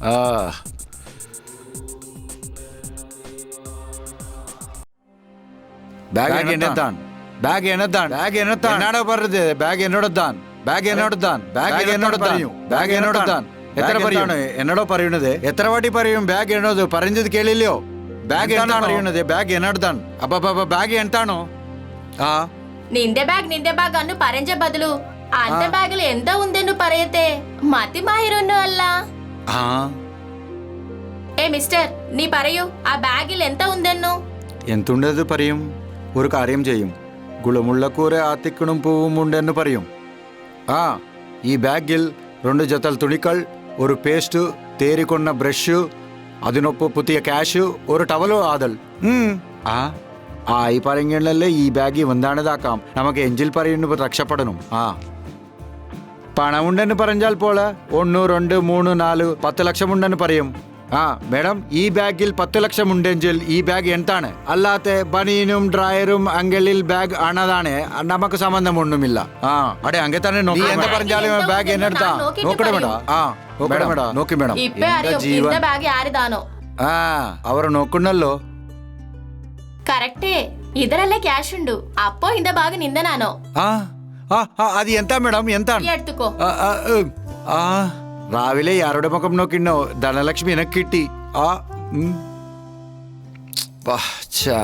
ആ ബാഗ് എന്നതാണ് ബാഗ് എന്നതാണ് ബാഗ് എന്നതാണ് എന്നാടോ പറഞ്ഞത് ബാഗ് എന്നോടത്താൻ ബാഗ് എന്നോടത്താൻ ബാഗ് എന്നോടത്താൻ ബാഗ് എന്നോടത്താൻ എത്ര പറയും എന്നോടോ പറയുന്നത് എത്ര വാട്ടി പറയും ബാഗ് എന്നോട് പറഞ്ഞത് കേളില്ലയോ ബാഗ് എന്താണ് പറയുന്നത് ബാഗ് എന്നോടത്താൻ അപ്പൊ ബാഗ് എന്താണോ ആ నిండే బ్యాగ్ అన్ను పరంజ బదులు అంత బ్యాగులు ఎంత ఉందెన్ను പറയത്തെ మతి మాహిరున్ను అల్ల ആ ఏ మిస్టర్ నీ പറയൂ ఆ బ్యాగిൽ ఎంత ఉందెన్ను എന്തുണ്ടത് പറയും ഒരു കാര്യം ചെയ്യും ഗുളമുള്ള കൂര ആത്തിക്കണും പൂവും ഉണ്ടെന്ന് പറയും ആ ഈ ബാഗിൽ 2 ജതൽ തുണികൾ ഒരു പേസ്റ്റ് തേരിക്കൊണ്ട ബ്രഷ് അതിനൊപ്പം പുതിയ ക്യാഷ് ഒരു ടവലോ ആദൽ ആ ആ ഈ പറയുന്നല്ലേ ഈ ബാഗ് വന്നാണിതാക്കാം നമുക്ക് എഞ്ചിൽ പറയുന്നു രക്ഷപ്പെടണം ആ പണമുണ്ടെന്ന് പറഞ്ഞാൽ പോലെ 1 2 3 4 10 ലക്ഷമുണ്ടെന്ന് പറയും ആ മേഡം ഈ ബാഗിൽ 10 ലക്ഷം ഉണ്ടെങ്കിൽ ഈ ബാഗ് എന്താണ് അല്ലാത്ത ബനീനും ഡ്രയറും അങ്കലിൽ ബാഗ് ആണതാണ് നമുക്ക് സംബന്ധമൊന്നുമില്ല ആ അടെ അങ്ങെ തന്നെ നോക്കി എന്താ പറഞ്ഞാലും ബാഗ് എന്നെടുത്താ നോക്കട്ടെ മേഡം ആ നോക്കട്ടെ മേഡം നോക്കി മേഡം ഇപ്പേ അറിയും ഇന്ത బ్యాగ్ యారిదానో ആ അവർ നോക്കുന്നല്ലോ కరెక్టే ఇదరల్లే క్యాష్ ఉండు అప్పో ఇంద బ్యాగ్ నిందనానో ആ ആ ആ, അത് എന്താ മേഡം എന്താണ് ఎత్తుకో ആ, ആ, ആ രാവിലെ ആരുടെ മുഖം നോക്കിന്നോ ധനലക്ഷ്മി എനക്ക് കിട്ടി ആ ഛാ.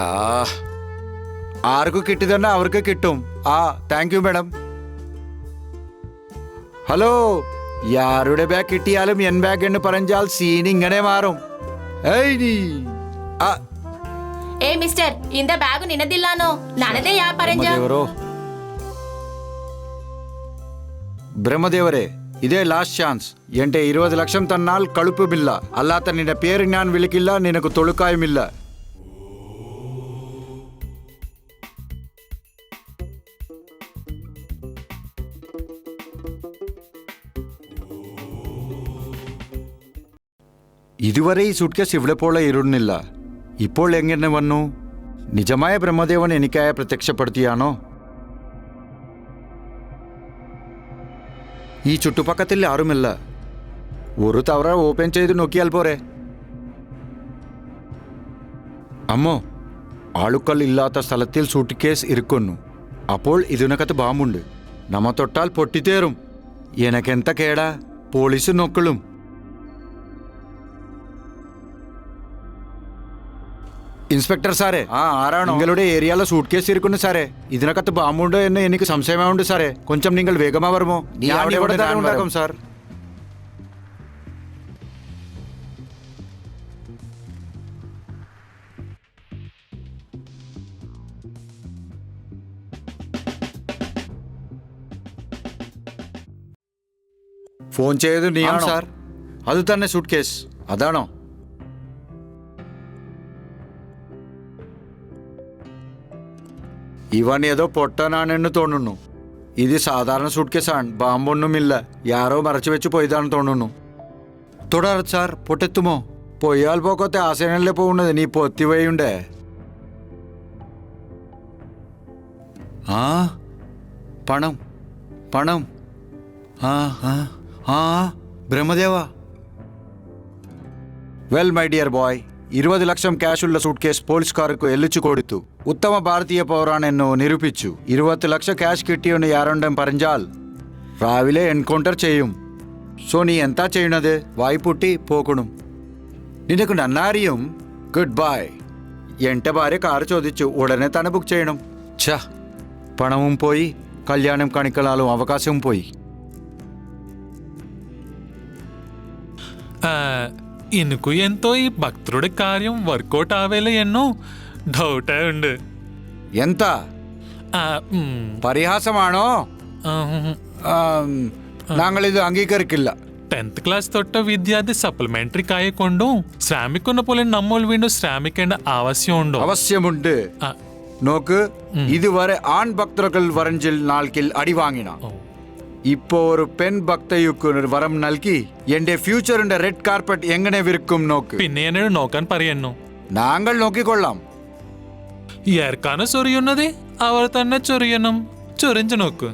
ആർക്ക് കിട്ടി തന്നെ അവർക്ക് കിട്ടും ആ താങ്ക് യു മേഡം ഹലോ, യാരുടെ ബാഗ് കിട്ടിയാലും എൻ ബാഗ് എന്ന് പറഞ്ഞാൽ സീൻ ഇങ്ങനെ മാറും. ഏയ് നീ. ആ, ఏ మిస్టర్ ఇంత బ్యాగు నిన్నదిల్లానో నానదే యా పరంజా ಬ್ರಹ್ಮದೇವರೋ, ബ്രഹ്മദേവരെ, ഇതേ ലാസ്റ്റ് ചാൻസ്. എന്റെ 20 ലക്ഷം തന്നാൽ കഴുപ്പുമില്ല, അല്ലാത്ത നിന്റെ പേര് ഞാൻ വിളിക്കില്ല, നിനക്ക് തൊഴുക്കായുമില്ല. ഇതുവരെ ഈ സൂട്ട്കേസ് ഇവിടെ പോലെ ഇരുന്നില്ല. ഇപ്പോൾ എങ്ങനെ വന്നു? നിജമായ ബ്രഹ്മദേവൻ എനിക്കായി പ്രത്യക്ഷപ്പെടുത്തിയാണോ? ഈ ചുറ്റുപക്കത്തിൽ ആരുമില്ല. ഒരു തവണ ഓപ്പൺ ചെയ്ത് നോക്കിയാൽ പോരെ? അമ്മോ, ആളുക്കൾ ഇല്ലാത്ത സ്ഥലത്തിൽ സൂട്ട്കേസ് ഇരിക്കുന്നു. അപ്പോൾ ഇതിനകത്ത് ബാമ്പുണ്ട്. നമ്മ തൊട്ടാൽ പൊട്ടിത്തേറും. എനക്കെന്ത കേടാ? പോലീസ് നോക്കളും. ഇൻസ്പെക്ടർ സാറേ, ആരാണോ? നിങ്ങളുടെ ഏരിയയിലെ സൂട്ട് കേസ് ഇരിക്കുന്നു സാറേ. ഇതിനകത്ത് ബാമ്പുണ്ട് എന്ന് എനിക്ക് സംശയമുണ്ട് സാറേ. കൊഞ്ചം നിങ്ങൾ വേഗമാ വരുമോ? ഞാൻ ഇവിടെ തന്നെ ഉണ്ടാക്കും സാർ. ഫോൺ ചെയ്ത് നീയാണോ സാർ? അത് തന്നെ സൂട്ട് കേസ്. അതാണോ? ഇവൻ ഏതോ പൊട്ടനാണെന്ന് തോന്നുന്നു. ഇത് സാധാരണ സൂട്ട് കേസാണ്, ബാമ്പൊന്നുമില്ല. യാരോ മറച്ചു വെച്ച് പോയതാണെന്ന് തോന്നുന്നു. തുടർ സാർ, പൊട്ടെത്തുമോ? പോയാൽ പോക്കത്തെ ആസനല്ലേ പോകുന്നത്. നീ പൊത്തിവയുണ്ടേ. ആ, പണം പണം. ആ ആ ആ, Brahmadeva. Well my dear boy, 20 ലക്ഷം ക്യാഷുള്ള സൂട്ട് കേസ് പോലീസുകാർക്ക് എല്ലിച്ചു കൊടുത്തു. ഉത്തമ ഭാരതീയ പൗരാണെന്ന് നിരൂപിച്ചു. 20 ലക്ഷം ക്യാഷ് കിട്ടിയെന്ന് യാരുണ്ടെന്ന് പറഞ്ഞാൽ രാവിലെ എൻകൗണ്ടർ ചെയ്യും. സോ നീ എന്താ ചെയ്യുന്നത്? വായ്പൂട്ടി പോകണം. നിനക്ക് നന്നാരിയും. Good bye. എന്റെ ഭാര്യ കാർ ചോദിച്ചു. ഉടനെ തന്നെ ബുക്ക് ചെയ്യണം. ഛ, പണവും പോയി, കല്യാണം കാണിക്കലാലും അവകാശവും പോയി. എനിക്ക് എന്തോ ഈ ഭക്തരുടെ കാര്യം വർക്കൗട്ട് ആവേല എന്നോ ഡൗട്ടേ ഉണ്ട്. എന്താ പരിഹാസമാണോ? ഞങ്ങളിത് അംഗീകരിക്കില്ല. 10th ക്ലാസ് തൊട്ട വിദ്യാർത്ഥി സപ്ലിമെന്ററി കായിക്കൊണ്ടും ശ്രമിക്കുന്ന പോലെ നമ്മൾ വീണ്ടും ശ്രമിക്കേണ്ട ആവശ്യമുണ്ടോ? ആവശ്യമുണ്ട്. നോക്ക്, ഇതുവരെ ആൺ ഭക്തர்கள் വരഞ്ചിൽ നാൾക്കിൽ അടി വാങ്ങിന. ഇപ്പോ ഒരു പെൺ ഭക്തയ്ക്ക് ഒരു വരം നൽകി എന്റെ ഫ്യൂച്ചറിന്റെ റെഡ് കാർപ്പറ്റ് എങ്ങനെ വിരിക്കും നോക്ക്. പിന്നെ എന്നോട് നോക്കാൻ പറയുന്നു. ഞങ്ങൾ നോക്കിക്കൊള്ളാം. ആർക്കാണ് ചൊറിയുന്നത് അവർ തന്നെ ചൊറിയണം. ചൊറിഞ്ഞു നോക്ക്.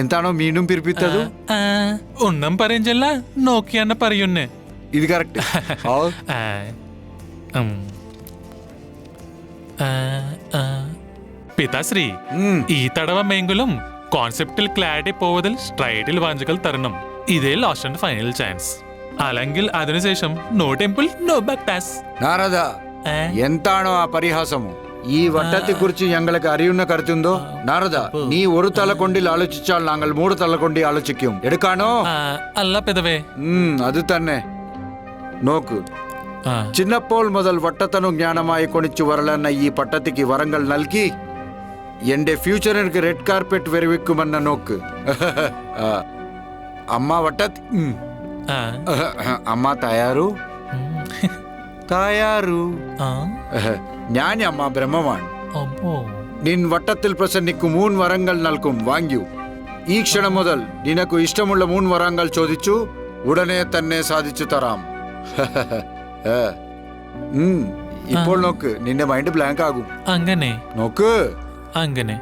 എന്താണോ വീണ്ടും പിരിപ്പിത്തത്? ഒന്നും പറയഞ്ചല്ല, നോക്കിയാണ് പറയുന്നേ. ഇത് കറക്റ്റ്. പിതാശ്രീ, ഈ തടവമെങ്കിലും കോൺസെപ്റ്റിൽ ക്ലാരിറ്റി പോവതിൽ സ്ട്രൈറ്റിൽ വാഞ്ചകൾ തരണം. ഇതേ ലാസ്റ്റ് ആൻഡ് ഫൈനൽ ചാൻസ്. അല്ലെങ്കിൽ അതിനുശേഷം നോ ടെമ്പിൾ നോ ബാക്ടാസ്. നാരദ, എന്താണോ ആ പരിഹാസമോ? ഈ വട്ടത്തെ കുറിച്ച് ഞങ്ങൾക്ക് അറിയുന്ന കരുത്തുണ്ടോ? നാരദ, നീ ഒരു തലക്കൊണ്ടിൽ ആലോചിച്ചാൽ ഞങ്ങൾ 3 തലക്കൊണ്ടി ആലോചിക്കും. എടുക്കാണോ? അല്ല പിതവേ. അത് തന്നെ. നോക്ക്, ചിന്നപ്പോൾ മുതൽ വട്ടത്തനു ജ്ഞാനമായി കൊണിച്ചു വരലെന്ന ഈ പട്ടത്തിക്ക് വരങ്ങൾ നൽകി എന്റെ ഫ്യൂച്ചറിന് റെഡ് കാർപ്പറ്റ് വരവിക്കുമെന്ന നോക്ക്. അമ്മ വട്ടത്ത് അമ്മ തയ്യാറു? തയ്യാറു. ഞാൻ അമ്മ ബ്രഹ്മമാണ്. നിൻ വട്ടത്തിൽ പ്രസന്നിക്കും 3 വരങ്ങൾ നൽകും. വാങ്ങൂ. ഈ ക്ഷണം മുതൽ നിനക്ക് ഇഷ്ടമുള്ള 3 വരങ്ങൾ ചോദിച്ചു ഉടനെ തന്നെ സാധിച്ചു തരാം. ഇപ്പോൾ നോക്ക്, നിന്റെ മൈൻഡ് ബ്ലാങ്ക് ആകും. അങ്ങനെ നോക്ക്. അങ്ങനെ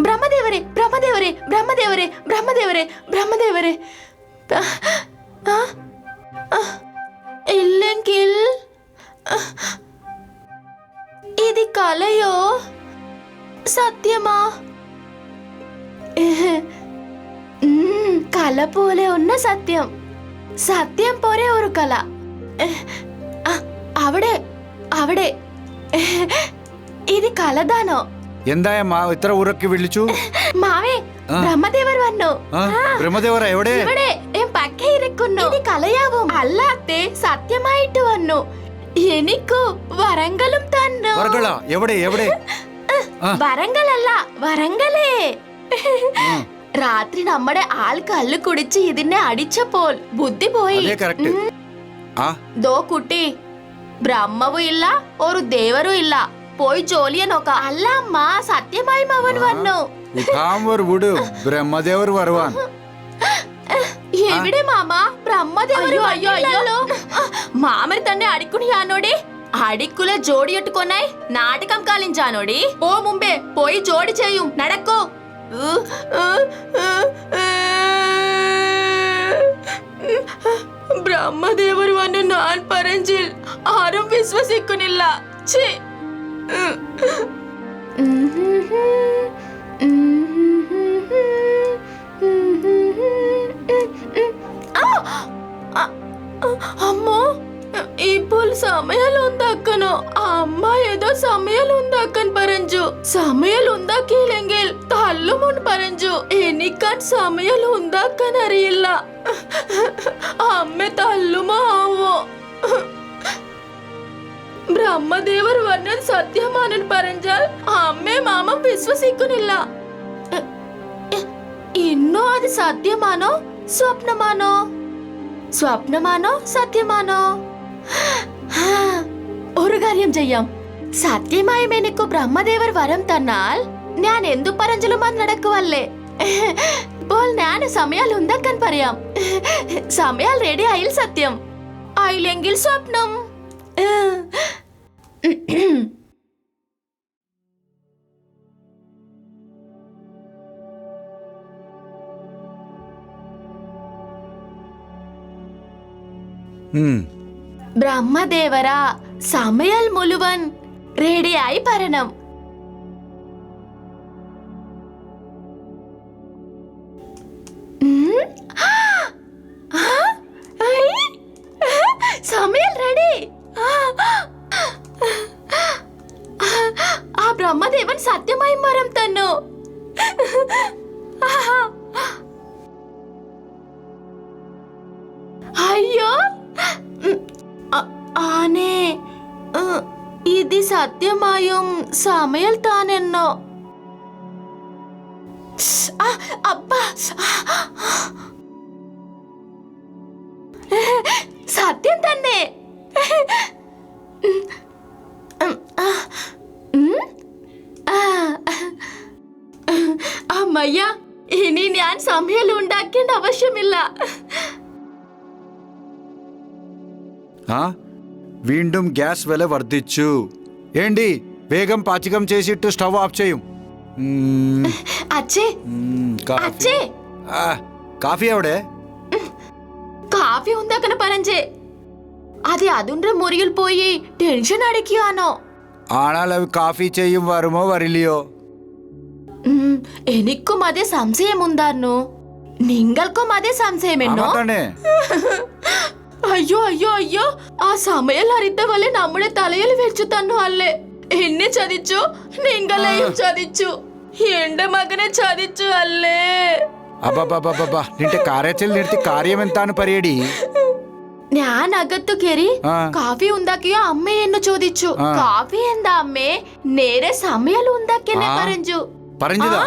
ಬ್ರಹ್ಮದೇವರೇ ಬ್ರಹ್ಮದೇವರೇ ಬ್ರಹ್ಮದೇವರೇ ಬ್ರಹ್ಮದೇವರೇ ಬ್ರಹ್ಮದೇವರೇ ഇല്ലെങ്കിൽ ഇത് കലയോ സത്യമാ? കല പോലെ ഉന്ന സത്യം, സത്യം പോലെ ഒരു കല. അവിടെ അവിടെ ഇത് കലതാണോ? എന്തായമ്മ ഇത്ര ഉറക്കി വിളിച്ചു? മാവേ, ബ്രഹ്മദേവർ വന്നു. ബ്രഹ്മദേവർ എവിടെ? ഇവിടെ പക്കേ ഇരിക്കുന്നു. ഇത് കലയാവും അല്ലാത്തെ സത്യമായിട്ട് വന്നു. എനിക്കു വരങ്ങളും തന്നു. എവിടെ എവിടെ? വരങ്ങളല്ല, വരങ്ങളേ. രാത്രി നമ്മുടെ ആൾ കല്ല് കുടിച്ച് ഇതിനെ അടിച്ചപ്പോൾ ബുദ്ധി പോയി. ദോ കുട്ടി, ബ്രഹ്മവും ഇല്ല ഒരു ദേവരും ഇല്ല. പോയി ജോലിയെ നോക്കാം. അല്ല അമ്മ, സത്യമായും അവൻ വന്നു. ബ്രഹ്മദേവർ വരുവാൻ. എവിടെ മാമ? ബ്രഹ്മദേവർ അയ്യോ മാമർ തന്നെ അടിക്കുണിയാനോടി. അടിക്കുലെ ജോഡിയിട്ടുകൊന്നായി നാടകം കാലിഞ്ചാനോടി. ഓ മുമ്പേ പോയി ജോഡി ചെയ്യും. നടക്കൂ. ബ്രഹ്മദേവർ വന്നു ഞാൻ പറഞ്ഞിൽ ആരും വിശ്വസിക്കുന്നില്ല. അമ്മോ, ഇപ്പോൾ സമയാൽ ഉണ്ടാക്കണോ? അമ്മ ഏതോ സമയാൽ ഉണ്ടാക്കാൻ പറഞ്ഞു. സമയാൽ ഉണ്ടാക്കിയില്ലെങ്കിൽ തല്ലുമുണ്ട് പറഞ്ഞു. എനിക്കാൻ സമയാൽ ഉണ്ടാക്കാൻ അറിയില്ല. അമ്മ തല്ലുമോ ആവോ? ബ്രഹ്മദേവർ വന്നത് സത്യമാണെന്ന് പറഞ്ഞാൽ അമ്മേ മാമം വിശ്വസിക്കുന്നില്ല. ഇന്നോ അത് സത്യമാണോ സ്വപ്നമാണോ? സ്വപ്നമാണോ സത്യമാണോ? ഒരു കാര്യം ചെയ്യാം. സത്യമായും എനിക്ക് ബ്രഹ്മദേവർ വരം തന്നാൽ ഞാൻ എന്തു പറഞ്ഞാലും അത് നടക്കുവല്ലേ. ഇപ്പോൾ ഞാൻ സമയാൽ ഉണ്ടാക്കാൻ പറയാം. സമയാൽ റെഡി ആയിൽ സത്യം, ആയില്ലെങ്കിൽ സ്വപ്നം. ബ്രഹ്മദേവരാ, സമയാൽ മുഴുവൻ റെഡിയായി പറയണം. സമയാൽ റെഡി. ആ ബ്രഹ്മദേവൻ സത്യമായി വരം തന്നു. അയ്യോ ആനേ, ഇത് സത്യമായും സമയൽ താനെന്നോ? അപ്പാ, സത്യം തന്നെ. അമ്മയ്യ, ഇനി ഞാൻ സമയം ഉണ്ടാക്കേണ്ട ആവശ്യമില്ല. വീണ്ടും ഗ്യാസ് വില വർദ്ധിച്ചു. ఏంటి വേഗം പാചകം చేసిట్టు స్టవ్ ఆఫ్ చేయం. അച്ഛേ, അച്ഛേ, കാഫി എവിടെ? കാഫി ഉണ്ടാക്കണ പറഞ്ഞേ. അതെ, അതിന്റെ മുറിയിൽ പോയി ടെൻഷൻ അടിക്കുകയാണോ? ആണാൽ അవి കാഫി ചെയ്യും വരുമോ വരില്ലയോ? എനിക്കും അതേ സംശയമുണ്ടായിരുന്നു. നിങ്ങൾക്കും അതേ സംശയമെന്നോ? അയ്യോ അയ്യോ അയ്യോ, ആ സമയം അറിത്ത പോലെ നമ്മുടെ തലയിൽ വെച്ചു തന്നു അല്ലേ. എന്നെ ചതിച്ചു, നിങ്ങളെയും ചതിച്ചു, എന്റെ മകനെ ചതിച്ചു അല്ലേ. നിന്റെ കരച്ചിൽ നിർത്തി കാര്യം എന്താണ് പറയടി? ഞാൻ അകത്തു കയറി കാഫി ഉണ്ടാക്കിയോ അമ്മ എന്ന് ചോദിച്ചു. കാഫി എന്താ അമ്മേ? നേരെ സമയം ഉണ്ടാക്കിയെന്നെ പറഞ്ഞു. പറഞ്ഞതാ?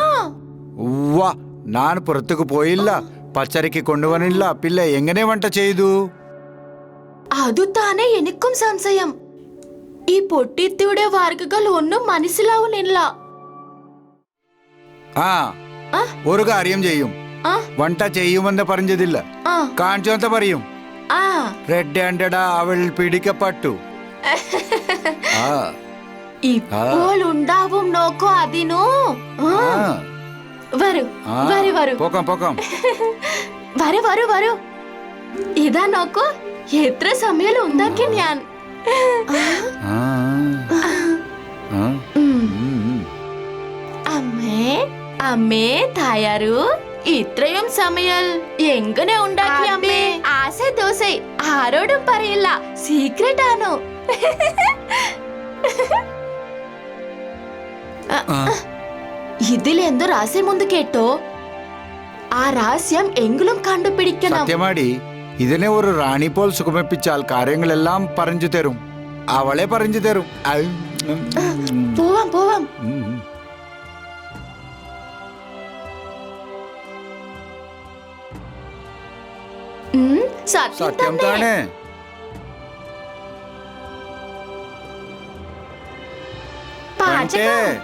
ഞാൻ പുറത്തേക്ക് പോയില്ല, പച്ചരക്ക് കൊണ്ടുവന്നില്ല, പിന്നെ എങ്ങനെ വണ്ട ചെയ്തു? അതു താനെ എനിക്കും സംശയം. ഈ പൊട്ടിത്തിയുടെ വർഗങ്ങൾ ഒന്നും മനസ്സിലാവുന്നില്ല. ഒരു കാര്യം ചെയ്യും, വണ്ട ചെയ്യുമെന്ന് പറഞ്ഞതില്ല, കാണിച്ചു പറയും. റെഡ് ഹാൻഡഡ് അവൾ പിടിക്കപ്പെട്ടു. ഇപ്പോൾ ഉണ്ടാവും നോക്കോ അതിനു. വരൂ വരൂ വരൂ പോക്കാം. വരൂ വരൂ വരൂ. ഇതാ നോക്കൂ, എത്ര സമയം ഉണ്ടാക്കി ഞാൻ. അമ്മേ അമ്മേ തായാറു ഇത്രയും സമയം എങ്ങനെ ഉണ്ടാക്കി അമ്മേ ആശ ദോശ ആരോടും പറയില്ല സീക്രട്ട് ആണോ ഇതിലെന്തോ രഹസ്യമുണ്ട് കേട്ടോ ആ രഹസ്യം എങ്കിലും കണ്ടുപിടിക്കണം സത്യമാടി ഇതിനെ ഒരു റാണി പോൽ സുഖമിപ്പിച്ചാൽ കാര്യങ്ങളെല്ലാം പറഞ്ഞു തരും അവളെ പറഞ്ഞു തരും പോവാം പോവാം സത്യം സത്യം തന്നെ താനേ പാചകം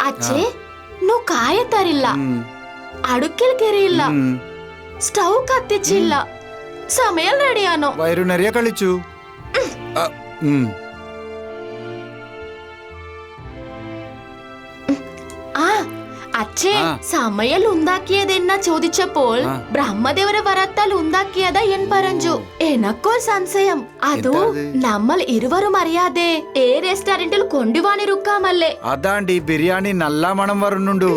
അച്ഛേ నువ్వు కాయ తరిಲ್ಲ അടുക്കൽ കയറിയില്ല സ്റ്റൗ കത്തിച്ചില്ല സമയം റെഡിയാണോ വയറു നിറയെ കളിച്ചു ആ അച്ഛേ ആ. സമയം ഉണ്ടാക്കിയതെന്ന ചോദിച്ചപ്പോൾ ബ്രഹ്മദേവര വരത്താൽ ഉണ്ടാക്കിയതാ എൻ പറഞ്ഞു എനക്കോ സംശയം അതു എന്താത്? നമ്മൾ ഇരുവരും അറിയാതെ ഏ റെസ്റ്റോറന്റിൽ കൊണ്ടുപോകാനിരിക്കാമല്ലേ അതാണ്ടി ബിരിയാണി നല്ല മണം വരുന്നുണ്ട്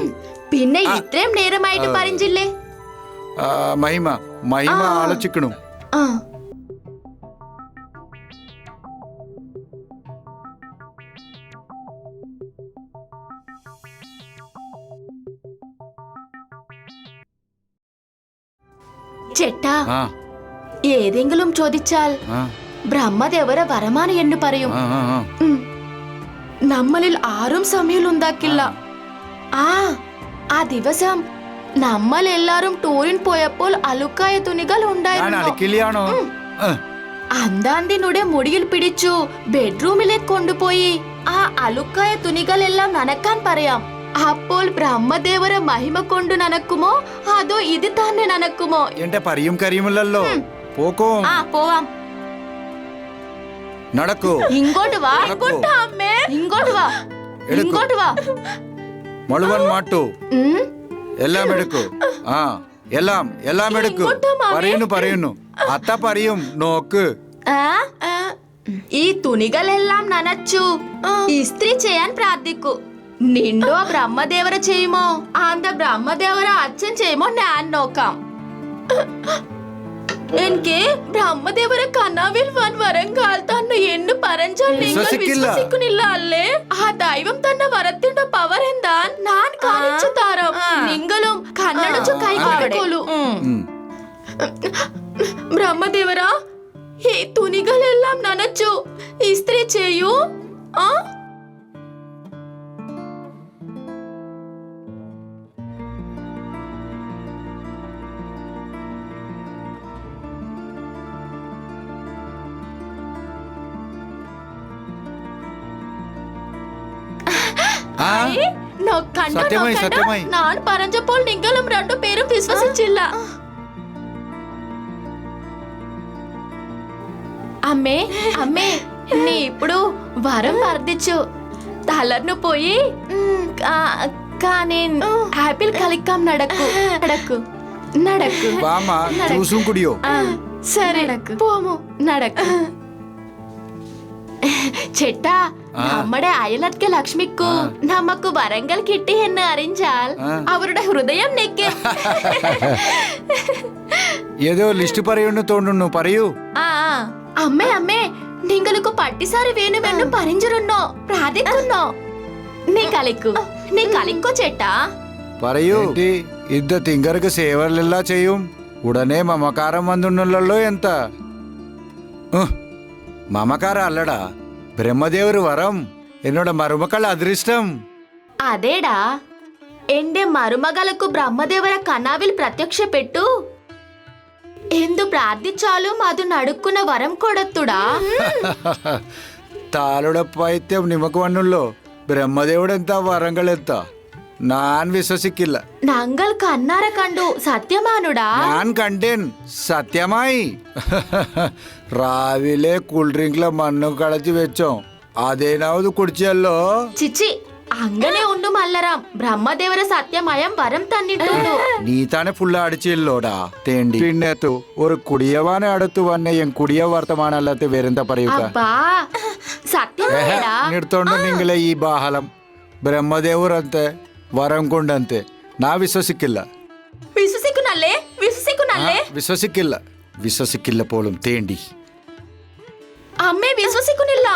പിന്നെ ഇത്രയും നേരമായിട്ട് പറഞ്ഞില്ലേ മഹിമ മഹിമ ആ. ആലോചിക്കണു ആ ചേട്ടാ ആ ഏതെങ്കിലും ചോദിച്ചാൽ ആ ബ്രഹ്മദേവര വരമാണ് എന്ന് പറയും ആ ആ ഉം. നമ്മളിൽ ആരും സമയം ഉണ്ടാക്കില്ല ആ ദിവസം നമ്മൾ എല്ലാരും ടൂറിൻ പോയപ്പോൾ അലുക്കായ തുണികൾ ഞാൻ ഉണ്ടായിരുന്നു അലക്കില്ലാണോ അന്താന്തിനുടെ മുടിയിൽ പിടിച്ചു ബെഡ്റൂമിലേക്ക് കൊണ്ടുപോയി ആ അലുക്കായ തുണികളെല്ലാം നനക്കാൻ പറയാം അപ്പോൾ ബ്രഹ്മദേവര മഹിമ കൊണ്ട് നനക്കുമോ അതോ ഇത് തന്നെ നനക്കുമോ എന്റെ പരിയും കരിയുമില്ലല്ലോ പോക്കോ ആ പോവാം നടക്കൂ ഇങ്ങോട്ട് വാ നടക്കൂ. അമ്മേ ഇങ്ങോട്ട് വാ എടുക്കൂ. ഇങ്ങോട്ട് വാ മുഴുവൻ മാട്ടു ഉം. എല്ലാം എടുക്കൂ ആ എല്ലാം എല്ലാം എടുക്കൂ ഇങ്ങോട്ടാ, മാമി. പറയുന്നു അത്ത പറയും നോക്ക് ആ, ആ. ഈ തുണികളെല്ലാം നനച്ചു ഇസ്ത്രി ചെയ്യാൻ പ്രാർത്ഥിക്കൂ നിണ്ടോ ബ്രഹ്മദേവര ചെയ്യുമോ ആന്ത ബ്രഹ്മദേവര അച്ഛൻ ചെയ്യുമോ ഞാൻ നോക്കാം എനിക്ക് ബ്രഹ്മദേവര കനവിൽ വരം കാൽത്താന്ന് എന്ന് പറഞ്ഞാൽ നിങ്ങൾ വിശ്വസിക്കില്ല. വിശ്വസിക്കുന്നില്ല അല്ലേ ആ ദൈവം തന്നെ വരത്തിന്റെ പവർ എന്താ ഞാൻ കാണിച്ചു തരാം നിങ്ങളും കണ്ണടച്ചു കൈ കൊടുക്കോളൂ ബ്രഹ്മദേവര ഈ തുണികളെല്ലാം നനച്ചു ഇസ്ത്രി ചെയ്യൂ ആ ആ സത്യമായി, സത്യമായി. ഞാൻ പറഞ്ഞപ്പോൾ നിങ്ങളും രണ്ടുപേരും വിശ്വസിച്ചില്ല അമ്മേ അമ്മേ നീ ఇప్పుడు వరం వర్ధించు తలర్ను పోయి కానీ ఆపిల్ కలికాం నడకు నడకు నడకు വാമ ജ്യൂസും കുടിയോ సరే పోము నడకు ചേട്ടാ നമ്മുടെ അയലത്തെ ലക്ഷ്മിക്കു നമുക്ക് വരങ്ങൾ കിട്ടി എന്ന് അറിഞ്ഞാൽ അവരുടെ ഹൃദയം നെക്കും ഏതോ ലിസ്റ്റ് പറയുന്നു തോന്നുന്നു പറയൂ അമ്മേ അമ്മേ നിങ്ങൾക്ക് പട്ടിസാരി വേണമെന്ന് പറഞ്ഞിരുന്നോ പ്രാർത്ഥിക്കുന്നോ നീ കളിക്കോ ചേട്ടാ പറയൂ ഇദ്ద തിങ്കർക്ക് സേവലെല്ലാ ചെയ്യും ഉടനെ മമകാരം വന്നുണ്ടല്ലോ ఎంత മമകാര അല്ലടാ ബ്രഹ്മദേവര് വരം എന്നോട് മരുമക്കൾ അദൃഷ്ടം അതേടാ എന്റെ മരുമകൾക്ക് ബ്രഹ്മദേവര കനാവിൽ പ്രത്യക്ഷപ്പെട്ടു എന്തു പ്രാർത്ഥിച്ചാലും അത് നടക്കുന്ന വരം കൊടുത്തുടാ താളുടെ പൈത്യം നിമക്ക് വന്നുള്ളോ ബ്രഹ്മദേവുടെ എന്താ വരങ്ങളെത്താ ഞാൻ വിശ്വസിക്കില്ല ഞങ്ങൾ കണ്ണാര കണ്ടു സത്യമാനുടാ ഞാൻ കണ്ടേൻ സത്യമായി രാവിലെ കൂൾ ഡ്രിങ്കിലെ മണ്ണ് കളച്ച് വെച്ചോ അതേനാവത് കുടിച്ചല്ലോ ചിച്ചി അങ്ങനെ ഉണ്ടു മല്ലറാം ബ്രഹ്മദേവര സത്യമയം വരം തന്നിട്ടുണ്ടു. നീ തന്നെ ഫുള്ള് അടിച്ചില്ലോടാ തേണ്ടി പിന്നേത്തു ഒരു കുടിയവാനെ അടുത്ത് വന്നെ എൻ കുടിയ വർത്തമാനല്ലാത്ത വേറെന്താ പറയുക അപ്പാ സത്യമേടാ. നിർത്തോണ്ട് നിങ്ങളെ ഈ ബാഹലം ಬ್ರಹ್ಮದೇವರಂತೆ ವರಂ ಕೊಂಡಂತೆ ನಾ ವಿಶ್ವಸಿಕ್ಕಿಲ್ಲ വിശ്വസിക്കുന്നല്ലേ വിശ്വസിക്കുന്നല്ലേ? വിശ്വസിക്കില്ല പോലും തേണ്ടി അമ്മേ വിശ്വസിക്കുന്നില്ല.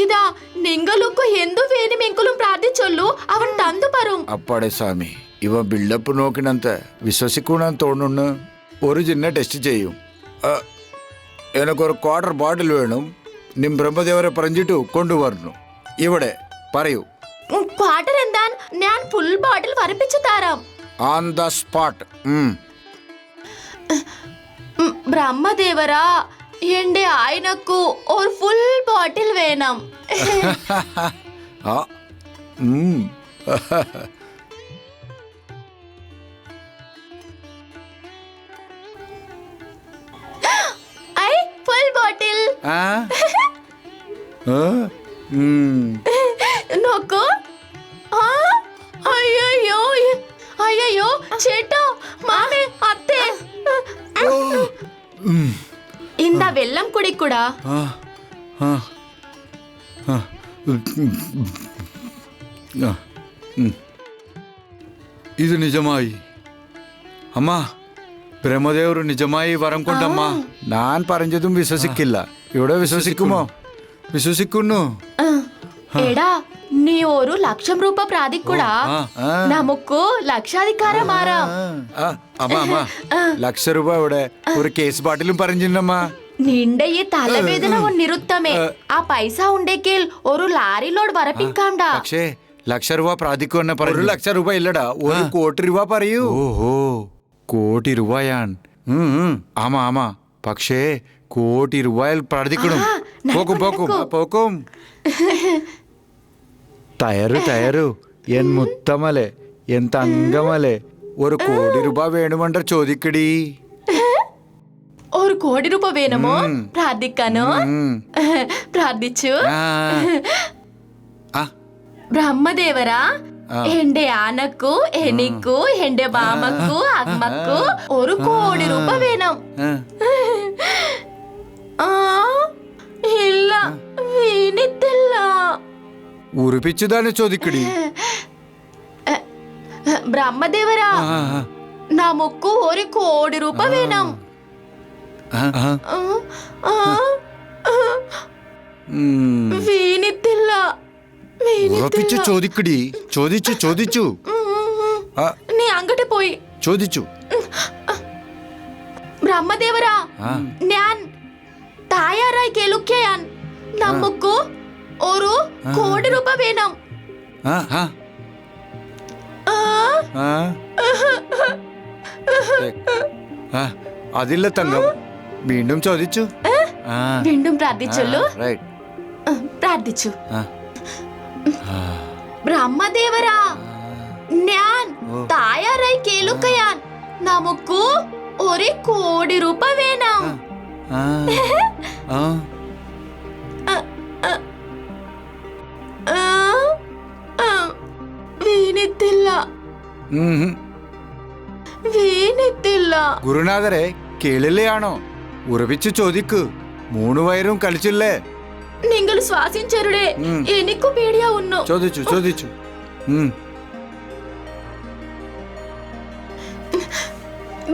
ഇതാ നിങ്ങൾക്കു എന്തു വേണമെങ്കിലും പ്രാർത്ഥിച്ചൊല്ലു, അവൻ തന്നു പറയും. അപ്പാടെ സ്വാമി ഇവ ബിൽഡപ്പ് നോക്കിനಂತೆ വിശ്വസിക്കണമെന്ന് തോന്നുന്നു. ഒരു ചിന്ന ടെസ്റ്റ് ചെയ്യും. എനക്കൊരു ക്വാർട്ടർ ബോട്ടിൽ വേണം. നിം ബ്രഹ്മദേവരെ പറഞ്ഞിട്ടു കൊണ്ടുവരണം. ഇവിടെ പറയൂ. ക്വാർട്ടർ എന്താ? ഞാൻ ഫുൾ ബോട്ടിൽ വരപ്പിച്ചു തരാം. On the spot. ബ്രഹ്മദേവരാ, എന്റെ ആയനക്കു ഒരു ഫുൾ ബോട്ടിൽ വേണം. ആ ഐ ഫുൾ ബോട്ടിൽ. നോക്കൂ. അയ്യോ അയ്യോ ചേട്ടാ, മാമേ, അത്തേ, இந்த வெள்ளம் குடிக்குடா. ഇത് നിജമായി അമ്മ. ബ്രഹ്മദേവർ നിജമായി വരം കൊണ്ടമ്മ. ഞാൻ പറഞ്ഞതും വിശ്വസിക്കില്ല. ഇവിടെ വിശ്വസിക്കുമോ? വിശ്വസിക്കുന്നു. എടാ, നീ ഒരു 1,00,000 രൂപ പ്രാർത്ഥിക്കൂടാ, നമുക്ക് ലക്ഷാധികാരം മാറാം. അമ്മ 1,00,000 രൂപ ഇവിടെ ഒരു കേസ് ബാട്ടിലും പറഞ്ഞില്ലമ്മ. നിന്റെ ഈ തലവേദന നിരുത്തമേ. ആ പൈസ ഉണ്ടെങ്കിൽ ഒരു ലാരി ലോഡ് വരപ്പിക്കാണ്ടാ. പക്ഷേ 1,00,000 രൂപ പ്രാർത്ഥിക്കുവെന്നെ പറഞ്ഞു. 1,00,000 രൂപ ഇല്ലടാ, 1 കോടി രൂപ പറയൂ. ഓഹോ, കോടി രൂപയാണ്. ആമാ പക്ഷേ കോടി രൂപയിൽ പ്രാർത്ഥിക്കണം. പോക്കും തയറു എൻ മുത്തമലെ, എൻ തങ്കമലെ, ഒരു കോടി രൂപ വേണമെണ്ട ചോദിക്കടി. ഒരു കോടി രൂപ വേണമോ പ്രാർത്ഥിക്കാനോ? പ്രാർത്ഥിച്ചു. ബ്രഹ്മദേവരാ, എന്റെ ആനക്കു, എനിക്കു, എന്റെ മാമക്കു, അമ്മക്കു ഒരു കോടി രൂപ വേണം. ഇല്ല, വീണിട്ടില്ല. ഉറപ്പിച്ചതാണ് ചോദിക്കടി. ബ്രഹ്മദേവരാ, നമുക്ക് ഒരു കോടി രൂപ വേണം. വീണിട്ടില്ല. ഉറപ്പിച്ചു ചോദിക്കടി. ചോദിച്ചു നീ അങ്ങോട്ട് പോയി ചോദിച്ചു. ബ്രഹ്മദേവരാ, ഞാൻ തയ്യാറായി കേൾക്കാൻ. നമുക്ക് ഒരു കോടി രൂപ വേണം. അതില്ല തങ്കം, വീണ്ടും ചോദിച്ചു. വീണ്ടും പ്രാർത്ഥിച്ചല്ലോ. പ്രാർത്ഥിച്ചു. ബ്രഹ്മദേവരാ, ഞാൻ തയ്യാറായി കേൾക്കാൻ. നമുക്ക് ഒരു കോടി രൂപ വേണം. വീണിട്ടില്ല. ഗുരുനാഥരെ കേളില്ലയാണോ? ഉറപ്പിച്ചു ചോദിക്കു. 3 വയറും കളിച്ചില്ലേ? നിങ്ങൾ ശ്വാസിച്ചരുടെ എനിക്കു പേടിയാവുന്നു. ചോദിച്ചു.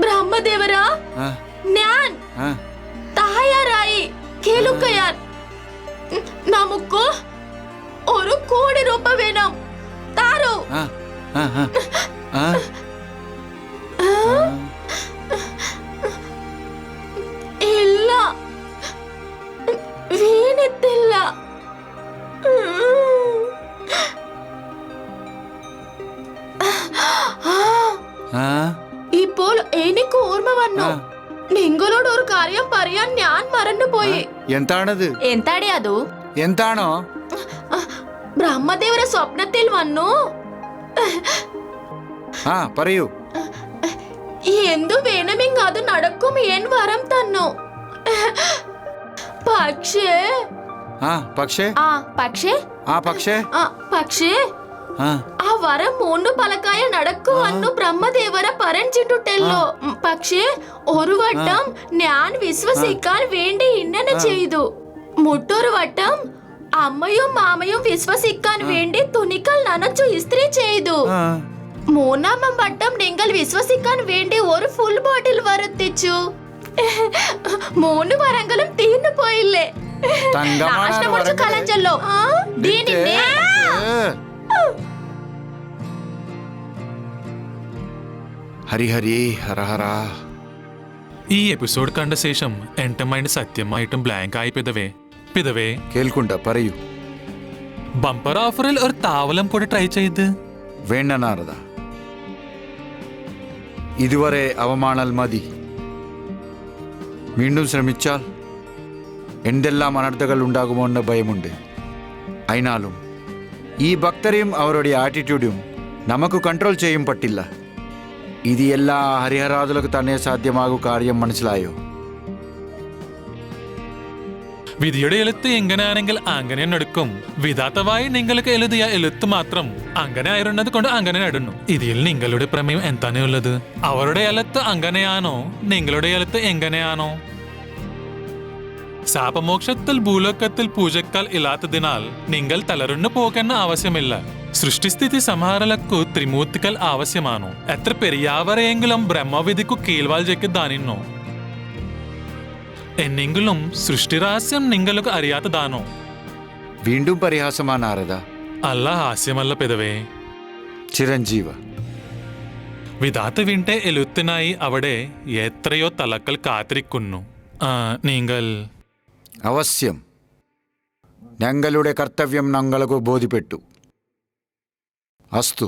ബ്രഹ്മദേവരാ, ഞാൻ തയ്യാറായി കേൾക്കാൻ. നമുക്ക് ഒരു കോടി രൂപ വേണം. താരോ? ഇല്ല, വീണിട്ടില്ല. ഇപ്പോൾ എനിക്ക് ഓർമ്മ വന്നു. നിങ്ങളോട് ഒരു കാര്യം പറയാൻ ഞാൻ മറന്നുപോയി. എന്താണത്? എന്താടേ അത്? എന്താണോ? ബ്രഹ്മദേവര സ്വപ്നത്തിൽ വന്നു. പറയൂ. എന്തു വേണമെങ്കിൽ അത് നടക്കും എൻ വരം തന്നു. പക്ഷേ പക്ഷേ ആ വരം 3 പലക്കായ നടക്കുവന്നു ബ്രഹ്മദേവര പറഞ്ഞിട്ടുണ്ടല്ലോ. പക്ഷേ ഒരു വട്ടം ഞാൻ വിശ്വസിക്കാൻ വേണ്ടി ഇങ്ങനെ ചെയ്തു. മറ്റൊരു വട്ടം അമ്മയും മാമയും വിശ്വസിക്കാൻ വേണ്ടി തുണികൾ നനച്ചു ഇസ്ത്രി ചെയ്തു. 3-ാം വട്ടം നിങ്ങൾ വിശ്വസിക്കാൻ വേണ്ടി ഒരു ഫുൾ ബോട്ടിൽ വരുത്തിച്ചു. 3 വരങ്ങളും തീർന്നു പോയില്ലേ? നാശനം കുറച്ച് കളഞ്ഞല്ലോ. ദീനിന്റെ ഹരിഹരി ഹര ഹര. ഈ എപ്പിസോഡ് കണ്ട ശേഷം എന്റെ മൈൻഡ് സത്യമായിട്ടും ബ്ലാങ്ക് ആയി പിതവേ കേൾക്കുണ്ട പറയൂ. ബമ്പർ ഓഫറിൽ ഒരു താവലം കൂടെ ട്രൈ ചെയ്ത്. വേണ്ട നാരദ, ഇതുവരെ അവമാനൽ മതി. വീണ്ടും ശ്രമിച്ചാൽ എന്തെല്ലാം അനർത്ഥങ്ങൾ ഉണ്ടാകുമോ എന്ന ഭയമുണ്ട്. അതിനാലും ഈ ഭക്തരെയും അവരുടെ ആറ്റിറ്റ്യൂഡും നമുക്ക് കൺട്രോൾ ചെയ്യും പറ്റില്ല. ഇത് എല്ലാ ഹരിഹരാదులకు തന്നെ സാധ്യമാകൂ കാര്യം മനസ്സിലായോ? വിധിയുടെ എഴുത്ത് എങ്ങനെയാണെങ്കിൽ അങ്ങനെ എടുക്കും. വിധാത്തവായി നിങ്ങൾക്ക് എഴുതിയ എഴുത്ത് മാത്രം അങ്ങനെ ആയിരുന്നത് കൊണ്ട് അങ്ങനെ ഇടുന്നു. ഇതിൽ നിങ്ങളുടെ പ്രമേയം എന്താണ് ഉള്ളത്? അവരുടെ എഴുത്ത് അങ്ങനെയാണോ? നിങ്ങളുടെ എഴുത്ത് എങ്ങനെയാണോ? ശാപമോക്ഷത്തിൽ ഭൂലോകത്തിൽ പൂജക്കാൽ ഇല്ലാത്തതിനാൽ നിങ്ങൾ തളർന്നു പോകേണ്ട ആവശ്യമില്ല. സൃഷ്ടിസ്ഥിതി സംഹാരലക്കു ത്രിമൂർത്തികൾ ആവശ്യമാണോ? എത്ര പെരിയാവരെയെങ്കിലും ബ്രഹ്മവിധിക്കു കീഴ്വാഴ്ചയ്ക്ക് ദാനിന്നോ? എന്നെങ്കിലും സൃഷ്ടിരഹസ്യം നിങ്ങൾക്ക് അറിയാത്തതാണോ? വീണ്ടും പരിഹാസമാ നാരദ? അല്ല, ഹാസ്യമല്ല പിതവേ. ചിരഞ്ജീവ, വിധാത്ത വീണ്ടെ എഴുത്തിനായി അവിടെ എത്രയോ തലക്കൾ കാത്തിരിക്കുന്നു. നിങ്ങൾ അവശ്യം. ഞങ്ങളുടെ കർത്തവ്യം ഞങ്ങൾക്ക് ബോധ്യപ്പെട്ടു. അസ്തു.